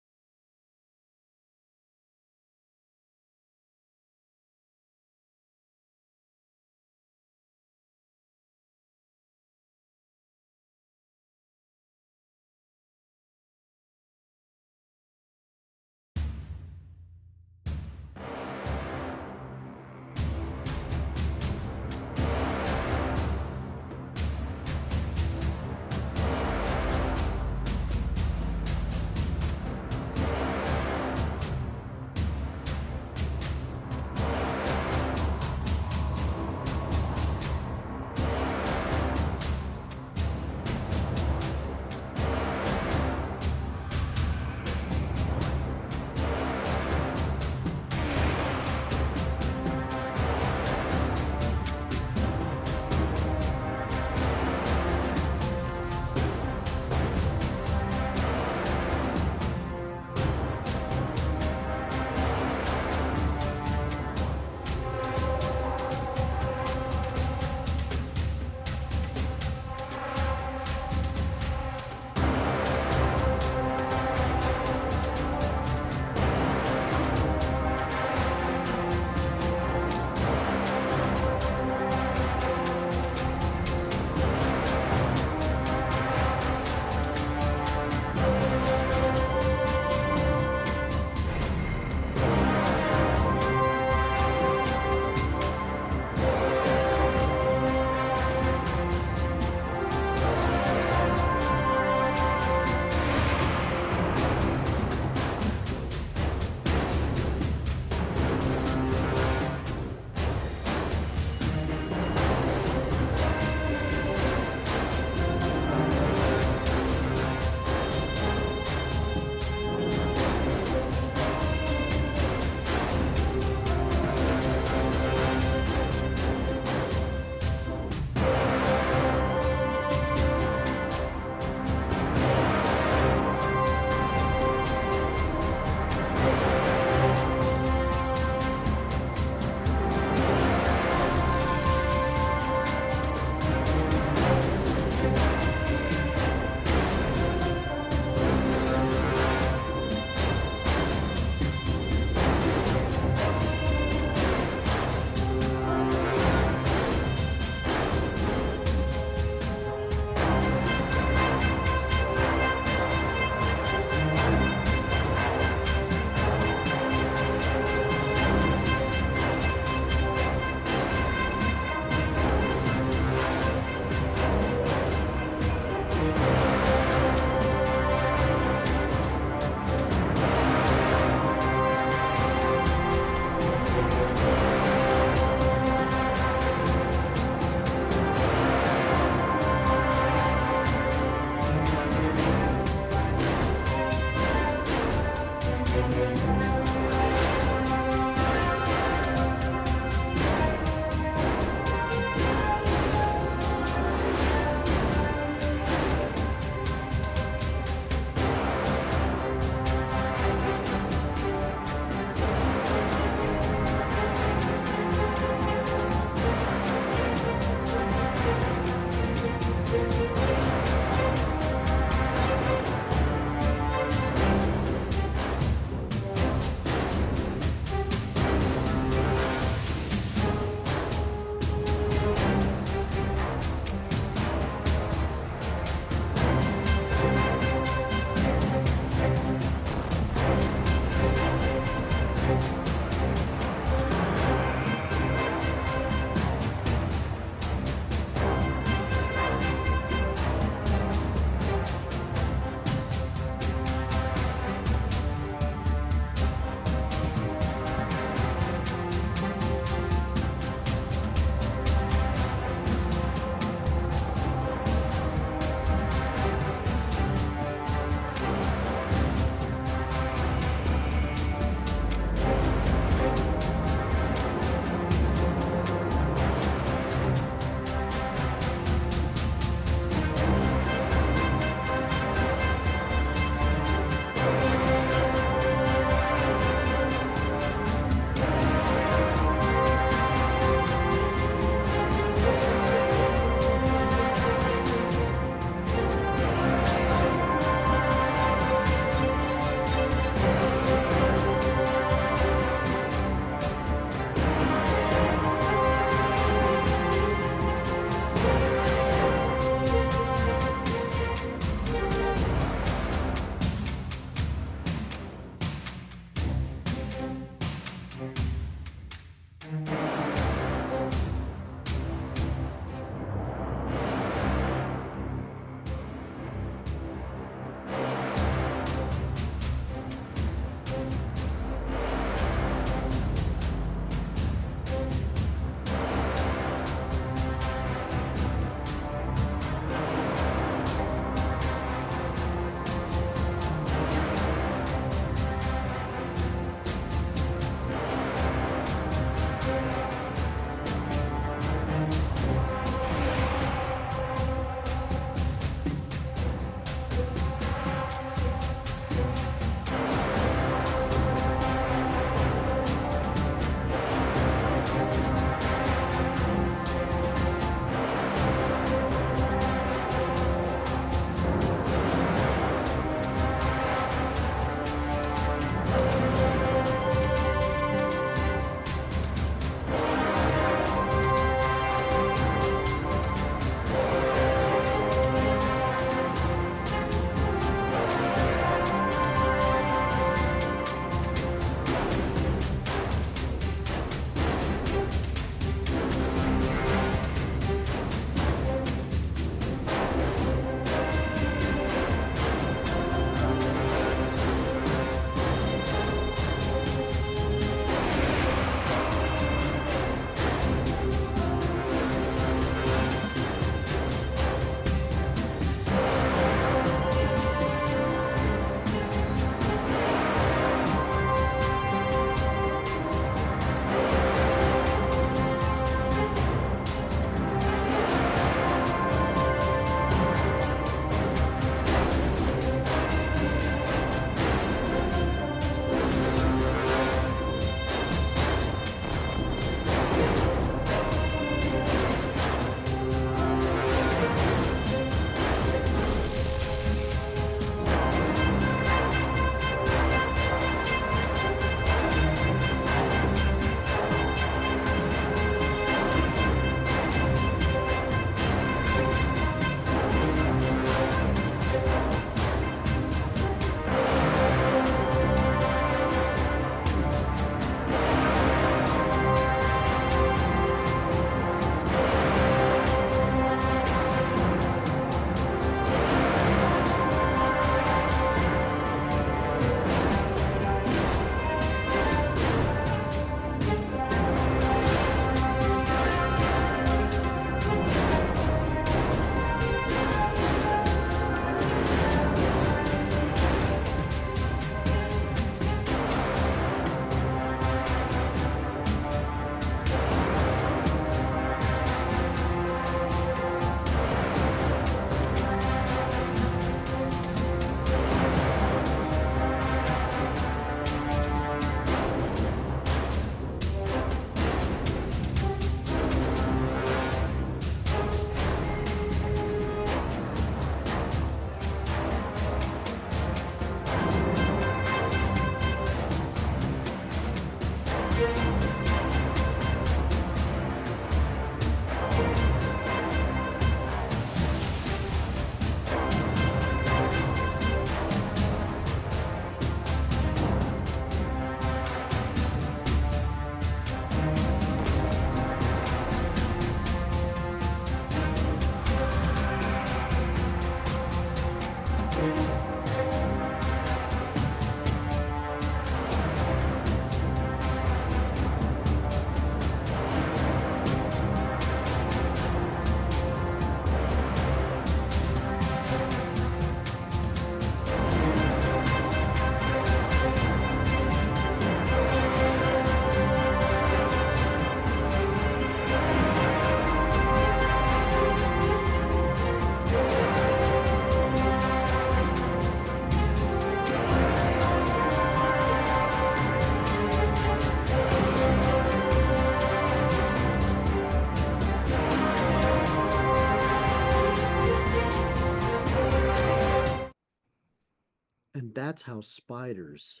And that's how spiders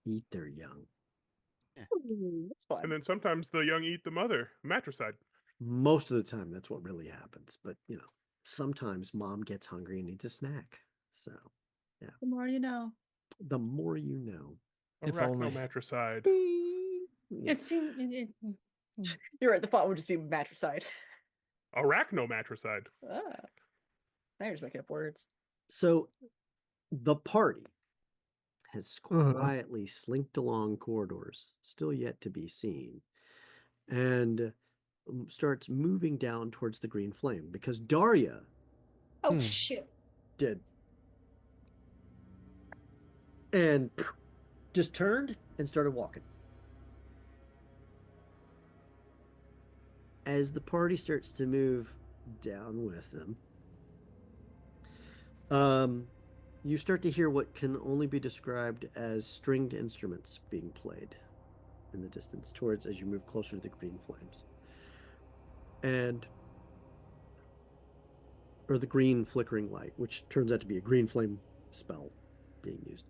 eat their young. That's fun. And then sometimes the young eat the mother. Matricide. Most of the time, that's what really happens. But, sometimes mom gets hungry and needs a snack. So, The more you know. the more you know. If only. Arachnomatricide. Yeah. It seems. You're right. The font would just be matricide. Arachnomatricide. Ah. Now you're just making up words. So, the party has Mhm. quietly slinked along corridors, still yet to be seen, and starts moving down towards the green flame because Daria Oh Hmm. shit! did. And just turned and started walking. As the party starts to move down with them, you start to hear what can only be described as stringed instruments being played in the distance towards as you move closer to the green flames. Or the green flickering light, which turns out to be a green flame spell being used.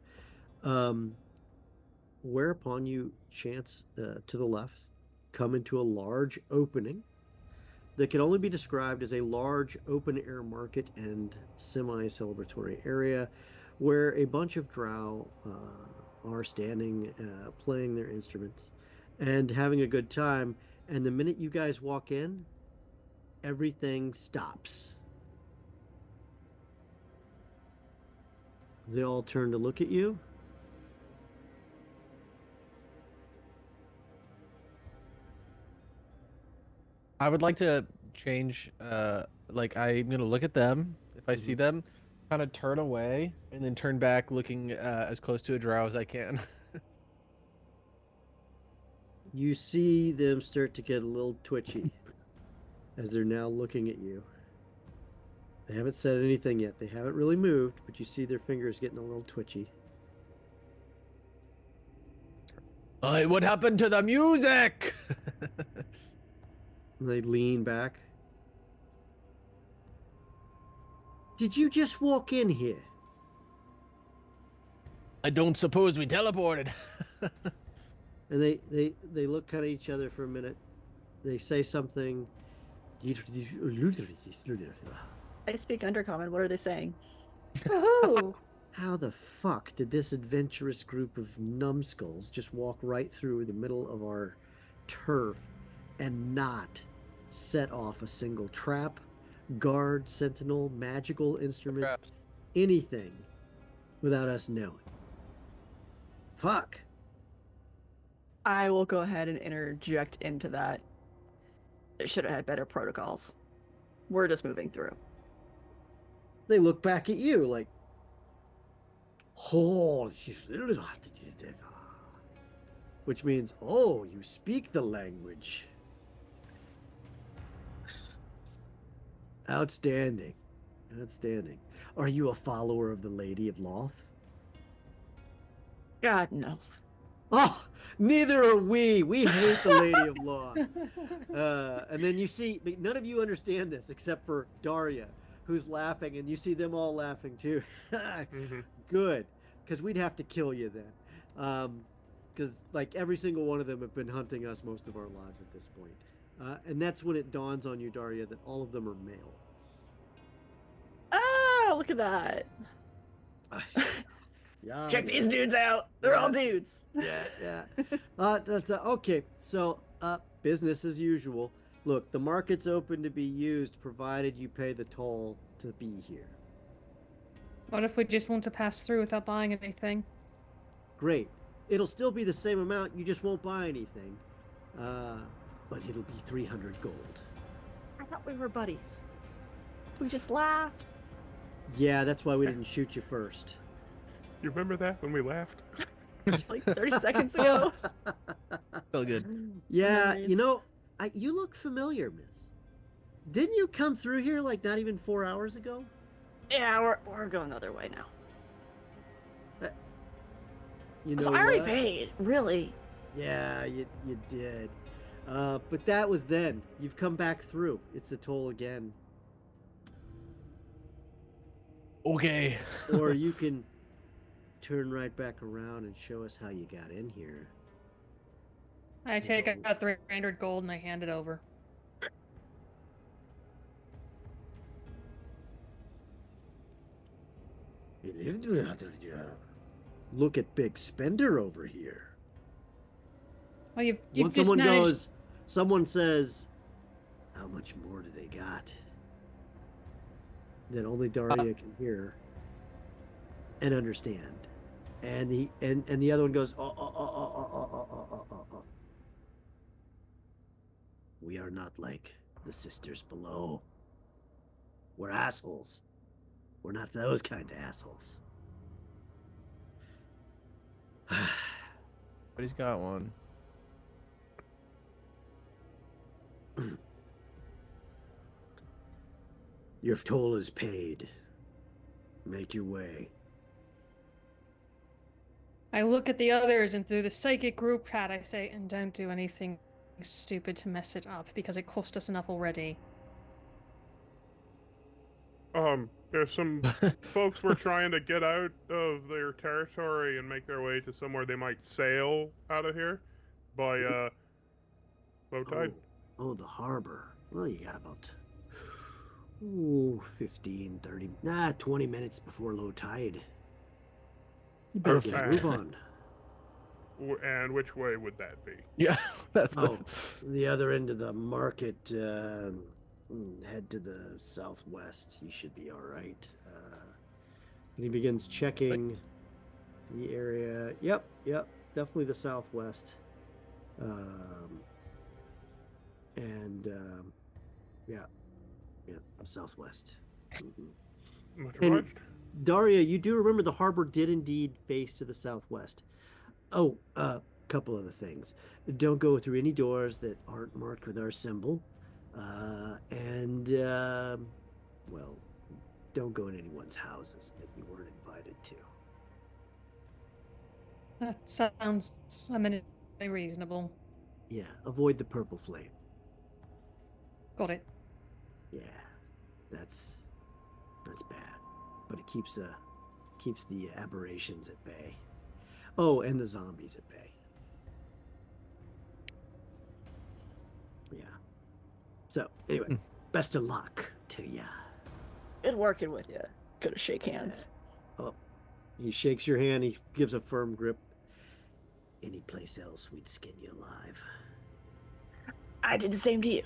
Whereupon you chance to the left, come into a large opening that can only be described as a large open-air market and semi-celebratory area where a bunch of drow are standing, playing their instruments and having a good time. And the minute you guys walk in, everything stops. They all turn to look at you. I would like to change. Like I'm gonna look at them. If I see them, kind of turn away and then turn back, looking as close to a drow as I can. You see them start to get a little twitchy as they're now looking at you. They haven't said anything yet. They haven't really moved, but you see their fingers getting a little twitchy. What happened to the music? And they lean back. Did you just walk in here? I don't suppose we teleported. And they look kind of each other for a minute. They say something. I speak Undercommon. What are they saying? Woohoo! How the fuck did this adventurous group of numbskulls just walk right through the middle of our turf and not set off a single trap, guard, sentinel, magical instrument, Traps. anything without us knowing? Fuck. I will go ahead and interject into that. It should have had better protocols. We're just moving through. They look back at you like, oh, which means, oh, you speak the language. Outstanding. Outstanding. Are you a follower of the Lady of Loth? God, no. Oh, neither are we. We hate the Lady of Loth. And then you see, but none of you understand this except for Daria, who's laughing, and you see them all laughing too. Good, because we'd have to kill you then. Because like every single one of them have been hunting us most of our lives at this point. And that's when it dawns on you, Daria, that all of them are male. Ah, look at that. Yeah. Check these dudes out. They're all dudes. Yeah. Okay, so business as usual. Look, the market's open to be used provided you pay the toll to be here. What if we just want to pass through without buying anything? Great. It'll still be the same amount, you just won't buy anything. But it'll be 300 gold. I thought we were buddies. We just laughed. Yeah, that's why we didn't shoot you first. You remember that when we laughed? Like 30 seconds ago. Feel good. Yeah, Memories. you know, you look familiar, miss. Didn't you come through here like not even 4 hours ago? Yeah, we're going the other way now. You know So I already what? paid, really. Yeah, you did. But that was then. You've come back through. It's a toll again. Okay. Or you can turn right back around and show us how you got in here. I take out 300 gold and I hand it over. Look at Big Spender over here. Well, you When just someone managed... someone says, how much more do they got? That only Daria can hear and understand. And the other one goes, oh. We are not like the sisters below. We're assholes. We're not those kind of assholes. But he's got one. Your toll is paid. Make your way. I look at the others and through the psychic group chat I say, and don't do anything stupid to mess it up because it cost us enough already. If some folks were trying to get out of their territory and make their way to somewhere they might sail out of here by low tide. Oh, the harbor. Well, you got about 15, 30, 20 minutes before low tide. You better get a move on. And which way would that be? Yeah, that's the other end of the market. Head to the southwest. You should be all right. And he begins checking the area. Yep, definitely the southwest. Southwest. Much obliged. Daria, you do remember the harbor did indeed face to the southwest. Oh, couple other things. Don't go through any doors that aren't marked with our symbol. Well, don't go in anyone's houses that you weren't invited to. That sounds eminently reasonable. Yeah, avoid the purple flame. Got it. Yeah, that's bad, but it keeps the aberrations at bay. Oh, and the zombies at bay. Yeah. So anyway, best of luck to ya. Good working with you. Gotta shake hands. Oh, he shakes your hand. He gives a firm grip. Any place else, we'd skin you alive. I did the same to you.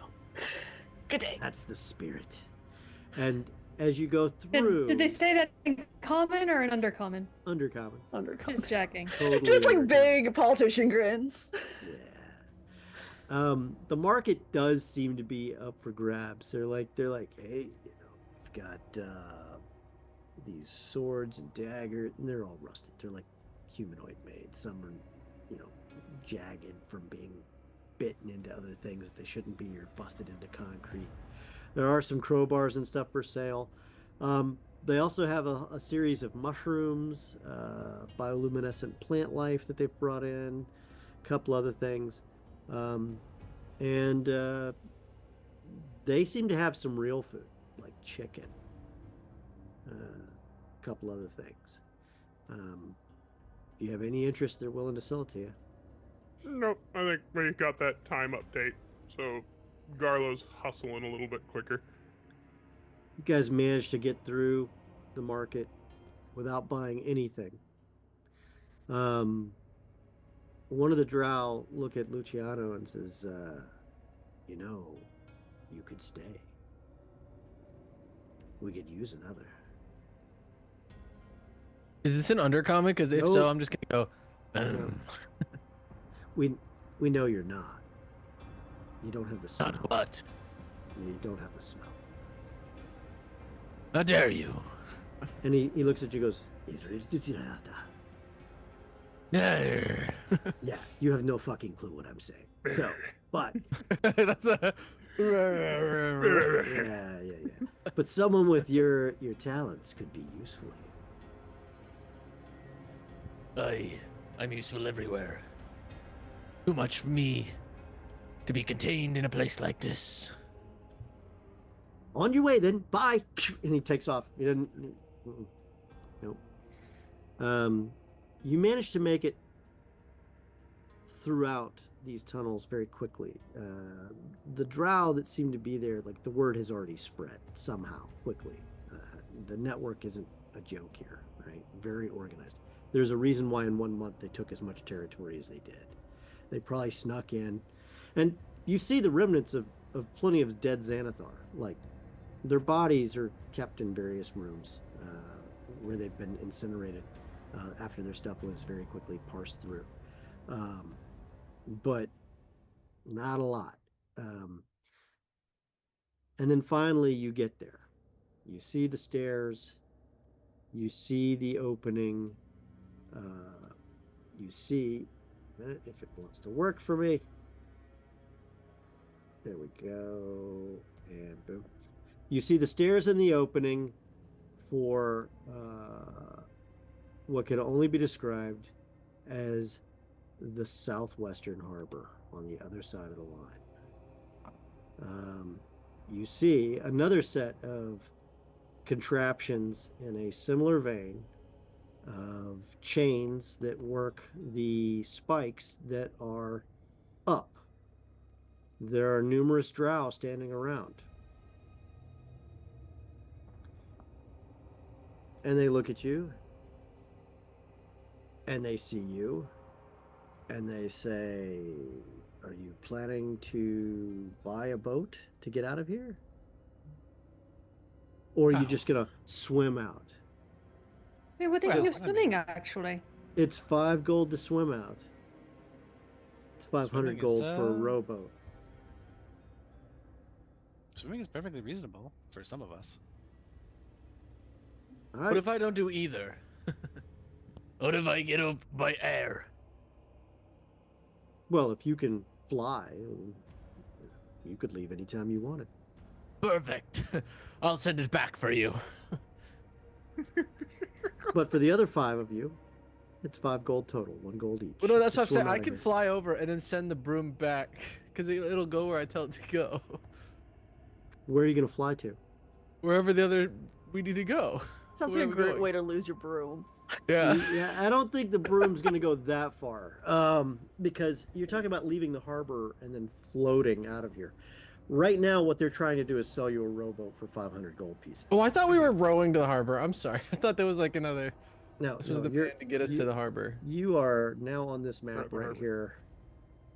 Good day. That's the spirit. And as you go through, Did they say that in common or in undercommon? Undercommon. Just checking. Totally Just like undercommon. big politician grins. Yeah. The market does seem to be up for grabs. They're like, hey, we've got these swords and daggers, and they're all rusted. They're like humanoid made. Some are, jagged from being bitten into other things that they shouldn't be, or busted into concrete. There are some crowbars and stuff for sale. They also have a series of mushrooms, bioluminescent plant life that they've brought in, a couple other things. And they seem to have some real food, like chicken, a couple other things. If you have any interest, they're willing to sell it to you. Nope, I think we got that time update, so Garlo's hustling a little bit quicker. You guys managed to get through the market without buying anything. One of the drow look at Luciano and says, you could stay. We could use another. Is this an undercommon? Because if so, I'm just gonna go. We know you're not. You don't have the smell. Not what? You don't have the smell. How dare you? And he looks at you and goes, yeah, you have no fucking clue what I'm saying. So, but That's a... yeah. But someone with your talents could be useful here. I'm useful everywhere. Too much for me to be contained in a place like this. On your way then. Bye. And he takes off. He didn't. Nope. You manage to make it throughout these tunnels very quickly. The drow that seem to be there, like the word has already spread somehow quickly. The network isn't a joke here, right? Very organized. There's a reason why in 1 month they took as much territory as they did. They probably snuck in, and you see the remnants of plenty of dead Xanathar. Like their bodies are kept in various rooms where they've been incinerated after their stuff was very quickly parsed through. But not a lot. And then finally you get there. You see the stairs. You see the opening. You see, if it wants to work for me. There we go. And boom. You see the stairs in the opening for what can only be described as the southwestern harbor on the other side of the line. You see another set of contraptions in a similar vein of chains that work the spikes that are up. There are numerous drow standing around. And they look at you, and they see you, and they say, are you planning to buy a boat to get out of here? Or are you just going to swim out? Wait, we're thinking of Well, I swimming, mean- actually. It's 5 gold to swim out. It's 500 Swimming is, gold for a rowboat. Swimming is perfectly reasonable for some of us. All What right. if I don't do either? What if I get up by air? Well, if you can fly, you could leave anytime you wanted. Perfect. I'll send it back for you. But for the other 5 of you, it's 5 gold total, 1 gold each. Well, no, that's to what I'm saying. swim out I of can here. fly over and then send the broom back because it'll go where I tell it to go, Where are you going to fly to? wherever the other we need to go. Sounds Where like a are we great going? way to lose your broom. Yeah. Yeah, I don't think the broom's going to go that far, because you're talking about leaving the harbor and then floating out of here. Right now, what they're trying to do is sell you a rowboat for 500 gold pieces. Oh, I thought we were rowing to the harbor. I'm sorry. I thought there was like another. No, This was no, the you're- plan to get us to the harbor. You are now on this map Right, the right harbor.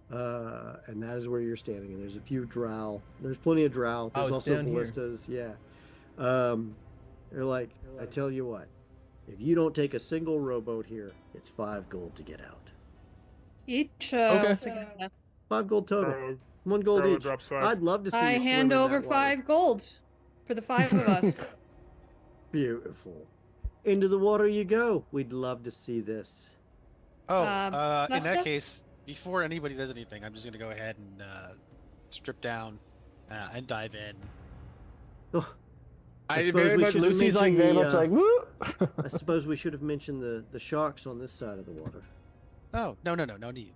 here, and that is where you're standing. And there's a few drow. There's plenty of drow. There's it's also down here. ballistas. Yeah. They're like, I tell you what, if you don't take a single rowboat here, it's 5 gold to get out. Each. Okay. I'll take it. 5 gold total. Crow, 1 gold Crow each. drops 5. I'd love to see I you hand swim in over that water. 5 gold for the 5 of us. Beautiful. Into the water you go. We'd love to see this. Oh, in Lester? that case, before anybody does anything, I'm just gonna go ahead and strip down and dive in. Oh, I suppose very we much should Lucy's like mention very the, much like woo. I suppose we should have mentioned the sharks on this side of the water. Oh, no need.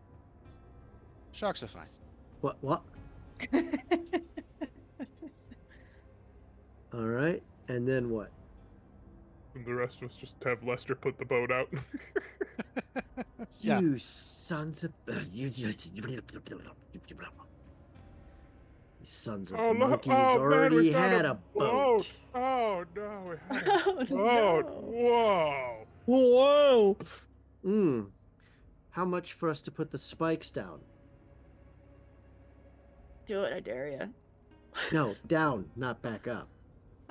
Sharks are fine. What? All right. And then what? And the rest of us just have Lester put the boat out. Yeah. You sons of you sons of Oh, look! monkeys Oh man, already we found had a boat. Oh no, we had a Oh, boat. no. Whoa! Whoa. How much for us to put the spikes down? Do it, I dare you. No, down, not back up.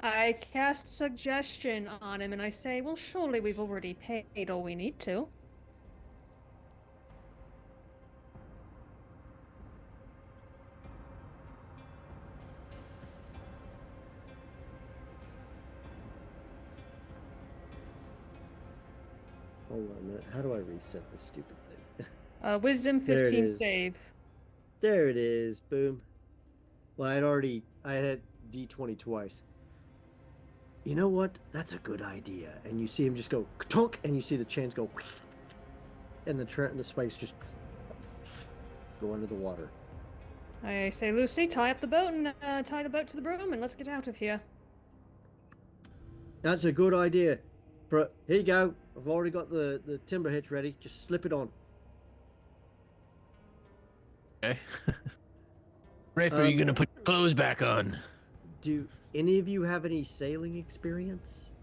I cast suggestion on him and I say, well, surely we've already paid all we need to. Hold on a minute. How do I reset this stupid thing? Wisdom There it 15 is. save. There it is. Boom. Well, I had D20 twice. You know what? That's a good idea. And you see him just go tonk, and you see the chains go, and the spikes just go under the water. I say, Lucy, tie up the boat and tie the boat to the broom and let's get out of here. That's a good idea. But here you go. I've already got the timber hitch ready. Just slip it on. Okay. Rafe, are you gonna put your clothes back on? Do any of you have any sailing experience?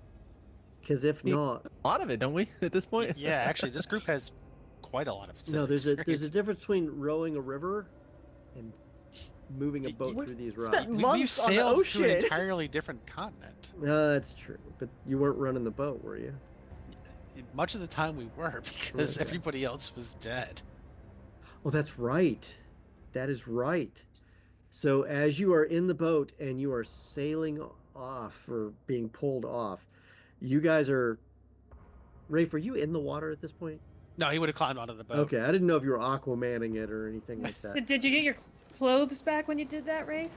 Because if Yeah. not, A lot of it, don't we? At this point. Yeah, actually, this group has quite a lot of. no. There's a experience. difference between rowing a river and moving a boat We through these spent rocks. We've months on the sailed to an ocean. entirely different continent. That's true. But you weren't running the boat, were you? Much of the time we were because Okay. everybody else was dead. Oh, that's right. That is right. So as you are in the boat and you are sailing off or being pulled off, you guys are. Rafe, are you in the water at this point? No, he would have climbed onto the boat. Okay, I didn't know if you were Aquamanning it or anything like that. Did you get your clothes back when you did that, Rafe?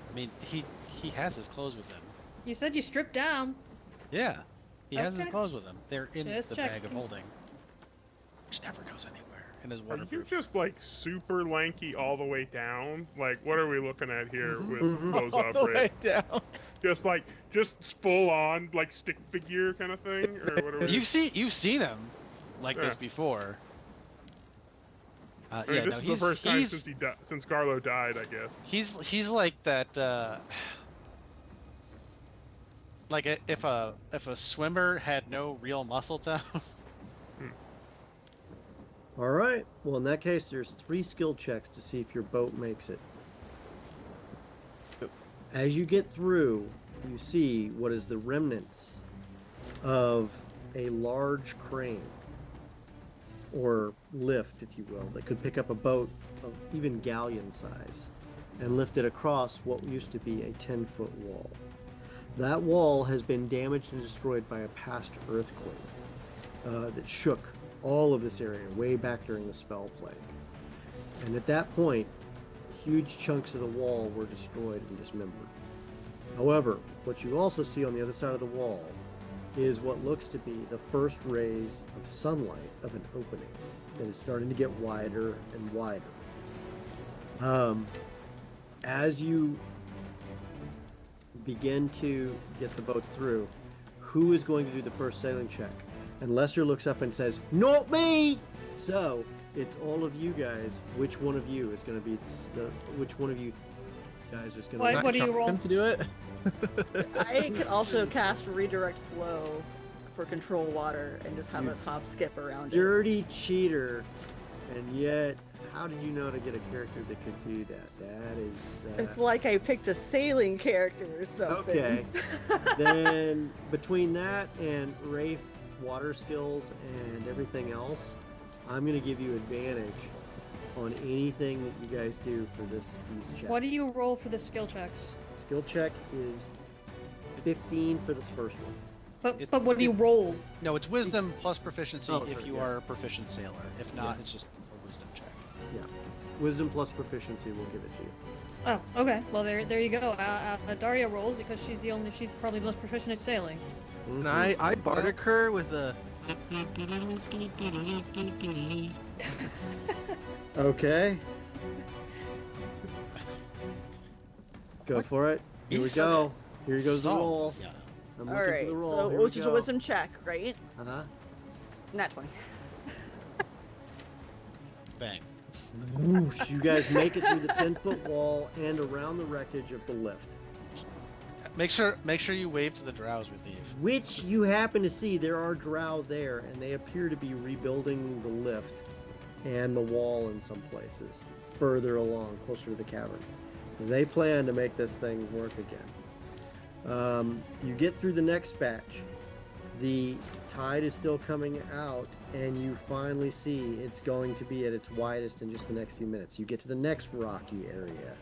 I mean, he has his clothes with him. You said you stripped down. Yeah, he has his Okay. clothes with him. They're in Just the bag of checking. holding, which never goes anywhere, and is Are you waterproof. just like super lanky all the way down? Like, what are we looking at here Mhm. with Mhm. clothes All off, the Ray? way down. Just full on like stick figure kind of thing, or what are we? You've seen him like this Yeah. before. I mean, Yeah, this no, is the first time he's since Garlo died, I guess. he's like that. Like if a swimmer had no real muscle tone. All right. Well, in that case, there's 3 skill checks to see if your boat makes it. As you get through, you see what is the remnants of a large crane or lift, if you will, that could pick up a boat of even galleon size and lift it across what used to be a 10-foot wall. That wall has been damaged and destroyed by a past earthquake that shook all of this area way back during the spell plague. And at that point, huge chunks of the wall were destroyed and dismembered. However, what you also see on the other side of the wall is what looks to be the first rays of sunlight of an opening that is starting to get wider and wider. As you begin to get the boat through, who is going to do the first sailing check? And Lester looks up and says, "Not me!" So it's all of you guys. Which one of you is going to be which one of you guys is going to? What do you roll? Him to do it? I could also cast redirect flow for control water and just have us hop skip around it. Dirty cheater, and yet, how did you know to get a character that could do that? That is. It's like I picked a sailing character or something. Okay. Then between that and Rafe water skills and everything else, I'm gonna give you advantage on anything that you guys do for these checks. What do you roll for the skill checks? Skill check is 15 for this first one. But what do you roll? No, it's wisdom plus proficiency Oh, if sorry, you yeah. are a proficient sailor. If not, Yeah. it's just a wisdom check. Yeah. Wisdom plus proficiency will give it to you. Oh, okay. Well, there you go. Daria rolls because she's probably the most proficient at sailing. And I bardic her with a. Okay. Go What? for it. Here we He's go. Here goes the Solved, roll. Luciano. I'm All looking right, for the roll. so Here it was we just a go. wisdom check, right? Uh-huh. Nat 20. Bang. Whoosh, you guys make it through the 10-foot wall and around the wreckage of the lift, Make sure you wave to the drow as we leave. which you happen to see there are drow there, and they appear to be rebuilding the lift and the wall in some places further along, closer to the cavern. They plan to make this thing work again. You get through the next batch. The tide is still coming out, and you finally see it's going to be at its widest in just the next few minutes. You get to the next rocky area.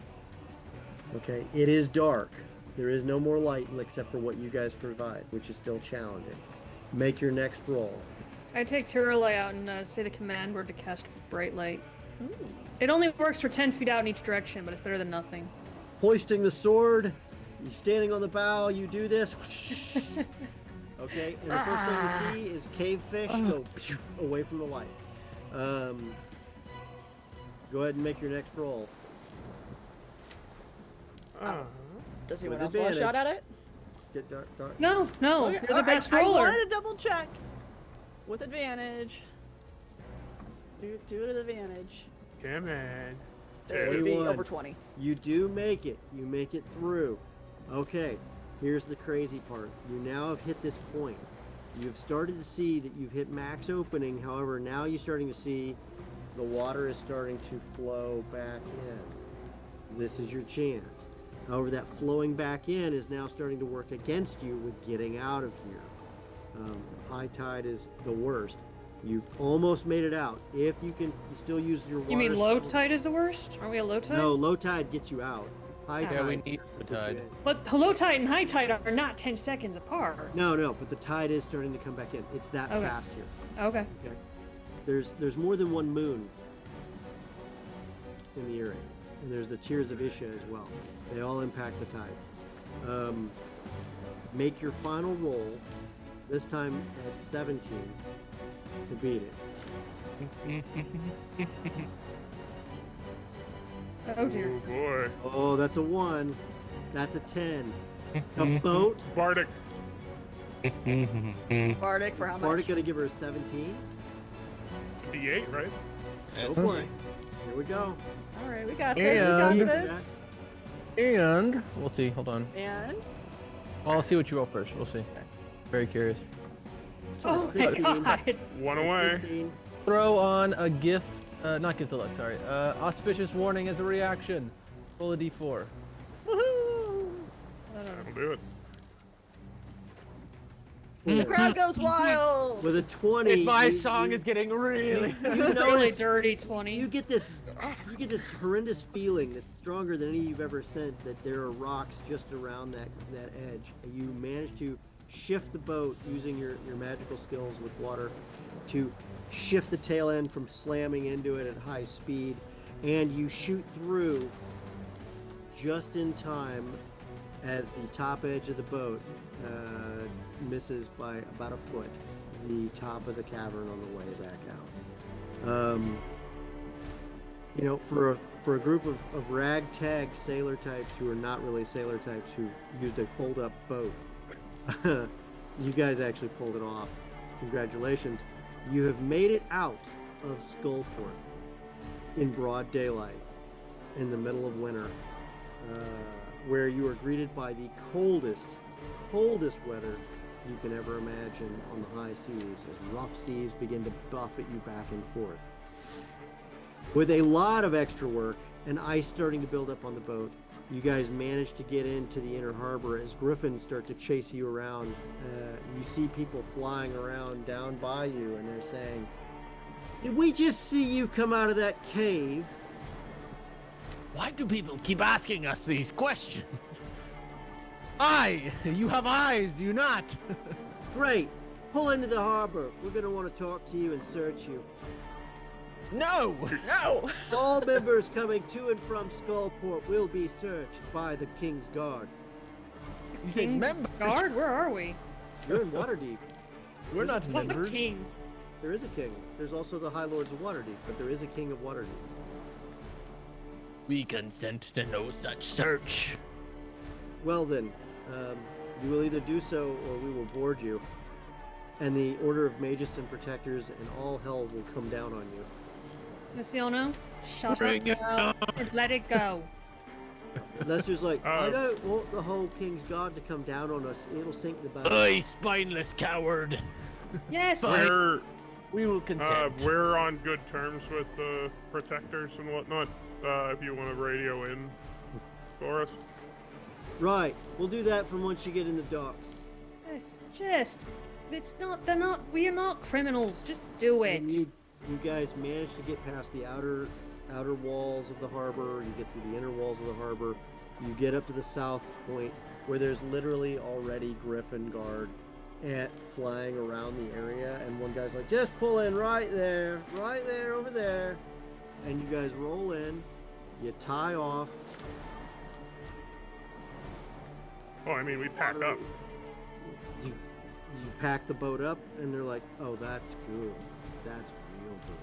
Okay, it is dark. There is no more light except for what you guys provide, which is still challenging. Make your next roll. I take Turley out and say the command word to cast bright light. It only works for 10 feet out in each direction, but it's better than nothing. Hoisting the sword, you're standing on the bow, you do this. Okay, and the first thing you see is cave fish go away from the light. Go ahead and make your next roll. Does With anyone else want a shot at it? Get dark. No, no, Okay, you're the best I roller. wanted to double check with advantage. Do it with advantage. Come on. It would be 21. over 20. You do make it. You make it through. Okay, here's the crazy part. You now have hit this point. You've started to see that you've hit max opening. However, now you're starting to see the water is starting to flow back in. This is your chance. However, that flowing back in is now starting to work against you with getting out of here. High tide is the worst. You've almost made it out. If you can still use your water. You mean low skill- tide is the worst? Aren't we a low tide? No, low tide gets you out. High Yeah, tide. we need starts the to put you tide. in. But the low tide and high tide are not 10 seconds apart. No, but the tide is starting to come back in. It's that Okay. fast here. Okay. Okay. There's more than one moon in the area, and there's the Tears of Isha as well. They all impact the tides. Make your final roll. This time at 17 to beat it. Oh dear. Oh boy. Oh, that's a 1. That's a 10. A boat. Bardic. Bardic for how much? Bardic gonna give her a 17. D8, right? Go for it. Here we go. All right, we got this. We got this. And we'll see. Hold on. And I'll see what you roll first. We'll see. Very curious. Oh my 16. god. One That's away. 16. Throw on a gift. Not gift of luck. Sorry. Auspicious warning as a reaction. Roll a d4. woohoo! That'll do it. The crowd goes wild. With a 20. My you- song you- is getting really. You Really notice dirty 20. you get this horrendous feeling that's stronger than any you've ever sent, that there are rocks just around that edge. You manage to shift the boat using your magical skills with water to shift the tail end from slamming into it at high speed, and you shoot through just in time as the top edge of the boat misses by about a foot the top of the cavern on the way back out. You know, for a group of ragtag sailor types who are not really sailor types, who used a fold-up boat, you guys actually pulled it off. Congratulations. You have made it out of Skullport in broad daylight in the middle of winter, where you are greeted by the coldest weather you can ever imagine on the high seas, as rough seas begin to buffet you back and forth. With a lot of extra work and ice starting to build up on the boat, you guys manage to get into the inner harbor. As griffins start to chase you around, you see people flying around down by you, and they're saying, "Did we just see you come out of that cave?" Why do people keep asking us these questions? You have eyes, do you not? Great. Pull into the harbor. We're going to want to talk to you and search you. No! No. All members coming to and from Skullport will be searched by the King's Guard. You say King's members? Guard? Where are we? You're in Waterdeep. We're not What members. king? There is a king. There's also the High Lords of Waterdeep, but there is a king of Waterdeep. We consent to no such search. Well then, you will either do so or we will board you. And the Order of Magus and Protectors and all hell will come down on you. Luciano, shut Bring up it now and let it go. Lester's like, I Uh, don't want the whole King's Guard to come down on us. It'll sink the boat. Oi, spineless coward. Yes. We're We will consent. we're on good terms with the protectors and whatnot. If you want to radio in for us. Right, we'll do that from once you get in the docks. Yes, just. It's not. They're not. We are not criminals. Just do And it. you guys manage to get past the outer walls of the harbor. You get through the inner walls of the harbor. You get up to the south point where there's literally already Griffin Guard flying around the area, and one guy's like, "Just pull in right there, over there," and you guys roll in. You tie off. Oh, I mean, we pack up. You pack the boat up, and they're like, "Oh, that's good. That's real good."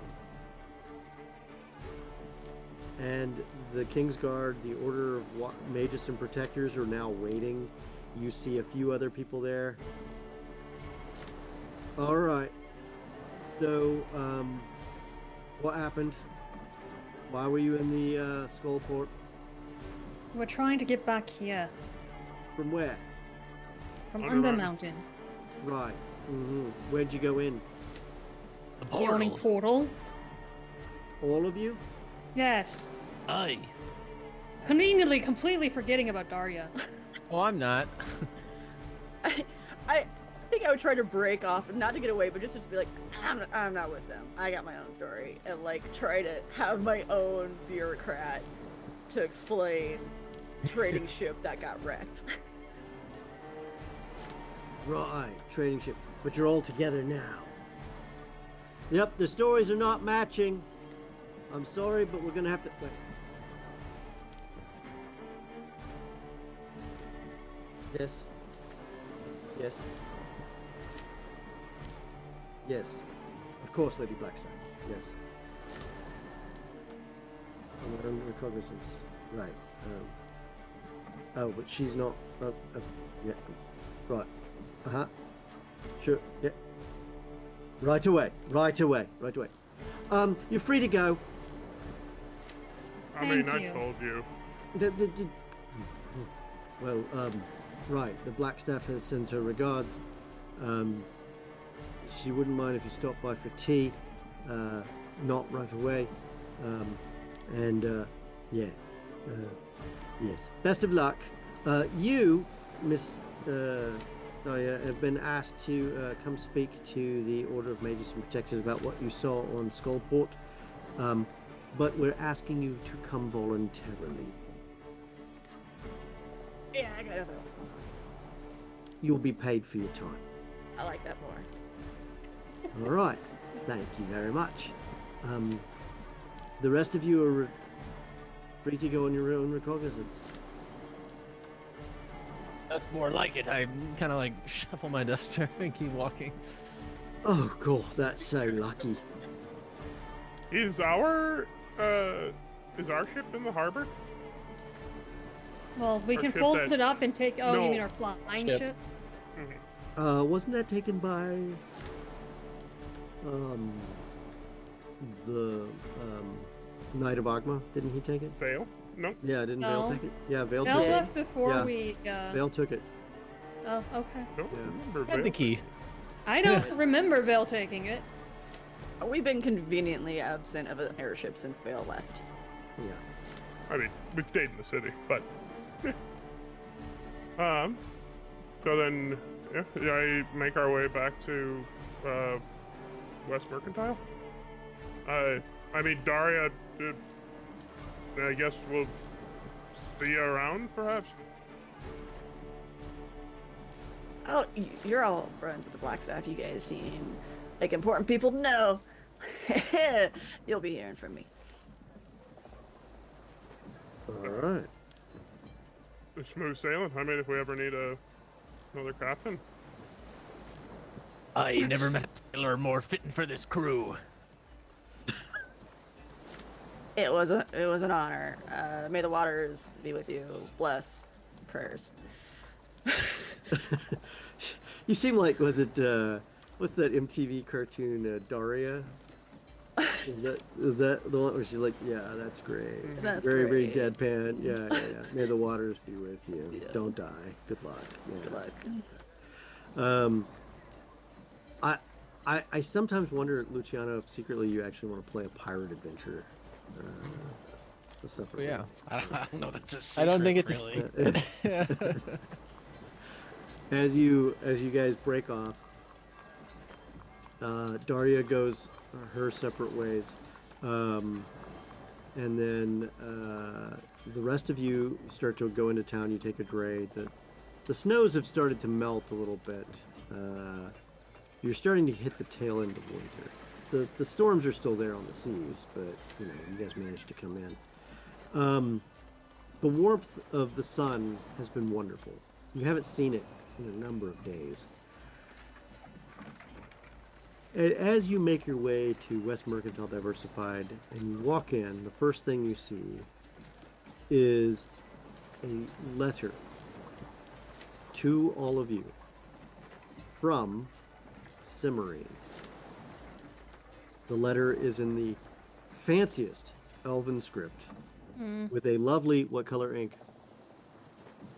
And the King's Guard, the Order of Magus and Protectors, are now waiting You see a few other people there. All right. So, what happened? Why were you in the Skullport? We're trying to get back here From where? from Undermountain. Undermountain. Right. Where'd you go in? The The yawning portal. portal. All of you? Yes. Aye. Conveniently, completely forgetting about Daria. Oh, I'm not. I think I would try to break off, not to get away, but just to be like, I'm not with them. I got my own story, and like try to have my own bureaucrat to explain trading ship that got wrecked. Right. Trading ship. But you're all together now. Yep, the stories are not matching. I'm sorry, but we're gonna have to wait. Yes. Yes. Yes. Of course, Lady Blackstone. Yes. Under recognizance. Right. Oh, but she's not. Yeah. Right. Sure. Yeah. Right away. Right away. Right away. You're free to go. I mean, Thank I you. told you. Well, right. The Blackstaff has sent her regards. She wouldn't mind if you stopped by for tea. Not right away. Yeah. Yes. Best of luck. You, Miss Dahlia, have been asked to come speak to the Order of Mages and Protectors about what you saw on Skullport. But we're asking you to come voluntarily. Yeah, I got nothing else. You'll be paid for your time. I like that more. All right. Thank you very much. The rest of you are free to go on your own recognizance. That's more like it. I kind of like shuffle my duster and keep walking. Oh, God, that's so lucky. Is our ship in the harbor? Well, we Or can ship fold that- it up and take. Oh, No. you mean our flying Ship. ship? Wasn't that taken by the Knight of Agma? Didn't he take it? Vale? No. Yeah, didn't Vale No. take it? Yeah, Vale Belle took it. left before Yeah. we. Vale took it. Oh, okay. Don't Yeah. remember And the Vale. key. I don't remember Vale taking it. We've been conveniently absent of an airship since Vale left. Yeah. I mean, we've stayed in the city, but. So then, I make our way back to West Mercantile. I mean, Daria. I guess we'll see you around, perhaps. Oh, you're all friends with the Blackstaff. You guys seem like important people to know. You'll be hearing from me. All right. Smooth sailing. I mean, if we ever need another captain. I never met a sailor more fitting for this crew. It was an honor. May the waters be with you. Bless. Prayers. You seem like, was it, what's that MTV cartoon, Daria? Is that the one where she's like, yeah, that's great. That's very, great. very deadpan. Yeah. May the waters be with you. Yeah. Don't die. Good luck. Yeah. Good luck. I sometimes wonder, Luciano, if secretly you actually want to play a pirate adventure. A separate Yeah. one. I don't know. That's a secret, I don't think it's really. As you guys break off, Daria goes her separate ways, and then the rest of you start to go into town. You take a dray. The snows have started to melt a little bit. You're starting to hit the tail end of winter. The storms are still there on the seas, but you guys managed to come in. The warmth of the sun has been wonderful. You haven't seen it in a number of days. And as you make your way to West Mercantile Diversified and you walk in, the first thing you see is a letter to all of you from Cimmerian. The letter is in the fanciest elven script with a lovely, what color ink?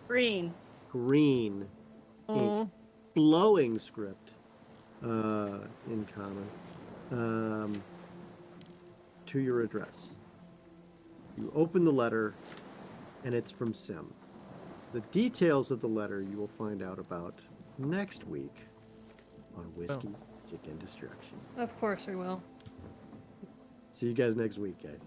Green. Green ink. Flowing script in common to your address. You open the letter, and it's from Sim. The details of the letter you will find out about next week on Whiskey, Magic, and Destruction. Of course I will. See you guys next week, guys.